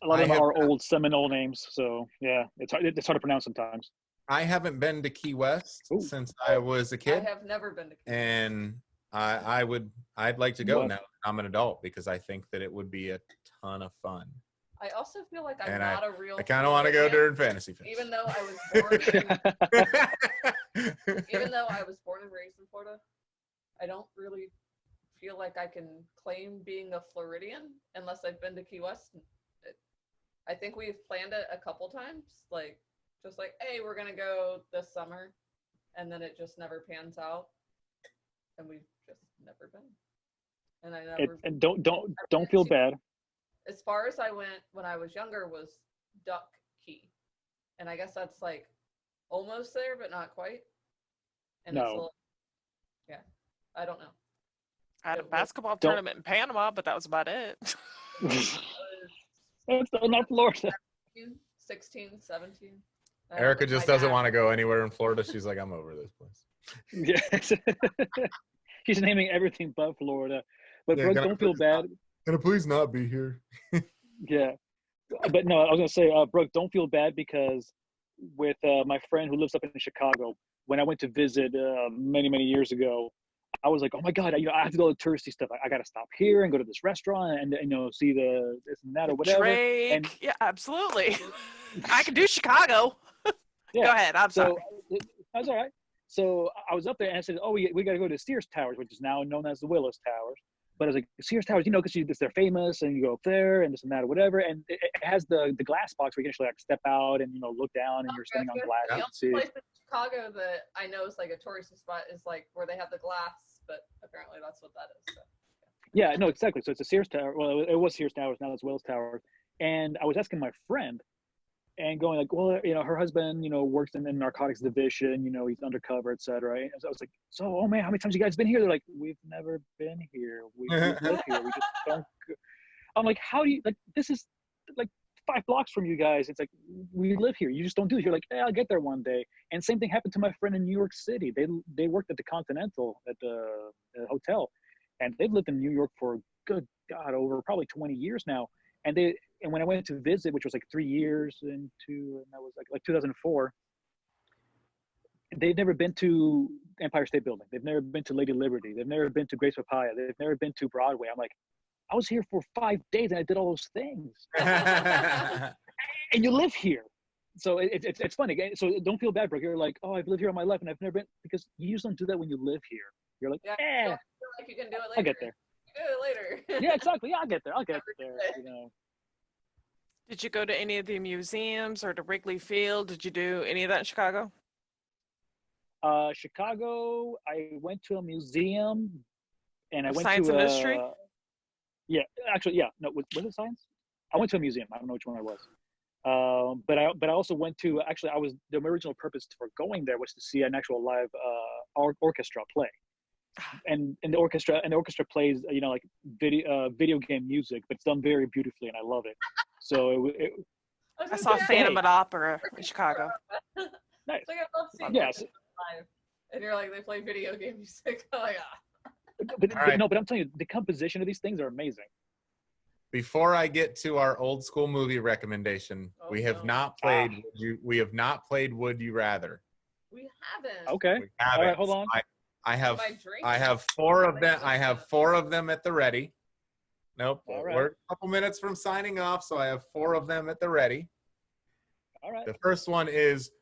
A lot of I them have are not- old Seminole names, so yeah, it's hard to pronounce sometimes. I haven't been to Key West Ooh. since I was a I kid, have never been to. and I'd like to go What? now that I'm an adult because I think that it would be a ton of fun. I also feel like I'm And not a real. I kind of want to go Floridian, during Fantasy Fest. even though I was born. Even though I was born and raised in Florida, I don't really feel like I can claim being a Floridian unless I've been to Key West. I think we've planned it a couple times, like just like, hey, we're gonna go this summer, and then it just never pans out, and we've just never been. And I never. And don't feel bad. As far as I went when I was younger was Duck Key, and I guess that's like almost there, but not quite. And No. it's a little, yeah, I don't know. I had a It was- basketball Don't- tournament in Panama, but that was about it. It's still not Florida. 16, 17. Erica just doesn't want to go anywhere in Florida. She's like, I'm over this place. Yes. She's naming everything but Florida. But Yeah, Brooke, gonna don't feel please bad. Can it please not be here? Yeah. But no, I was gonna say, Brooke, don't feel bad because with my friend who lives up in Chicago, when I went to visit many years ago, I was like, oh my God, I have to go to touristy stuff. I got to stop here and go to this restaurant and see the this and that or whatever. Drake. And Yeah, absolutely. I can do Chicago. yeah, Go ahead. I'm sorry. so that's all right. So I was up there and I said, oh, we got to go to Sears Towers, which is now known as the Willis Towers. But I was like, Sears Towers, because they're famous and you go up there and this and that or whatever. And it has the glass box where you can actually like step out and, look down and you're standing on glass. The You only can see. place in Chicago that I know is like a touristy spot is like where they have the glass, but apparently that's what that is. So. Yeah, no, exactly. So it's a Sears Tower. Well, it was Sears Towers. Now it's Willis Towers. And I was asking my friend, and going like, well, her husband, works in the narcotics division, he's undercover, etc. And so I was like, so, oh man, how many times you guys been here? They're like, we've never been here. We live here. We just don't. I'm like, how do you, like, this is like 5 blocks from you guys. It's like, we live here. You just don't do it. You're like, I'll get there one day. And same thing happened to my friend in New York City. They worked at the Continental at the hotel, and they've lived in New York for, good God, over probably 20 years now. And when I went to visit, which was like 3 years into, and that was like 2004, they've never been to Empire State Building. They've never been to Lady Liberty. They've never been to Grace Papaya. They've never been to Broadway. I'm like, I was here for 5 days and I did all those things. And you live here. So it's funny. So don't feel bad, bro. You're like, oh, I've lived here all my life and I've never been, because you just don't do that when you live here. You're like, You feel like you can do it later. I'll get there. Do it later. Yeah, exactly. Yeah, I'll get there. Did you go to any of the museums or to Wrigley Field? Did you do any of that in Chicago? Chicago, I went to a museum, and I went Science to and History? Yeah, actually, yeah. No, was it science? I went to a museum. I don't know which one it was. But I also went to, actually, the original purpose for going there was to see an actual live orchestra play. And the orchestra plays, like video game music, but it's done very beautifully, and I love it. So I saw Phantom at Opera in Chicago. Nice. It's like I love seeing Yes. live, and you're like, they play video game music. Oh yeah. But right. no, but I'm telling you, the composition of these things are amazing. Before I get to our old school movie recommendation, we have not played. We have not played Would You Rather. We haven't. Okay. We haven't. All right, hold on. I have 4 of them. I have 4 of them at the ready. Nope. All right. We're a couple minutes from signing off, so I have 4 of them at the ready. All right. The first one is,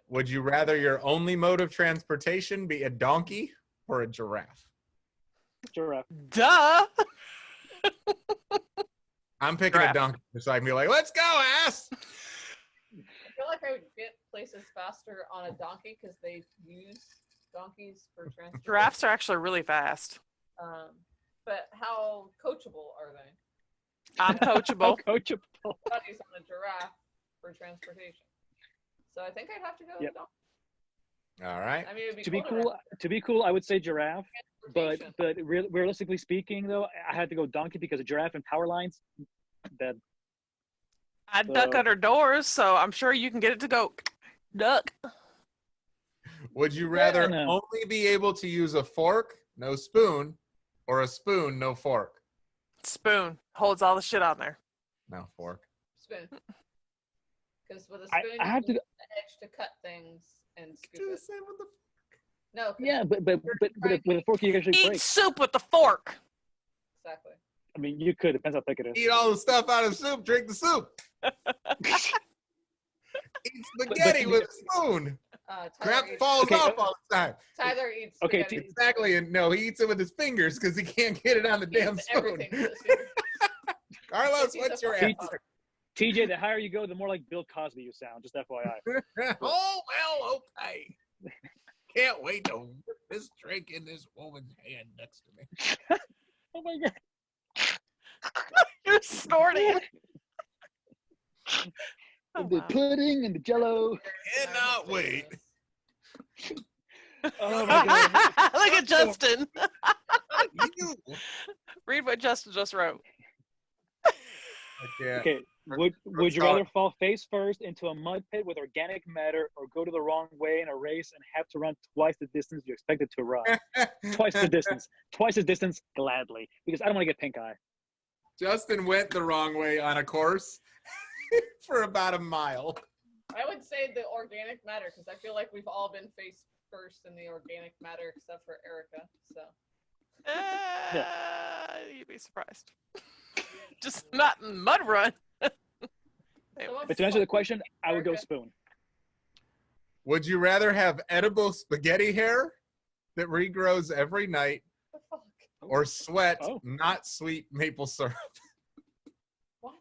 would you rather your only mode of transportation be a donkey or a giraffe? Giraffe. Duh! I'm picking a donkey, so I can be like, let's go, ass! I feel like I would get places faster on a donkey because they use donkeys for transportation. Giraffes are actually really fast. But how coachable are they? I'm coachable. Coachable. Buddies on a giraffe for transportation. So I think I'd have to go with a donkey. All right. I mean, it'd be To be cool, I would say giraffe. But transportation. realistically speaking, though, I had to go donkey because a giraffe and power lines, dead. I'd duck under doors, so I'm sure you can get it to go duck. Would you rather only be able to use a fork, no spoon, or a spoon, no fork? Spoon holds all the shit on there. No fork. Spoon. Because with a spoon, I have you to. use the edge to cut things and scoop Do the it. same with the No. Yeah, but with a fork you can actually Eat break. soup with the fork. Exactly. I mean, you could. Depends how thick it is. Eat all the stuff out of soup, drink the soup. Eat spaghetti with a spoon. Crap falls off all the time. Tyler eats Okay, spaghetti. Exactly, and no, he eats it with his fingers because he can't get it on the He damn eats spoon. everything with his fingers. Carlos, what's your answer? TJ, the higher you go, the more like Bill Cosby you sound. Just FYI. Oh, well, okay. Can't wait to whip this drink in this woman's hand next to me. Oh my God. You're snorting. The pudding and the jello. Cannot wait. Oh my God. Look at Justin. You. Read what Justin just wrote. Okay. Would you rather fall face first into a mud pit with organic matter, or go to the wrong way in a race and have to run twice the distance you expected to run? Twice the distance. Twice the distance, gladly, because I don't want to get pink eye. Justin went the wrong way on a course for about a mile. I would say the organic matter because I feel like we've all been face first in the organic matter except for Erica. So You'd be surprised. Just not in mud run. But to answer the question, I would go spoon. Would you rather have edible spaghetti hair that regrows every night, What the fuck? or sweat, Oh. not sweet maple syrup? What?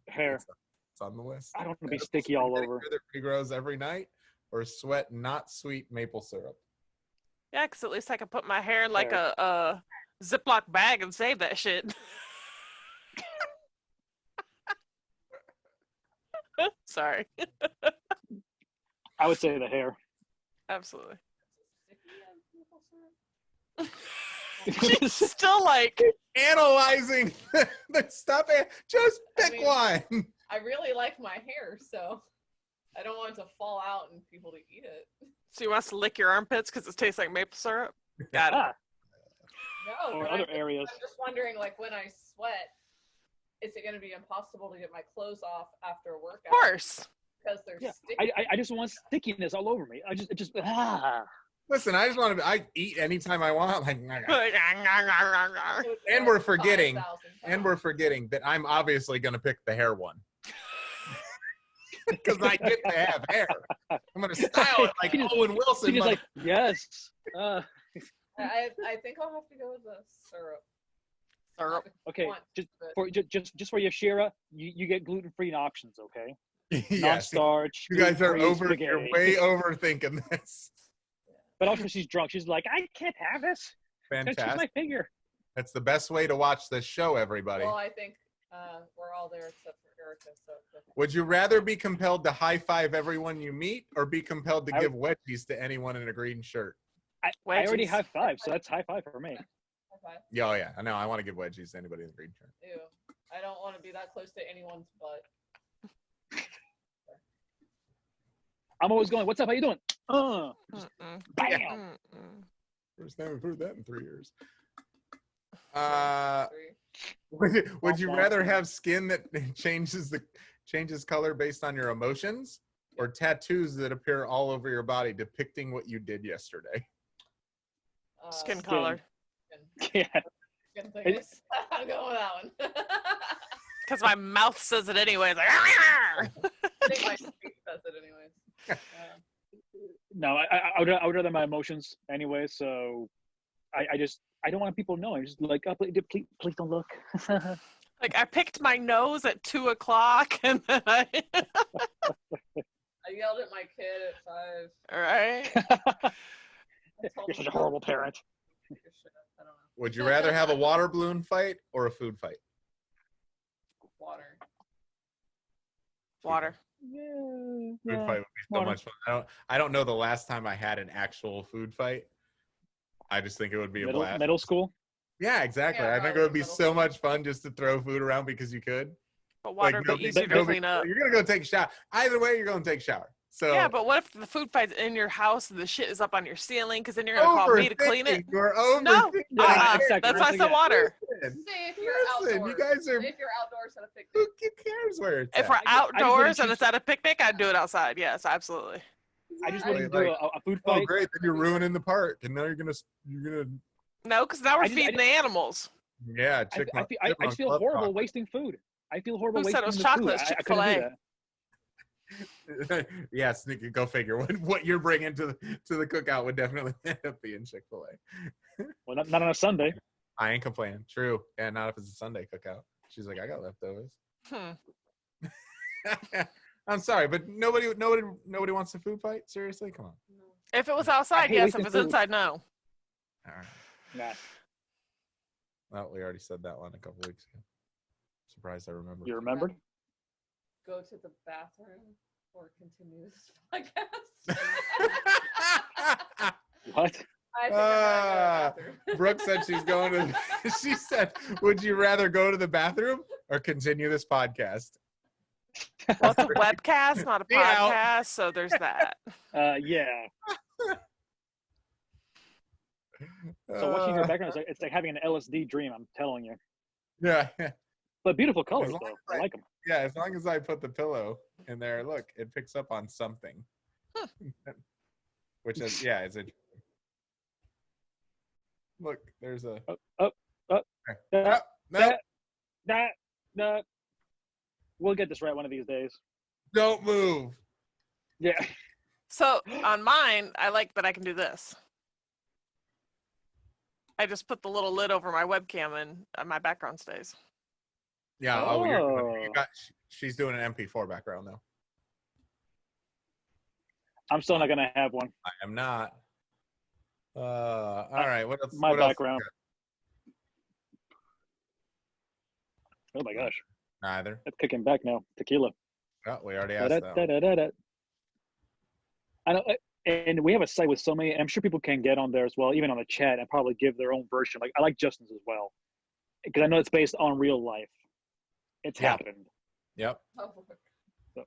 Hair. It's on the list. I don't want to be Edible sticky all spaghetti over. hair that regrows every night, or sweat, not sweet maple syrup? Yeah, because at least I could put my hair in like Hair. a Ziploc bag and save that shit. Sorry. I would say the hair. Absolutely. She's still like analyzing. Stop it. Just pick one. I really like my hair, so I don't want it to fall out and people to eat it. So you want us to lick your armpits because it tastes like maple syrup? Got it. No, Or but other areas. I'm just wondering, like, when I sweat, is it going to be impossible to get my clothes off after a workout? Of course. Because they're sticky. I just want stickiness all over me. Listen, I just want to. I eat anytime I want. Like, and we're forgetting. And we're forgetting that I'm obviously going to pick the hair one. Because I get to have hair. I'm going to style it like Owen Wilson. She's like, yes. I think I'll have to go with the syrup. Syrup. Okay, just for your Shira, you get gluten-free options, okay? Yes. Non-starch. You guys are spaghetti. you're way overthinking this. But also she's drunk. She's like, I can't have this. Fantastic. That's my figure. That's the best way to watch this show, everybody. Well, I think we're all there except for Erica. So. Would you rather be compelled to high five everyone you meet or be compelled to give wedgies to anyone in a green shirt? I already high five, so that's high five for me. High five. Yeah, oh yeah. I know. I want to give wedgies to anybody in a green shirt. Ew. I don't want to be that close to anyone's butt. I'm always going, what's up? How you doing? Bam. First time we've heard that in 3 years. Would you rather have skin that changes color based on your emotions, or tattoos that appear all over your body depicting what you did yesterday? Skin color. Yeah. Skin thickness. I'm going with that one. Because my mouth says it anyways. Like, I think my speech says it anyways. No, I would rather my emotions anyway. So I don't want people knowing. Just like, oh, please don't look. like I picked my nose at 2:00, and then I yelled at my kid at 5. All right. You're such a horrible parent. I don't know. Would you rather have a water balloon fight or a food fight? Water. Water. Food fight would be so much fun. I don't know the last time I had an actual food fight. I just think it would be a blast. Middle school? Yeah, exactly. Yeah, I think it would be so much fun just to throw food around because you could. But water would be easier to clean up. You're going to go take a shower. Either way, you're going to take a shower. So yeah, but what if the food fight's in your house and the shit is up on your ceiling? Because then you're going to call me to clean it. You're No, exactly. that's why I said water. Say if you're outdoors. You guys are. Say if you're outdoors at a picnic. Who cares where it's If at? we're outdoors I and it's at a picnic, I'd do it outside. Yes, absolutely. I just want to do a food fight. Oh, great! Then you're ruining the park, and now you're gonna. No, because now we're feeding the animals. Yeah, I feel horrible wasting food. I feel horrible Who wasting said it was the chocolate? food. It's I couldn't do Chick-fil-A. that. Yes, go figure. What you're bringing to the cookout would definitely end up being Chick-fil-A. Well, not on a Sunday. I ain't complaining. True, and not if it's a Sunday cookout. She's like, I got leftovers. I'm sorry, but nobody wants a food fight. Seriously, come on. If it was outside, yes. If it's inside, no. All right. Nah. Well, we already said that one a couple weeks ago. Surprised I remember. You remembered? Go to the bathroom or continue this podcast. What? I think I'm gonna go to the bathroom. Brooke said she's going to. She said, "Would you rather go to the bathroom or continue this podcast?" Well, it's a webcast, not a Be out. podcast, so there's that. Yeah. So watching your background, it's like having an LSD dream. I'm telling you. Yeah. But beautiful colors, As long though. as I like them. Yeah, as long as I put the pillow in there, look, it picks up on something. Which is, yeah, it's a. Look, there's a. No. We'll get this right one of these days. Don't move. Yeah. So on mine, I like that I can do this. I just put the little lid over my webcam and my background stays. Yeah. She's doing an MP4 background though. I'm still not gonna have one. I am not. All right. What else? My what else background. we got? Oh my gosh. Neither. That's kicking back now. Tequila. Oh, we already asked that. Da-da-da-da-da. I know, and we have a site with so many. And I'm sure people can get on there as well, even on the chat, and probably give their own version. Like I like Justin's as well, because I know it's based on real life. It's happened. Yep. Oh, So-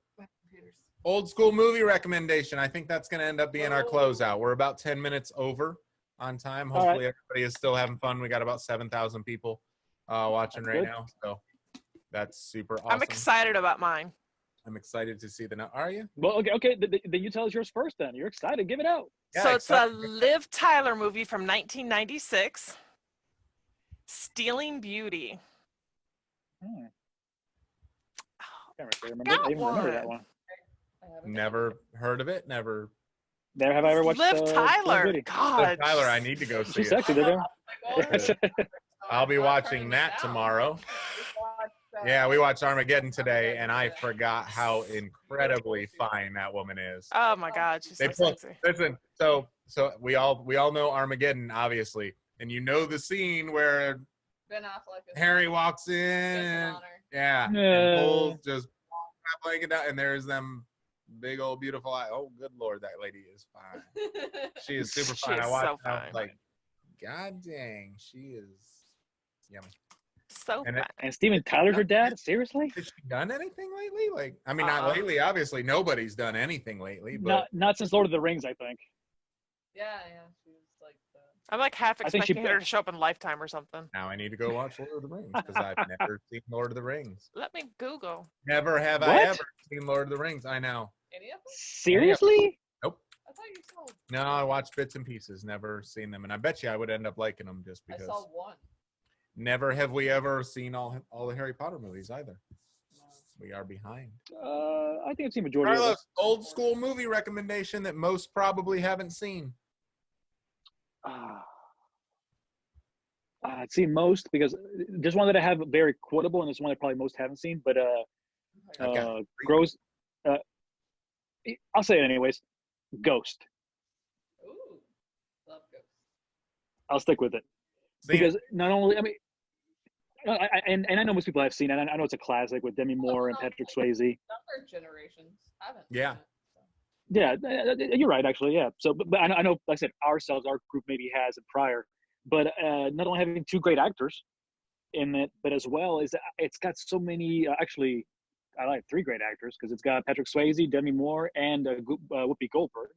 Old school movie recommendation. I think that's going to end up being our closeout. We're about 10 minutes over on time. Hopefully everybody is still having fun. We got about 7,000 people watching right now. So that's super awesome. I'm excited about mine. I'm excited to see the. Are you? Well, okay. Then you tell us yours first. Then you're excited. Give it out. Yeah, So it's a Liv Tyler movie from 1996, Stealing Beauty. Can't remember that one. Never heard of it. Never. There have I ever watched Liv Tyler? Beauty? God, Liv Tyler, I need to go see She's it. sexy, didn't I'll be watching that tomorrow. Yeah, we watched Armageddon today, and I forgot how incredibly fine that woman is. Oh my God, she's so sexy. Listen, so we all know Armageddon, obviously, and you know the scene where Ben Affleck is Harry walks an in, honor. and pulls just blanket down, and there's them big old beautiful eyes. Oh, good Lord, that lady is fine. She is super She fine. is I watched so her, I was fine. like, God dang, she is yummy. So And fun. And Steven Tyler's her dad? Seriously? Has she done anything lately? Like, I mean, not lately. Obviously, nobody's done anything lately. But Not since Lord of the Rings, I think. Yeah, she was like the. I'm like half I think she expecting her to show up in Lifetime or something. now I need to go watch Lord of the Rings because I've never seen Lord of the Rings. Let me Google. Never have I What? ever seen Lord of the Rings. I know. Any of them? Seriously? I thought you told. No, I watched bits and pieces. Never seen them, and I bet you I would end up liking them just I because. saw one. Never have we ever seen all the Harry Potter movies either. No. We are behind. I think I've seen majority of Carlos, them. old school movie recommendation that most probably haven't seen. I've seen most because there's one that I have very quotable, and there's one I probably most haven't seen. But Okay. Gross. I'll say it anyways. Ghost. Ooh, love Ghost. I'll stick with it because not only and I know most people have seen it. I know it's a classic with Demi Moore and Patrick Swayze. Younger generations haven't. Yeah. Seen it, so. Yeah, you're right, actually. Yeah. So, but I know, like I said, our group maybe has it prior, but not only having two great actors in it, but as well is it's got so many. Actually, I like three great actors because it's got Patrick Swayze, Demi Moore, and Whoopi Goldberg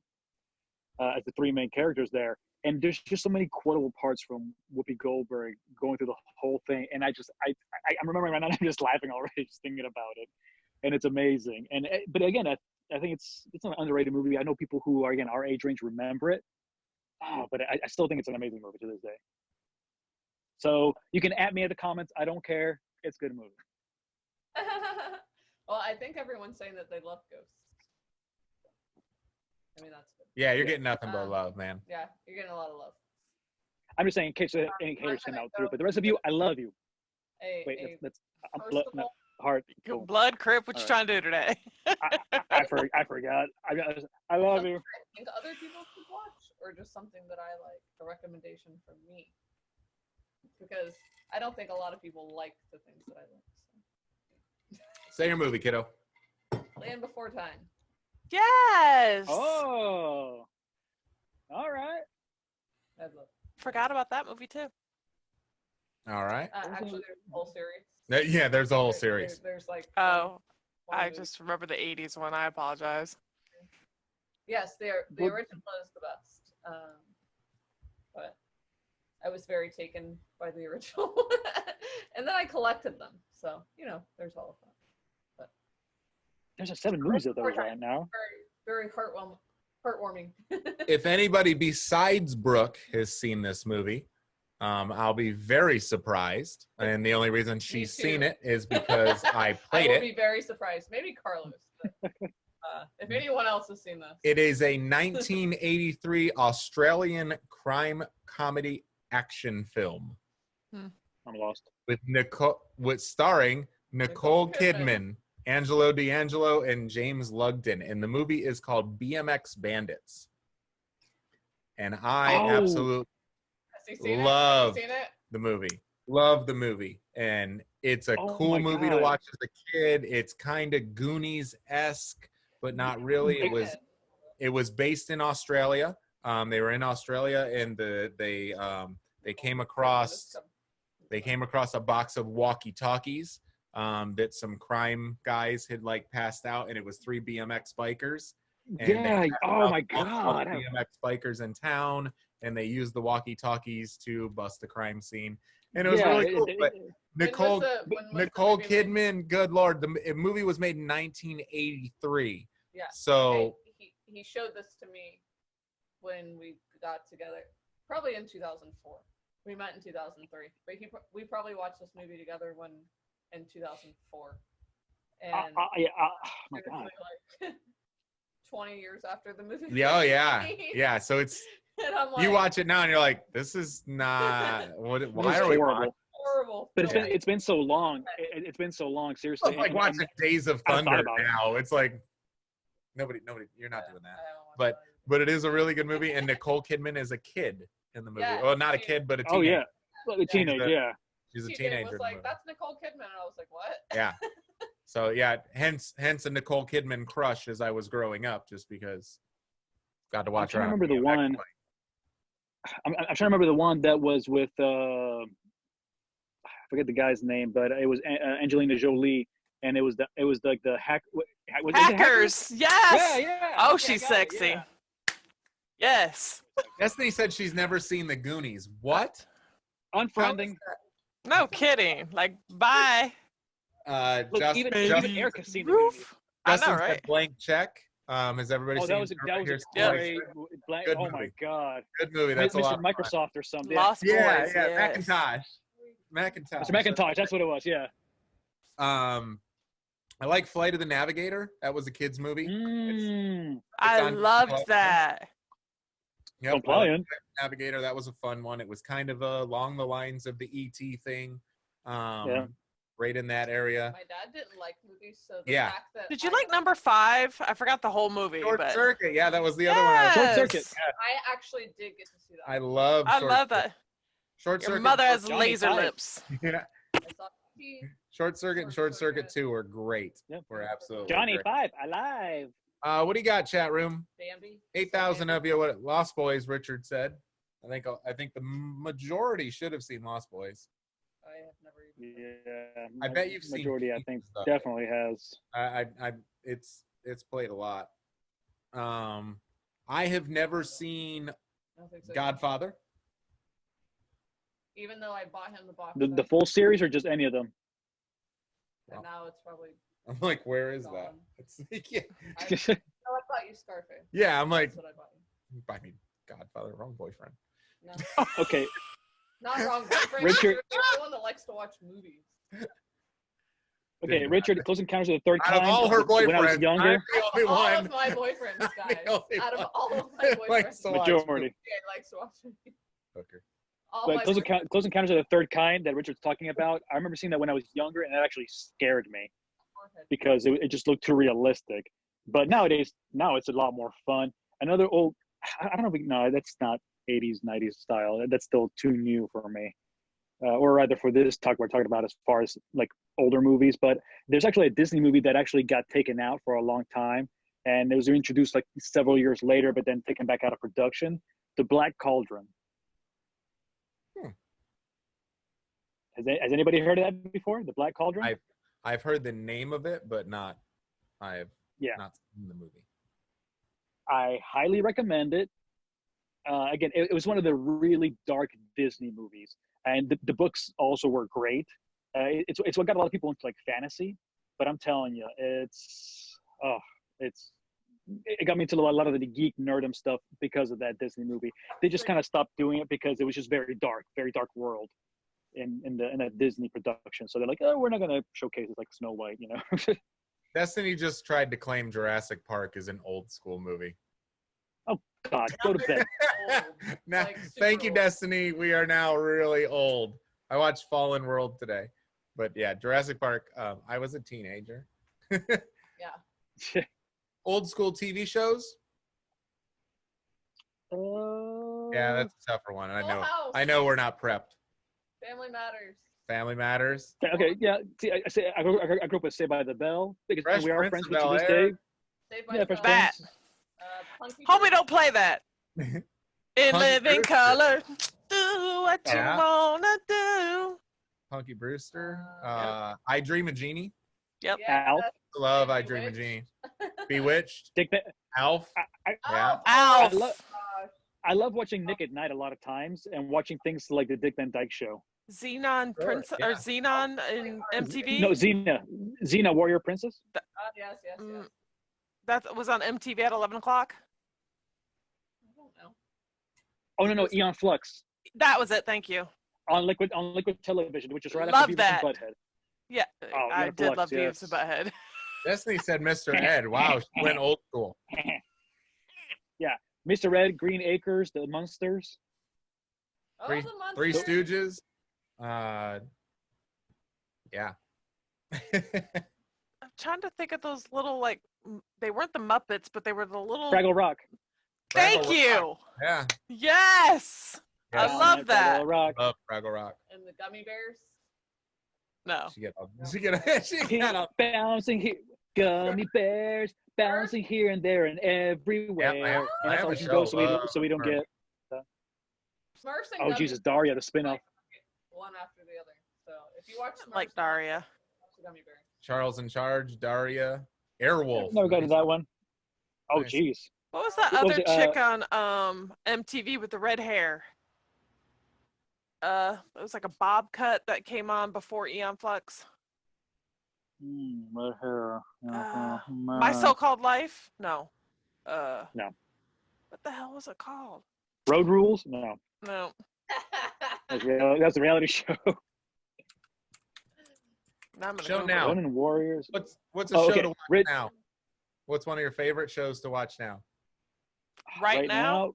as the three main characters there. And there's just so many quotable parts from Whoopi Goldberg going through the whole thing, and I'm remembering right now. I'm just laughing already just thinking about it, and it's amazing. And but again, I think it's an underrated movie. I know people who are again our age range remember it, but I still think it's an amazing movie to this day. So you can at me at the comments. I don't care. It's a good movie. Well, I think everyone's saying that they love Ghosts. I mean, that's good. Yeah, you're getting nothing but love, man. Yeah, you're getting a lot of love. I'm just saying in case any haters come out through. But the rest of you, I love you. Wait, let's heart. Your blood crip, what you trying to do today? I forgot. I love you. I think other people could watch, or just something that I like, a recommendation from me. Because I don't think a lot of people like the things that I like. So. Say your movie, kiddo. Land Before Time. Yes. Oh. All right. I love it. Forgot about that movie too. All right. Actually, there's a whole series. Yeah, there's a whole series. There's like. Oh, 20 I movies. just remember the 80s one. I apologize. Yes, the original is the best. But I was very taken by the original, and then I collected them. So there's all of that. But There's 7 movies of those right now. Very, very heartwarming. If anybody besides Brooke has seen this movie, I'll be very surprised. And the only reason she's seen it is because I played I will it. be very surprised. Maybe Carlos. But, if anyone else has seen this. It is a 1983 Australian crime comedy action film I'm lost. with starring Nicole Kidman, Angelo D'Angelo, and James Lugden. And the movie is called BMX Bandits. And I absolutely Has he seen love it? the movie. Love the movie, and it's a cool movie to watch as a kid. It's kind of Goonies-esque, but not really. It was based in Australia. They were in Australia, and they came across a box of walkie-talkies that some crime guys had like passed out, and it was 3 BMX bikers. And yeah. Oh my God. BMX bikers in town, and they used the walkie-talkies to bust the crime scene. And it was really cool. But Nicole Kidman, good Lord, the movie was made in 1983. Yeah. So he showed this to me when we got together, probably in 2004. We met in 2003, but we probably watched this movie together in 2004. And oh my God. like 20 years after the movie. Yeah, oh yeah, yeah. So it's and I'm like, you watch it now and you're like, this is not what. Why are we watching? Horrible. But it's been so long. It's been so long. Seriously, It's like watching Days of Thunder now. It's like nobody. You're not doing that. But it is a really good movie, and Nicole Kidman is a kid in the movie. Yeah, well, not a kid, but a teenager. Oh yeah, well, a teenager. Yeah. She's a She teenager. was like, that's Nicole Kidman, and I was like, what? Yeah. So yeah, hence a Nicole Kidman crush as I was growing up, just because got to watch her. I remember the one. I'm trying to remember the one that was with I forget the guy's name, but it was Angelina Jolie, and it was like the hack. Was Hackers. Yes. Yeah. Oh, she's sexy. Yeah. Yes. Destiny said she's never seen the Goonies. What? Unfriending. No kidding. Like, bye. Look, even Erica's seen the Goonies. I know, Justin right? said Blank Check. Has everybody seen? That was a great. Good oh movie. my God. Good movie. That's a lot. Microsoft or something. Lost Boys. Yeah. Yes. Macintosh. Mr. Macintosh. That's what it was. Yeah. I like Flight of the Navigator. That was a kids movie. I loved that. Yep, Compliant. Navigator. That was a fun one. It was kind of along the lines of the ET thing. Right in that area. My dad didn't like movies, so the fact that Did you like number 5? I forgot the whole movie. Short but... Circuit. Yeah, that was the other one. Short Circuit. I actually did get to see that. I love that. Short Circuit. Your mother has Johnny laser Five. lips. Yeah. Short Circuit and Short Circuit 2 were great. Yep. Were absolutely Johnny great. Five alive. What do you got, chat room? Bambi. 8,000 of you. What Lost Boys? Richard said. I think the majority should have seen Lost Boys. I have never even. Yeah. I bet you've seen majority. I think stuff. definitely has. It's played a lot. I have never seen I don't think so. Godfather. Even though I bought him the box. The full series or just any of them? And now it's probably. I'm like, where is gone. that? It's yeah. I bought you Scarface. Yeah, I'm like, That's what I bought you. I mean, Godfather, wrong boyfriend. No. Okay. Not wrong boyfriend. Richard. You're the one that likes to watch movies. Okay, Richard. Close Encounters of the Third Kind. Out of all her boyfriends, when I was younger, I'm the only all one. of my boyfriends, guys. Out of all of my boyfriends, Likes to watch majority. yeah, likes to watch movies. Hooker. All But my Close Encounters of the Third Kind that Richard's talking about, I remember seeing that when I was younger, and that actually scared me because it just looked too realistic. But nowadays, it's a lot more fun. Another old, I don't know, no, that's not 80s, 90s style. That's still too new for me. Or rather for this talk we're talking about as far as like older movies. But there's actually a Disney movie that actually got taken out for a long time. And it was introduced like several years later, but then taken back out of production. The Black Cauldron. Has anybody heard of that before? The Black Cauldron? I've heard the name of it, but not not seen the movie. I highly recommend it. Again, it was one of the really dark Disney movies, and the books also were great. It's what got a lot of people into like fantasy, but I'm telling you, it got me into a lot of the geek nerdum stuff because of that Disney movie. They just kind of stopped doing it because it was just very dark world in a Disney production. So they're like, oh, we're not going to showcase it like Snow White, you know. Destiny just tried to claim Jurassic Park as an old school movie. Oh God, go to bed. Now, Like, thank you, old. Destiny. We are now really old. I watched Fallen World today, but yeah, Jurassic Park. I was a teenager. Yeah. Old school TV shows. Yeah, that's a tougher one. Full House. I know we're not prepped. Family Matters. Family Matters. Okay, yeah. See, I grew up with Saved by the Bell because Fresh we are Prince friends of with to this Bel-Air. day. Saved by Yeah, the Fresh Bell. That. Prince. Punky Homie, Brewster. don't play that. In Punky living Brewster. color, do what Yeah. you wanna do. Punky Brewster. I Dream of Jeannie. Yep. Yeah, Alf. Love and I Dream of Bewitched. Jeannie. Bewitched. Dick. Alf. I, Yeah. Alf. Gosh. I love watching Nick at Night a lot of times and watching things like the Dick Van Dyke Show. Xenon Sure, Prince or yeah. Xenon in MTV. No, Xena Warrior Princess. Yes, yes, yes. Mm, that was on MTV at 11 o'clock. I don't know. Oh no, Eon Flux That was it. Thank you. on Liquid Television, which is right Love after Beavis that. and Butthead. Yeah, Oh, I Eon did Flux, love Beavis yes. and Butthead. Destiny said Mr. Ed. Wow, she went old school. Yeah, Mr. Ed, Green Acres, the Munsters. Oh, Three, the Three Munsters. Stooges. Yeah. I'm trying to think of those little they weren't the Muppets, but they were the little. Fraggle Rock. Thank Fraggle you. Rock. Yeah. Yes. I Yes. love that. Fraggle Rock. Love Fraggle Rock. And the Gummy Bears. No. She got up. Bouncing here, gummy bears, bouncing here and there and everywhere. Yeah, I have and that's a how we can show, go so we don't Smurfs. get. Smurfs and Oh Gummy Jesus, Bears. Daria, the spin-off. One after the other. So if you watch Smurfs, Like Daria. watch the Gummy Bears. Charles in Charge, Daria, Airwolf. Never got to that one. Oh Nice. jeez. What was that What was other it, chick on MTV with the red hair? It was like a bob cut that came on before Eon Flux. Red hair. My So-Called Life? No. No. What the hell was it called? Road Rules? No. No. That's a reality show. Now I'm gonna Show Google now. it. Conan Warriors. What's a Oh, show okay. to watch Rid- now? What's one of your favorite shows to watch now? Right now?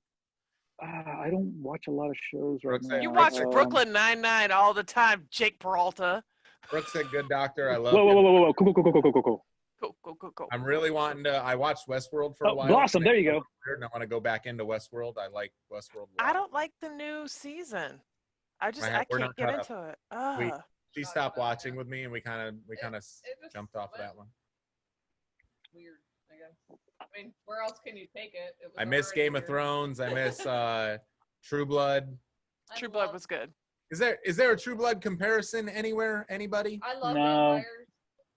I don't watch a lot of shows right Brooks, now. You watch Um, Brooklyn Nine-Nine all the time, Jake Peralta. Brooks said Good Doctor. I love Whoa. Cool. Go. I'm really wanting to. I watched Westworld for a Oh, while. Blossom, there you go. And I want to go back into Westworld. I like Westworld. a I lot. don't like the new season. I We're can't not get caught up. into it. Ugh. She stopped watching with me, and we kind of it just jumped off of went that one. Weird, I guess. I mean, where else can you take it? It was I miss already Game of weird. Thrones. I miss True Blood. I True Blood love- was good. Is there a True Blood comparison anywhere? Anybody? I love No. vampires.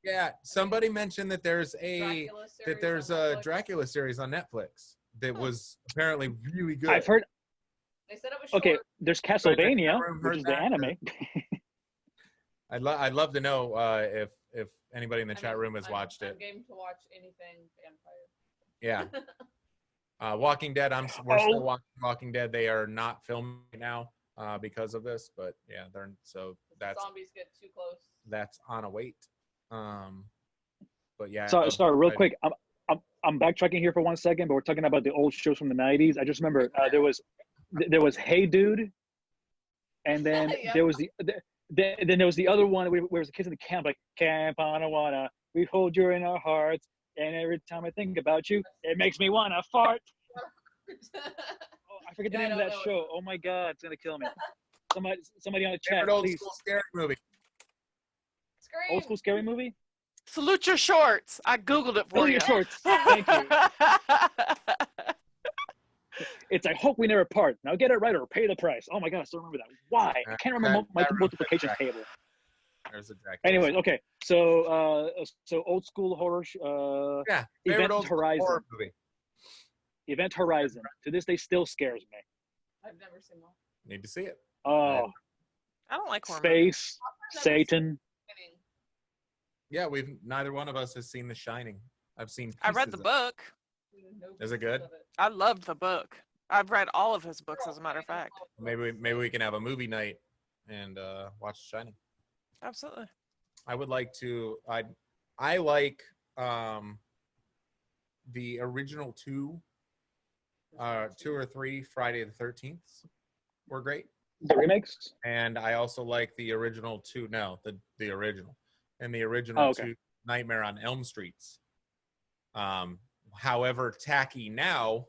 Yeah, somebody mentioned that there's a Dracula series there's on a Netflix. Dracula series on Netflix that Huh. was apparently really good. I've heard. They said it was Okay, short. there's Castlevania, Heard which is the that. anime. I'd love to know if anybody in the I chat mean, room has I'm- watched I'm it. game to watch anything vampire. Yeah. Walking Dead. We're still Oh. watching Walking Dead. They are not filming right now because of this, but yeah, that's Zombies get too close. on a wait. But yeah. Sorry, real quick. I'm backtracking here for 1 second, but we're talking about the old shows from the '90s. I just remember there was Hey Dude, and then Yep. there was then there was the other one where it was the kids in the camp, like Camp Anawana. We hold you in our hearts, and every time I think about you, it makes me wanna fart. Oh, I forget the Yeah, name of I that don't know show. Oh my God, it's gonna kill me. Somebody on the chat, favorite old please. school scary movie. Scream. Old school scary movie. Salute your shorts. I Googled it for Salute you. your shorts. Thank you. It's I hope we never part. Now get it right or pay the price. Oh my God, I still remember that. Why? I can't remember my multiplication table. There's a Dracula. Anyways, okay. So old school horror. Yeah. Favorite Event old school Horizon. horror movie. Event Horizon. To this day, still scares me. I've never seen one. Need to see it. Oh, I don't like horror movies. space, Satan. Yeah, neither one of us has seen The Shining. I've seen. I read the pieces of book. Is it good? I loved the book. I've read all of his books, as a matter of fact. Maybe we can have a movie night and watch The Shining. Absolutely. I would like to. I like the original two or three Friday the 13th were great, The remakes. and I also like the original two. No, the original and the original Oh, okay. two Nightmare on Elm Streets. However tacky now.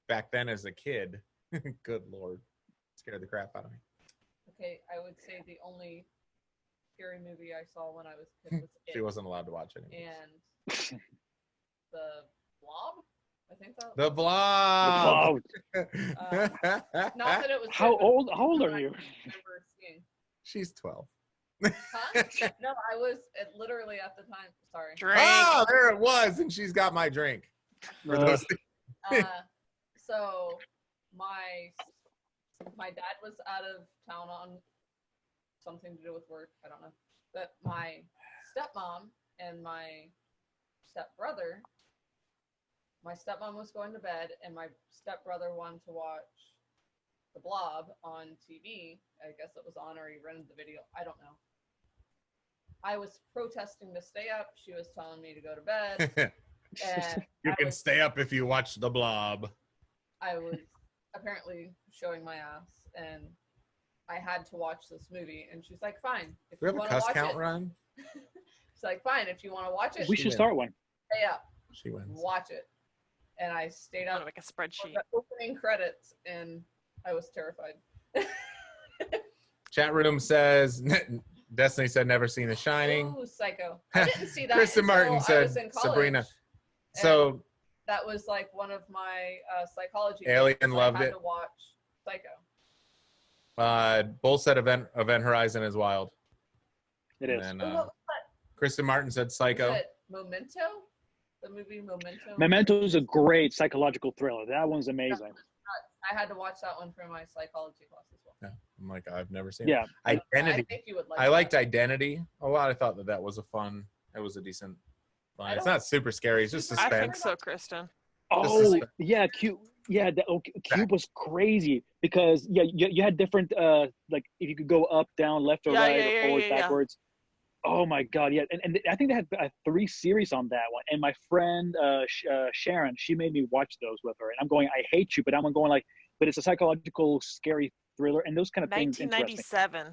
Back then as a kid, good Lord, scared the crap out of me. Okay, I would say the only scary movie I saw when I was a kid was She It, wasn't allowed to watch it. and the Blob. I think that. The Blob. Not that it was. How good, but old I are you? remember seeing. She's 12. Huh? No, I was literally at the time. Sorry. Drink. Oh, there it was, and she's got my drink. For those So my dad was out of town on something to do with work. I don't know. But my stepmom and my stepbrother. My stepmom was going to bed, and my stepbrother wanted to watch The Blob on TV. I guess it was on, or he rented the video. I don't know. I was protesting to stay up. She was telling me to go to bed. And you can stay up if you watch The Blob. I was apparently showing my ass, and I had to watch this movie. And she's like, "Fine, if Do we you have a want to cuss watch count it." run? She's like, "Fine, if you want to watch it, We should start one. stay up, She wins. watch it." And I stayed I want up to make a for spreadsheet. the opening credits, and I was terrified. Chat room says Destiny said never seen The Shining. Ooh, Psycho! I didn't see that. Kristen Martin until I was said in college, Sabrina. and So that was like one of my psychology. Alien classes. loved I had it. to watch Psycho. Bull said Event Horizon is wild. It is. And What was Kristen Martin said that? Psycho. Was it Memento? The movie Memento. Memento is a great psychological thriller. That one's amazing. I had to watch that one for my psychology class as well. Yeah, I'm like, I've never seen Yeah. it. Identity. I think you would like. I liked that. Identity a lot. I thought that was it was a decent fun. It's don't- not super scary. It's just I suspense. think so, Kristen. Oh, yeah, Cube. Yeah, Cube was crazy because you had different like if you could go up, down, left or Yeah, right, yeah, or yeah, forward, yeah, yeah. backwards. Oh my God, yeah, and I think they had 3 series on that one. And my friend Sharon, she made me watch those with her, and I'm going, I hate you, but I'm going like, but it's a psychological scary thriller, and those kind of things interesting. 1997.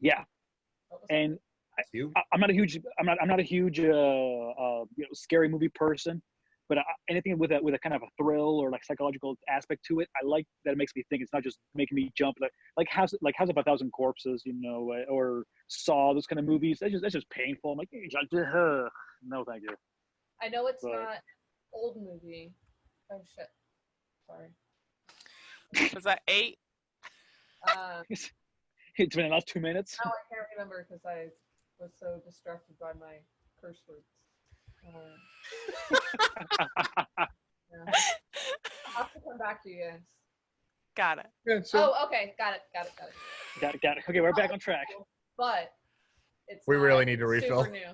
Yeah, What was and Cube? I'm not a huge scary movie person, but anything with a kind of a thrill or like psychological aspect to it, I like that. It makes me think. It's not just making me jump like House of a Thousand Corpses, or Saw. Those kind of movies. That's just painful. I'm like, no, thank you. I know it's But- not old movie. Oh shit! Sorry. Was that 8? It's been the last 2 minutes. Now I can't remember because I was so distracted by my curse words. Yeah. I'll have to come back to you guys. Got it. Yeah, sure. Oh, okay. Got it. Got it. Okay, we're back on track. But it's We not really need to refill. super new.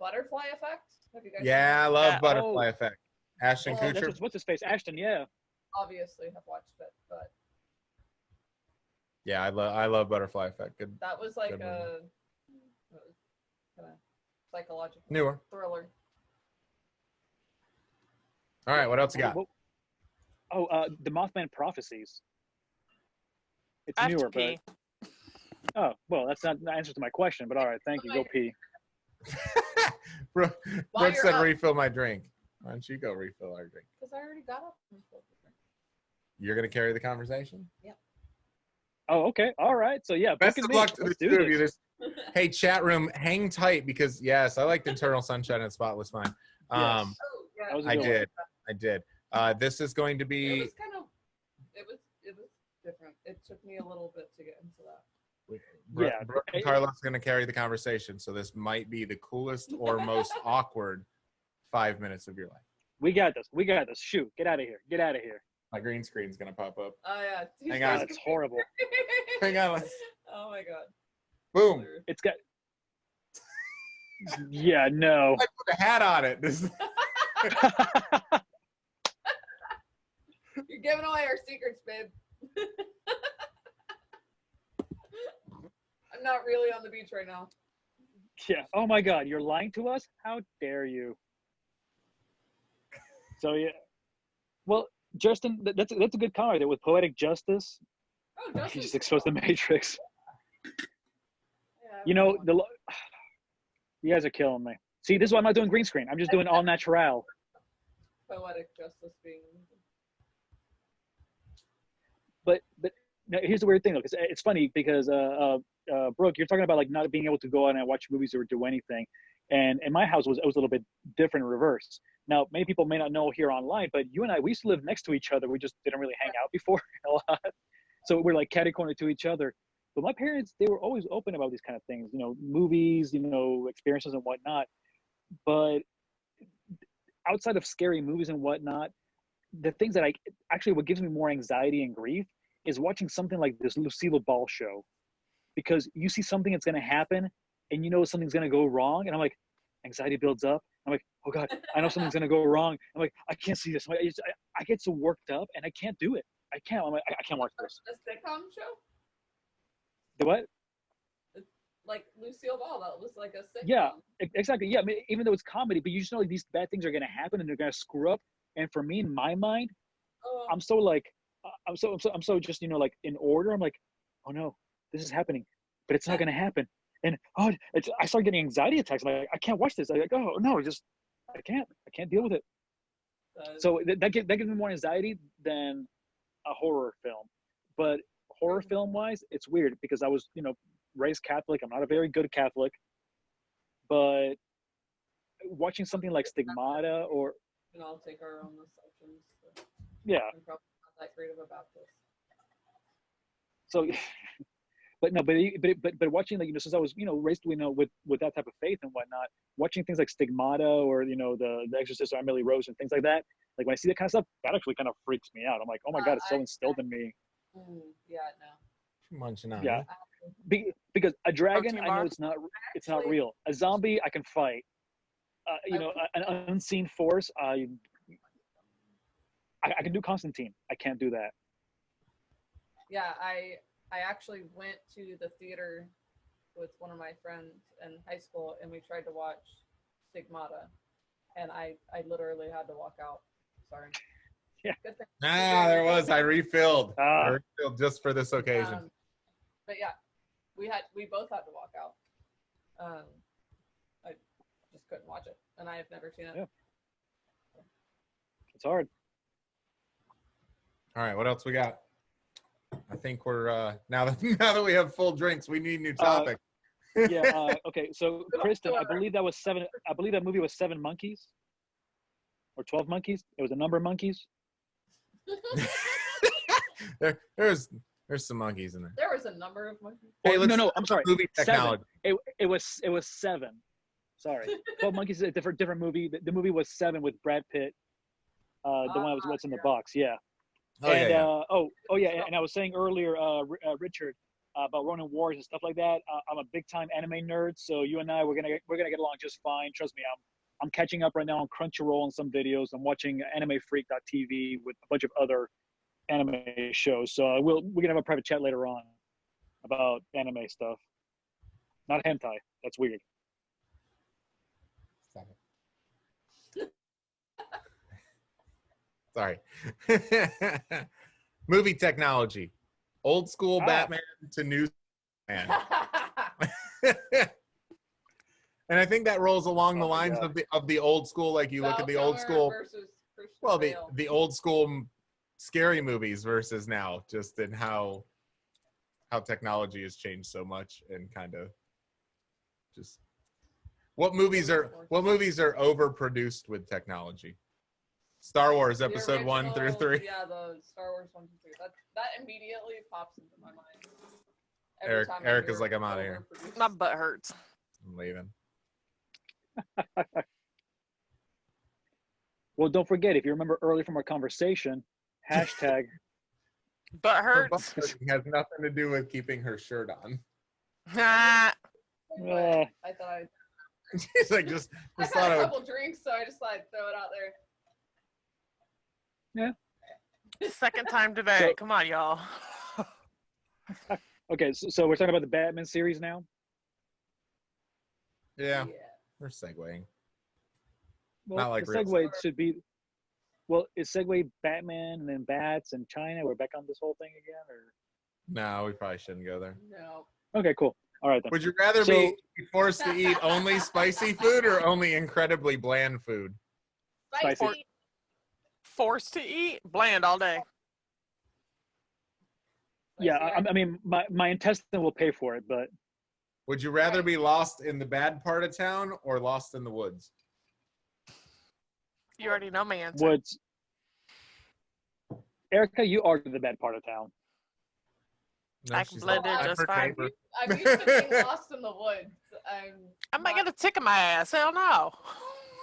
Butterfly Effect? Have you guys Yeah, I seen that? love Yeah. Butterfly Effect. Ashton Oh, Kutcher. What's his face? Ashton. Yeah. Obviously have watched it, but Yeah, I love Butterfly Effect. Good. that was like Good a kind of psychological Newer. thriller. All right, what else you got? The Mothman Prophecies. It's I have to newer, pee. but well, that's not the answer to my question. But all right, thank you. Go pee. Brooke While said you're up, refill my drink. Why don't you go refill our drink? because I already got up. And filled the drink. You're gonna carry the conversation. Oh, okay. All right. So yeah, Best Brooke of and me. luck to the Let's do two of you. this. Hey, chat room, hang tight because yes, I liked Eternal Sunshine and Spotless Mind. Yes. Oh, yeah. That was a I good one. did. This is going to It be. was kind of, it was different. It took me a little bit to get into that. Yeah. Brooke and Carlos are going to carry the conversation, so this might be the coolest or most awkward 5 minutes of your life. We got this. Shoot, get out of here. My green screen's going to pop up. Oh yeah. Hang on. That's horrible. Hang on. Oh my god. Boom. It's got. Yeah. No. I put a hat on it. You're giving away our secrets, babe. I'm not really on the beach right now. Yeah. Oh my God, you're lying to us? How dare you? So yeah. Well, Justin, that's a good comment there with poetic justice. Oh, He Justin's just exposed the Matrix. Yeah, You know, everyone. you guys are killing me. See, this is why I'm not doing green screen. I'm just doing all natural. Poetic justice being. But now, here's the weird thing though, because it's funny because Brooke, you're talking about like not being able to go out and watch movies or do anything, and in my house it was a little bit different in reverse. Now, many people may not know here online, but you and I, we used to live next to each other. We just didn't really hang out before a lot, so we're like catty corner to each other. But my parents, they were always open about these kind of things, you know, movies, you know, experiences and whatnot. But outside of scary movies and whatnot, the things that what gives me more anxiety and grief is watching something like this Lucille Ball show, because you see something that's going to happen and you know something's going to go wrong. And I'm like, anxiety builds up. I'm like, oh God, I know something's going to go wrong. I'm like, I can't see this. I get so worked up and I can't do it. I can't. I'm like, I can't watch this. A sitcom show? The what? Like Lucille Ball, that was like a sitcom. Yeah, exactly. Yeah, I mean, even though it's comedy, but you just know like these bad things are going to happen and they're going to screw up. And for me, in my mind, I'm so like, I'm so just, you know, like in order. I'm like, oh no, this is happening, but it's not going to happen. And I start getting anxiety attacks. I'm like, I can't watch this. I'm like, oh no, I can't deal with it. So that gives me more anxiety than a horror film. But horror film wise, it's weird because I was, you know, raised Catholic. I'm not a very good Catholic, but watching something like Stigmata or and I'll take our own assumptions. So yeah, I'm probably not that creative about this. So, but watching, like, you know, since I was, you know, raised, you know, with that type of faith and whatnot, watching things like Stigmata or, you know, the Exorcist or Emily Rose and things like that, like when I see that kind of stuff, that actually kind of freaks me out. I'm like, oh my God, it's so instilled in me. Yeah, no. Munching on. Yeah, because a dragon, Protein I know bar? it's not real. A zombie, I can fight. You know, an unseen force, I can do Constantine. I can't do that. Yeah, I actually went to the theater with one of my friends in high school, and we tried to watch Stigmata, and I literally had to walk out. Sorry. Yeah. Good thing. There was. I refilled. I refilled just for this occasion. But yeah, we both had to walk out. I just couldn't watch it, and I have never seen it. Yeah. It's hard. All right, what else we got? I think we're now that we have full drinks, we need new topic. Okay. So Kristen, I believe that was 7. I believe that movie was 7 monkeys or 12 monkeys. It was a number of monkeys. There's some monkeys in there. There was a number of monkeys. Hey, no, I'm sorry. Movie technology. 7. It was 7. Sorry, 12 monkeys is a different movie. The movie was 7 with Brad Pitt. The one that was What's in the Box. Yeah. And and I was saying earlier, Richard, about Ronin Wars and stuff like that. I'm a big time anime nerd, so you and I we're gonna get along just fine. Trust me, I'm catching up right now on Crunchyroll and some videos. I'm watching AnimeFreak.tv with a bunch of other anime shows. So we're gonna have a private chat later on about anime stuff. Not hentai. That's weird. Sorry. Movie technology. Old school Batman to new man. And I think that rolls along the lines of the old school, like you look at the old school. Well, the old school scary movies versus now, just in how technology has changed so much, and kind of just what movies are overproduced with technology. Star Wars episode 1 through 3. Yeah, the Star Wars 1 through 3. That immediately pops into my mind. Eric is like, I'm out of here. My butt hurts. I'm leaving. Well, don't forget, if you remember early from our conversation, hashtag butt hurts. It has nothing to do with keeping her shirt on. Ah. I thought She's like, just I thought had a couple drinks, so I just throw it out there. Yeah. Second time today. Come on, y'all. Okay, so we're talking about the Batman series now. Yeah. We're segueing. Well, Not like the segue should be. Well, is segue Batman and then Bats and China? We're back on this whole thing again, or? No, we probably shouldn't go there. No. Okay, cool. All right then. Would you rather be forced to eat only spicy food or only incredibly bland food? Spicy. Forced to eat bland all day. Yeah, I mean, my intestine will pay for it, but Would you rather be lost in the bad part of town or lost in the woods? You already know my answer. woods. Erica, you are the bad part of town. No, I can she's blend not. in I'm just her fine. neighbor. I'm used to being lost in the woods. I might get a tick in my ass. Hell no.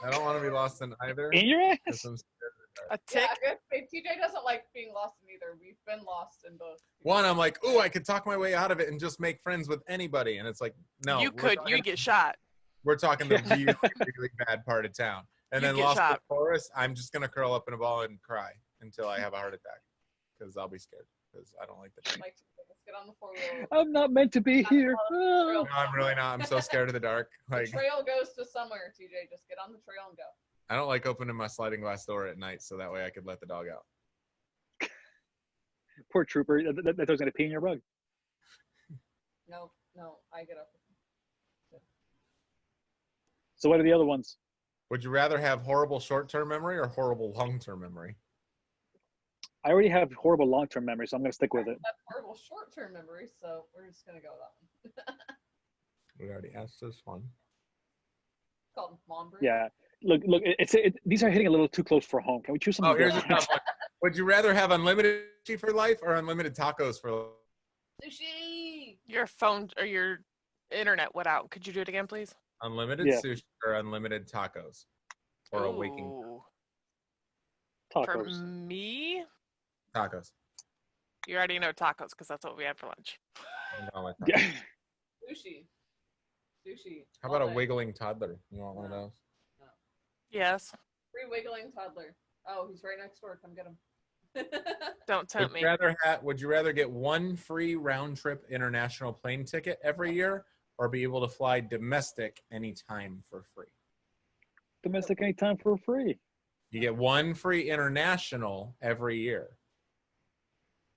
I don't want to be lost in either. In your ass? 'cause I'm scared of the dark. A tick? Yeah, TJ doesn't like being lost in either. We've been lost in both. One, I'm like, ooh, I could talk my way out of it and just make friends with anybody. And it's like, no. You could. You get shot. We're talking the really, really bad part of town. And You then get lost in shot. the forest, I'm just going to curl up in a ball and cry until I have a heart attack. Because I'll be scared. Because I don't like the dark. Like, let's get on the 4-wheel. I'm not meant to be here. No, I'm really not. I'm so scared of the dark. The Like, trail goes to somewhere, TJ. Just get on the trail and go. I don't like opening my sliding glass door at night, so that way I could let the dog out. Poor trooper. That was going to pee in your rug. No, I get up. So what are the other ones? Would you rather have horrible short-term memory or horrible long-term memory? I already have horrible long-term memory, so I'm going to stick with it. That's horrible short-term memory, so we're just gonna go with that one. We already asked this one. It's called mom brew. Yeah. Look. These are hitting a little too close for home. Can we choose Oh, something here's a different? tough one. Would you rather have unlimited sushi for life or unlimited tacos for life? Sushi. Your phone or your internet went out. Could you do it again, please? Unlimited Yeah. sushi or unlimited tacos? Or a waking Ooh. For Tacos. me, tacos. you already know tacos because that's what we had for lunch. No, my tacos. Yeah. Sushi. How about all a day. wiggling toddler? You want one of those? Yes. Free wiggling toddler. Oh, he's right next door. Come get him. Don't tempt me. Would you rather get one free round trip international plane ticket every year or be able to fly domestic anytime for free? Domestic anytime for free. You get one free international every year.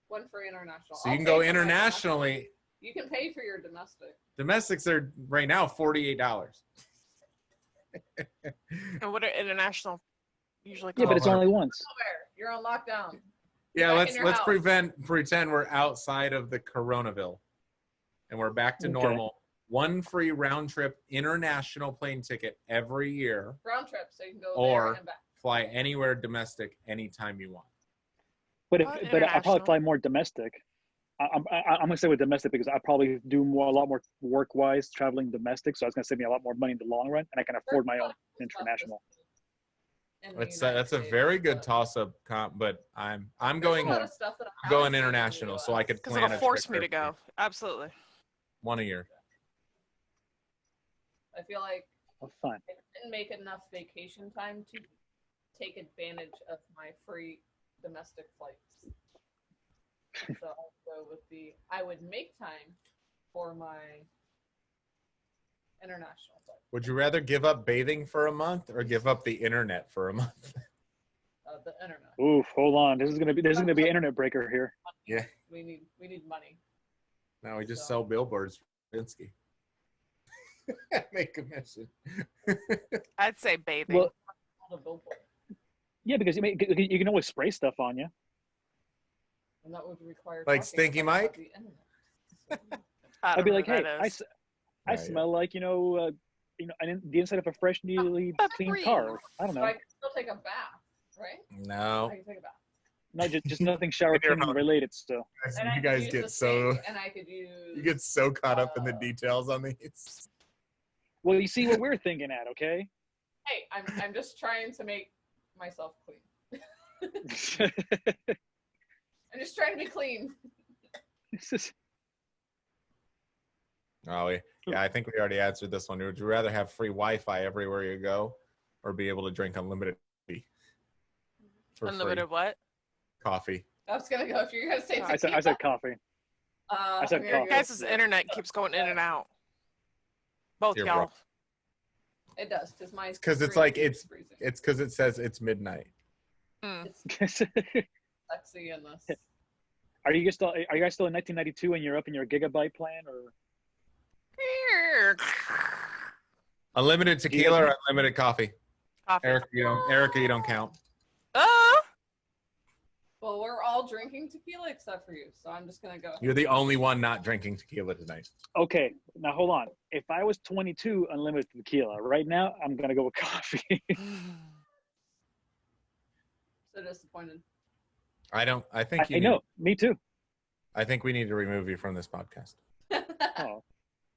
One for international. So you I'll can pay go for my internationally. You can pay for your domestic. Domestics are right now $48. And what are international usually Yeah, called? but it's only once. Nowhere. You're on lockdown. Yeah, Back in your let's house. pretend we're outside of the coronaville and we're back to Okay. normal. One free round trip international plane ticket every year. Round trip, so you can go Or- there and back. Fly anywhere domestic anytime you want. But What, I'll probably international? fly more domestic. I'm gonna stay with domestic because I probably do a lot more work-wise traveling domestic, so it's gonna save me a lot more money in the long run, and I can afford my own international. In the That's United a States, very good but toss-up comp, but I'm there's going a lot of stuff that I'm going haven't seen in the international, so I US. could Because plan it'll a force trip me to every go. year. Absolutely. One a year. I feel like Oh, fine. I didn't make enough vacation time to take advantage of my free domestic flights. So I'll go with I would make time for my international flight. Would you rather give up bathing for a month or give up the internet for a month? The internet. Oof, hold on. This is gonna be an internet breaker here. Yeah. We need money. Now we just sell billboards for Pinsky. Make a mission. I'd say bathing. Well, Hold a billboard. yeah, because you can always spray stuff on you. And that would require Like talking Stinky about Mike? the internet. So, I I'd don't be know like, who hey, that is. I Right, smell like the inside of a fresh, newly clean car. I don't but know. I can still take a bath, right? No. I can take a bath. No, just nothing shower You're cleaning not- related still. And I You could guys use get the so sink, and I could use. you get so caught up in the details on these. Well, you see what we're thinking at, okay? Hey, I'm just trying to make myself clean. I'm just trying to be clean. This is- Oh, yeah, I think we already answered this one. Would you rather have free Wi-Fi everywhere you go or be able to drink unlimited coffee for Unlimited free? what? Coffee. I was gonna go if you're gonna say I tequila. said coffee. I said I'm gonna coffee. go- Guys' internet keeps going in and out. Both You're y'all. right. It does because my. 'Cause it's screen like keeps freezing. It's because it says it's midnight. Mm. It's sexy in this. Are you guys still in 1992 and you're up in your gigabyte plan, or Unlimited tequila or unlimited coffee? Coffee. Erica, you don't count. Oh, Well, Well, we're all drinking tequila except for you, so I'm just gonna go. You're the only one not drinking tequila tonight. Okay, now hold on. If I was 22, unlimited tequila. Right now, I'm gonna go with coffee. So disappointed. I think I know. Me too. I think we need to remove you from this podcast. Oh,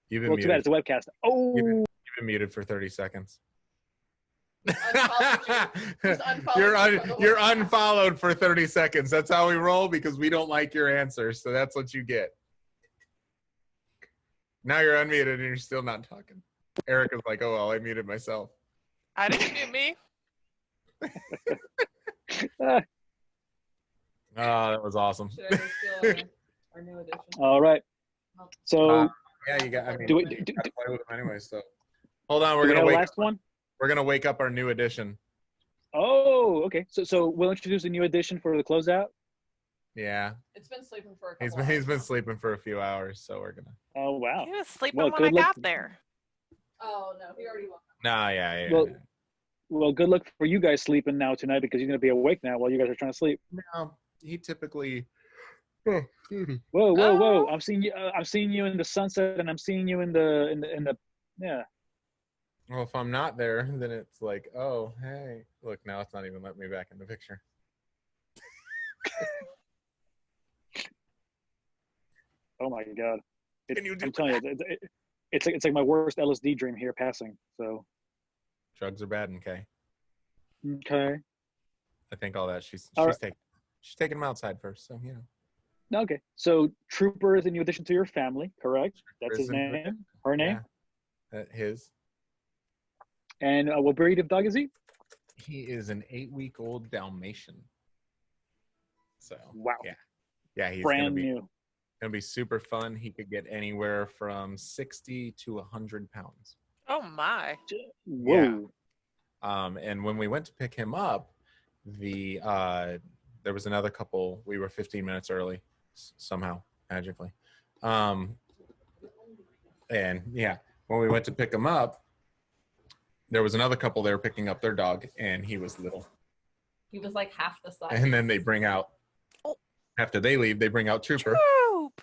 You've been well, too bad muted. it's a webcast. Oh, You've been muted for 30 seconds. You're unfollowed for 30 seconds. That's how we roll because we don't like your answers. So that's what you get. Now you're unmuted and you're still not talking. Erica's like, oh, well, I muted myself. I didn't mute me. Oh, that was awesome. Should I steal our new edition? all right. So, Yeah, you got. I mean, do we you do, gotta play with them anyway. So, hold on. do We're we gonna have a wake. last one? We're gonna wake up our new edition. Oh, okay. So we'll introduce a new edition for the closeout. Yeah, It's been sleeping for a couple he's been hours. sleeping for a few hours, so we're gonna. Oh wow. He was sleeping Well, when I good luck. got there. Oh no, he already woke up. Nah, yeah. Well, good luck for you guys sleeping now tonight because you're gonna be awake now while you guys are trying to sleep. No, he typically. Whoa. Oh. I'm seeing you. I'm seeing you in the sunset, and I'm seeing you in the. Yeah. Well, if I'm not there, then it's like, oh, hey, look, now it's not even letting me back in the picture. Oh my God. Can you do I'm telling you, it's like my worst LSD dream here passing. So. Drugs are bad, okay. Okay. I think all that she's All right. taking them outside first, so you know. Okay. So Trooper is a new addition to your family, correct? That's his Trooper is name. Her name. Yeah. His. And what breed of dog is he? He is an 8-week-old Dalmatian. So Wow. yeah, he's Brand new. gonna be super fun. He could get anywhere from 60 to 100 pounds. Oh my. Whoa. And when we went to pick him up, there was another couple. We were 15 minutes early, somehow magically. And yeah, when we went to pick him up, there was another couple there picking up their dog, and he was little. He was like half the size. And then they bring out, after they leave, they bring out Trooper. Troop.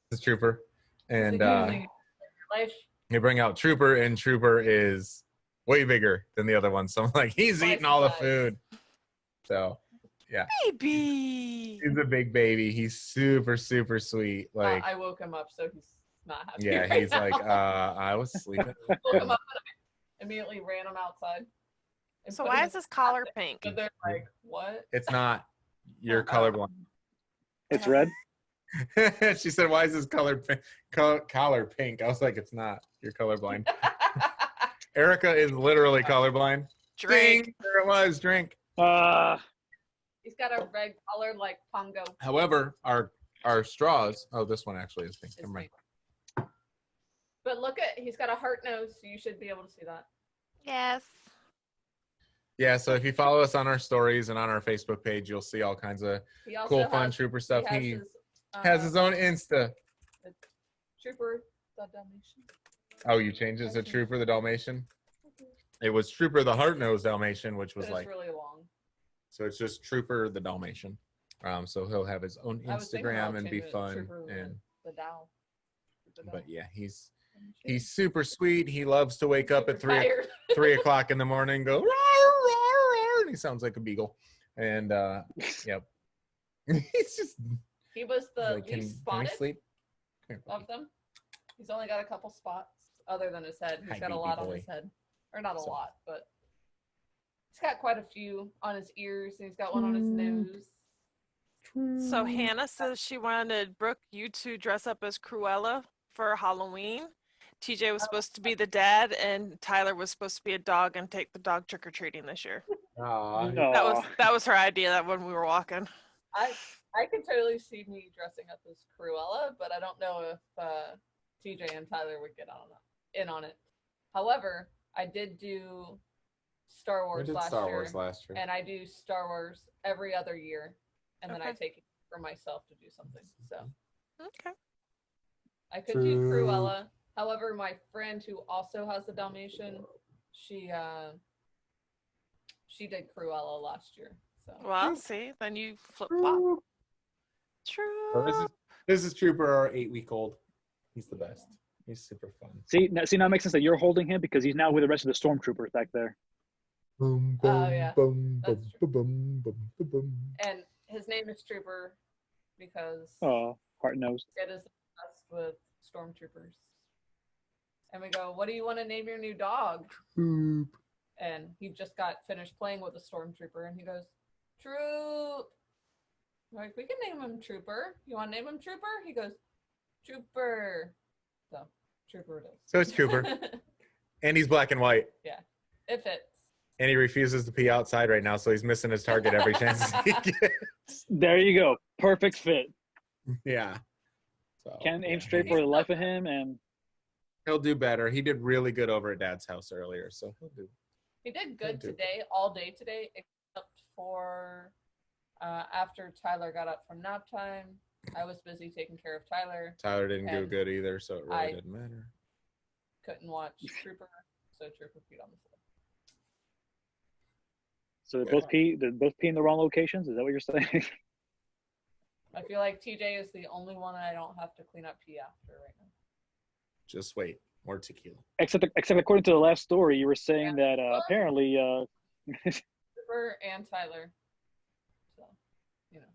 The Trooper, and Life. they bring out Trooper, and Trooper is way bigger than the other one. So I'm like, he's Twice eating all the the size. food. So yeah, Baby. he's a big baby. He's super, super sweet. Like, I woke him up, so he's not happy. yeah, right he's now. like, I was sleeping. Woke him up and immediately ran him outside. And So put him why in is his collar pink? So they're like, what? It's not. You're colorblind. It's red. She said, "Why is his collar pink?" I was like, "It's not. You're colorblind." Erica is literally colorblind. Drink. Ding! There it was. Drink. He's got a red color like Pongo. However, our straws. Oh, this one actually is pink. Is Never mind. pink. But look he's got a heart nose, so you should be able to see that. Yes. Yeah. So if you follow us on our stories and on our Facebook page, you'll see all kinds of He also cool, fun has, Trooper stuff. He has has his own Insta. Trooper the Dalmatian. Oh, you changed it to Trooper the Dalmatian? It was Trooper the Hard-Nosed Dalmatian, which was But like, it's really long. so it's just Trooper the Dalmatian. So he'll have his own I was thinking about Instagram and be changing it to fun. Trooper And the Dow. but yeah, he's super sweet. He loves to wake up at Tired. 3 o'clock in the morning, and go roar, roar, roar, and he sounds like a beagle. And yep, he's just He was the like, can least he spotted sleep? Come here, of them. He's only got a couple spots other than his head. He's Hi, got a baby lot on boy. his head. Or not a So- lot, but he's got quite a few on his ears, and he's got one on his nose. So Hannah says she wanted Brooke, you to dress up as Cruella for Halloween. TJ was supposed to be the dad, and Tyler was supposed to be a dog and take the dog trick or treating this year. Aw, That was her idea. That when we were walking. I can totally see me dressing up as Cruella, but I don't know if TJ and Tyler would get in on it. However, I did do Star we Wars did last Star year, Wars last year. and I do Star Wars every other year, and then I Okay. take it for myself to do something. So Okay. I could do Cruella. However, my friend who also has the Dalmatian, she did Cruella last year. So. Well, see, then you flip flop. True. This is Trooper, our 8-week-old. He's the best. He's super fun. See, now it makes sense that you're holding him because he's now with the rest of the stormtroopers back there. Boom, Oh, yeah. boom, That's boom, true. boom, boom, boom, boom. And his name is Trooper because Oh, hard nosed. it is obsessed with stormtroopers. And we go, what do you want to name your new dog? Troop. And he just got finished playing with a stormtrooper, and he goes, Troop. I'm like, we can name him Trooper. You want to name him Trooper? He goes, Trooper. So, Trooper it is. So it's Trooper. And he's black and white. Yeah, it fits. And he refuses to pee outside right now, so he's missing his target every chance he gets. There you go. Perfect fit. Yeah. So, Can't aim yeah. straight for the life of him, and He'll do better. He did really good over at Dad's house earlier, so he'll do. He did good today, all day today, except for after Tyler got up from nap time. I was busy taking care of Tyler. Tyler didn't do And good either, so it really didn't matter. Couldn't watch Trooper, so Trooper peed on the floor. so they both pee in the wrong locations. Is that what you're saying? I feel like TJ is the only one I don't have to clean up pee after right now. Just wait. More tequila. except according to the last story, you were saying that apparently. Trooper and Tyler. So, you know.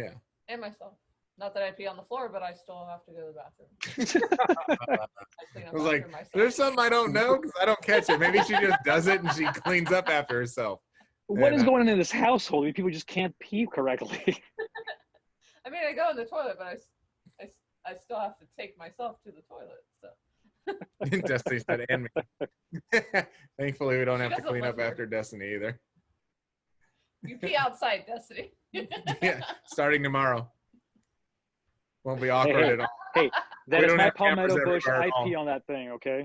Yeah. And myself. Not that I pee on the floor, but I still have to go to the bathroom. I was like, there's something I don't know because I don't catch it. Maybe she just does it and she cleans up after herself. What is going on in this household? I mean, people just can't pee correctly. I mean, I go in the toilet, but I still have to take myself to the toilet. So. Destiny said, and me. Thankfully, we don't have to doesn't clean live up here. after Destiny either. You pee outside, Destiny. Yeah, starting tomorrow. Won't be awkward Hey. at all. Hey, that We is don't my have cameras palmetto bush. everywhere I at all. pee on that thing, okay?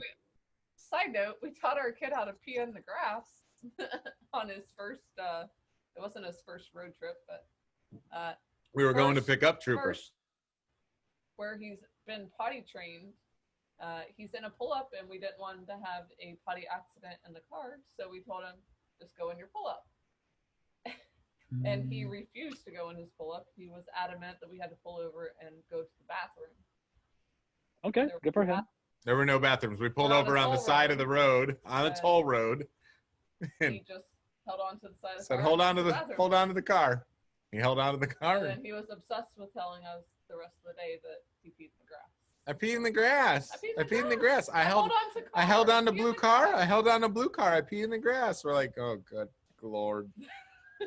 Side note, we taught our kid how to pee in the grass on his first, it wasn't his first road trip, but We were going to pick up Trooper. first where he's been potty trained. He's in a pull-up, and we didn't want him to have a potty accident in the car, so we told him, just go in your pull-up. And he refused to go in his pull-up. He was adamant that we had to pull over and go to the bathroom. Okay, There good for was him. There were no bathrooms. We pulled We're on a over on the toll side road. of the road, on a Yeah. toll road, and He just held on to the side of the said, car. hold and on to went the bathroom. hold on to the car. He held on to the car. And And then he was obsessed with telling us the rest of the day that he peed in the grass. I peed in the grass. I peed in the grass. I held on to I held on to Pee in blue the car. grass. I held on to blue car. I pee in the grass. We're like, oh good Lord.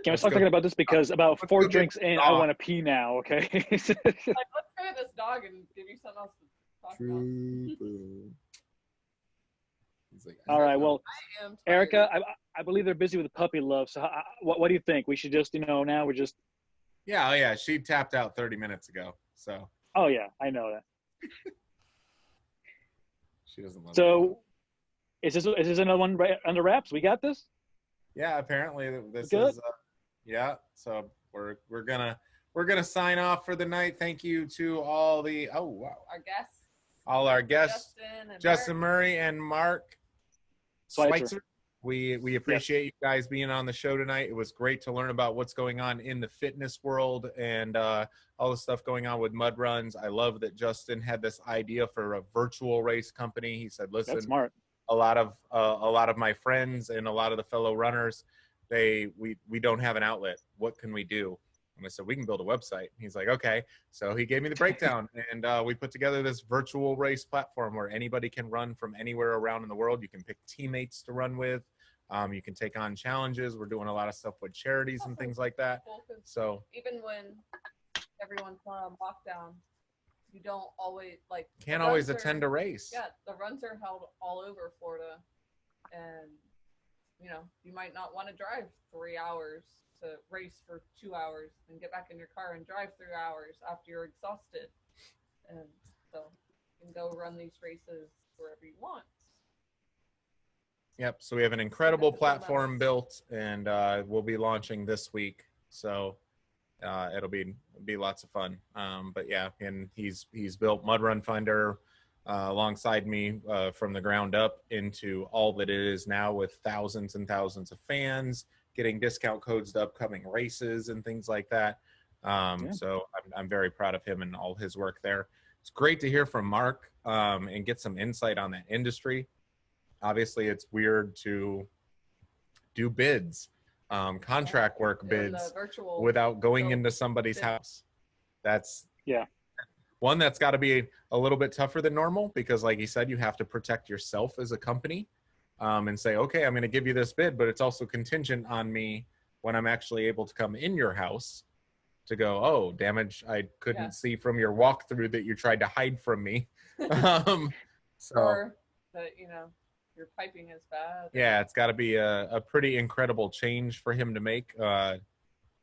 Can we start talking about this because about let's 4 go get drinks in, I dog. want to pee now, okay? Like, let's go to this dog and give you something else to talk about. Trooper. He's like, All right, well, I am tired. Erica, I believe they're busy with puppy love. So what do you think? We should just, now we're just. yeah, oh yeah. She tapped out 30 minutes ago. So Oh yeah, I know that. she doesn't love it. So, is this another one right under wraps? We got this. Yeah, apparently this Good. is yeah. So we're gonna sign off for the night. Thank you to all the Our guests. all our guests, Justin Justin Mark. Murray and Mark Switzer. Switzer. We appreciate you guys being on the show tonight. It was great to learn about what's going on in the fitness world and all the stuff going on with mud runs. I love that Justin had this idea for a virtual race company. He said, "Listen, That's smart. a lot of my friends and a lot of the fellow runners, we don't have an outlet. What can we do?" And I said, "We can build a website." He's like, "Okay." So he gave me the breakdown, and we put together this virtual race platform where anybody can run from anywhere around in the world. You can pick teammates to run with. You can take on challenges. We're doing a lot of stuff with charities and things like that. Cool, 'cause So even when everyone's on lockdown, you don't always can't the always runs attend a race. Yeah, the runs are held all over Florida, and you might not want to drive 3 hours to race for 2 hours and get back in your car and drive 3 hours after you're exhausted, and so you can go run these races wherever you want. Yep. So we have an incredible Have to build platform those. built, and we'll be launching this week. So it'll be lots of fun. But yeah, and he's built Mud Run Finder alongside me from the ground up into all that it is now, with thousands and thousands of fans, getting discount codes to upcoming races and things like that. So I'm very proud of him and all his work there. It's great to hear from Mark and get some insight on that industry. Obviously, it's weird to do bids, contract work bids without going into somebody's house. That's one that's got to be a little bit tougher than normal because, like you said, you have to protect yourself as a company and say, okay, I'm going to give you this bid, but it's also contingent on me when I'm actually able to come in your house to go, oh, damage I couldn't see from your walkthrough that you tried to hide from me. Or that, your piping is bad. Yeah, it's got to be a pretty incredible change for him to make.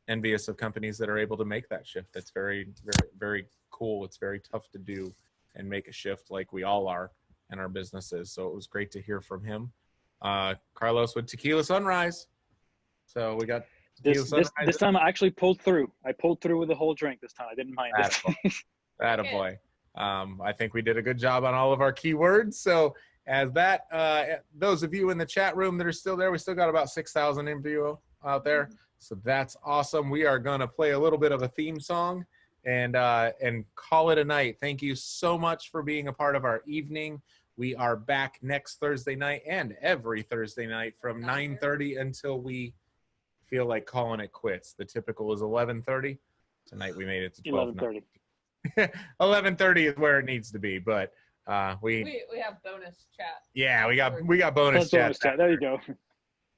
Envious of companies that are able to make that shift. It's very, very, very cool. It's very tough to do and make a shift like we all are in our businesses. So it was great to hear from him. Carlos with Tequila Sunrise. So we got this time I actually pulled through. I pulled through with the whole drink this time. I didn't mind it. Attaboy. I think we did a good job on all of our keywords. So as that, those of you in the chat room that are still there, we still got about 6,000 in view out there. So that's awesome. We are going to play a little bit of a theme song and call it a night. Thank you so much for being a part of our evening. We are back next Thursday night and every Thursday night from 9:30 until we feel like calling it quits. The typical is 11:30. Tonight we made it to 12:30. 11:30 is where it needs to be, but we have bonus chat. Yeah, we got bonus chat. There you go.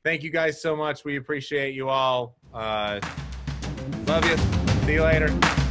Thank you guys so much. We appreciate you all. Love you. See you later.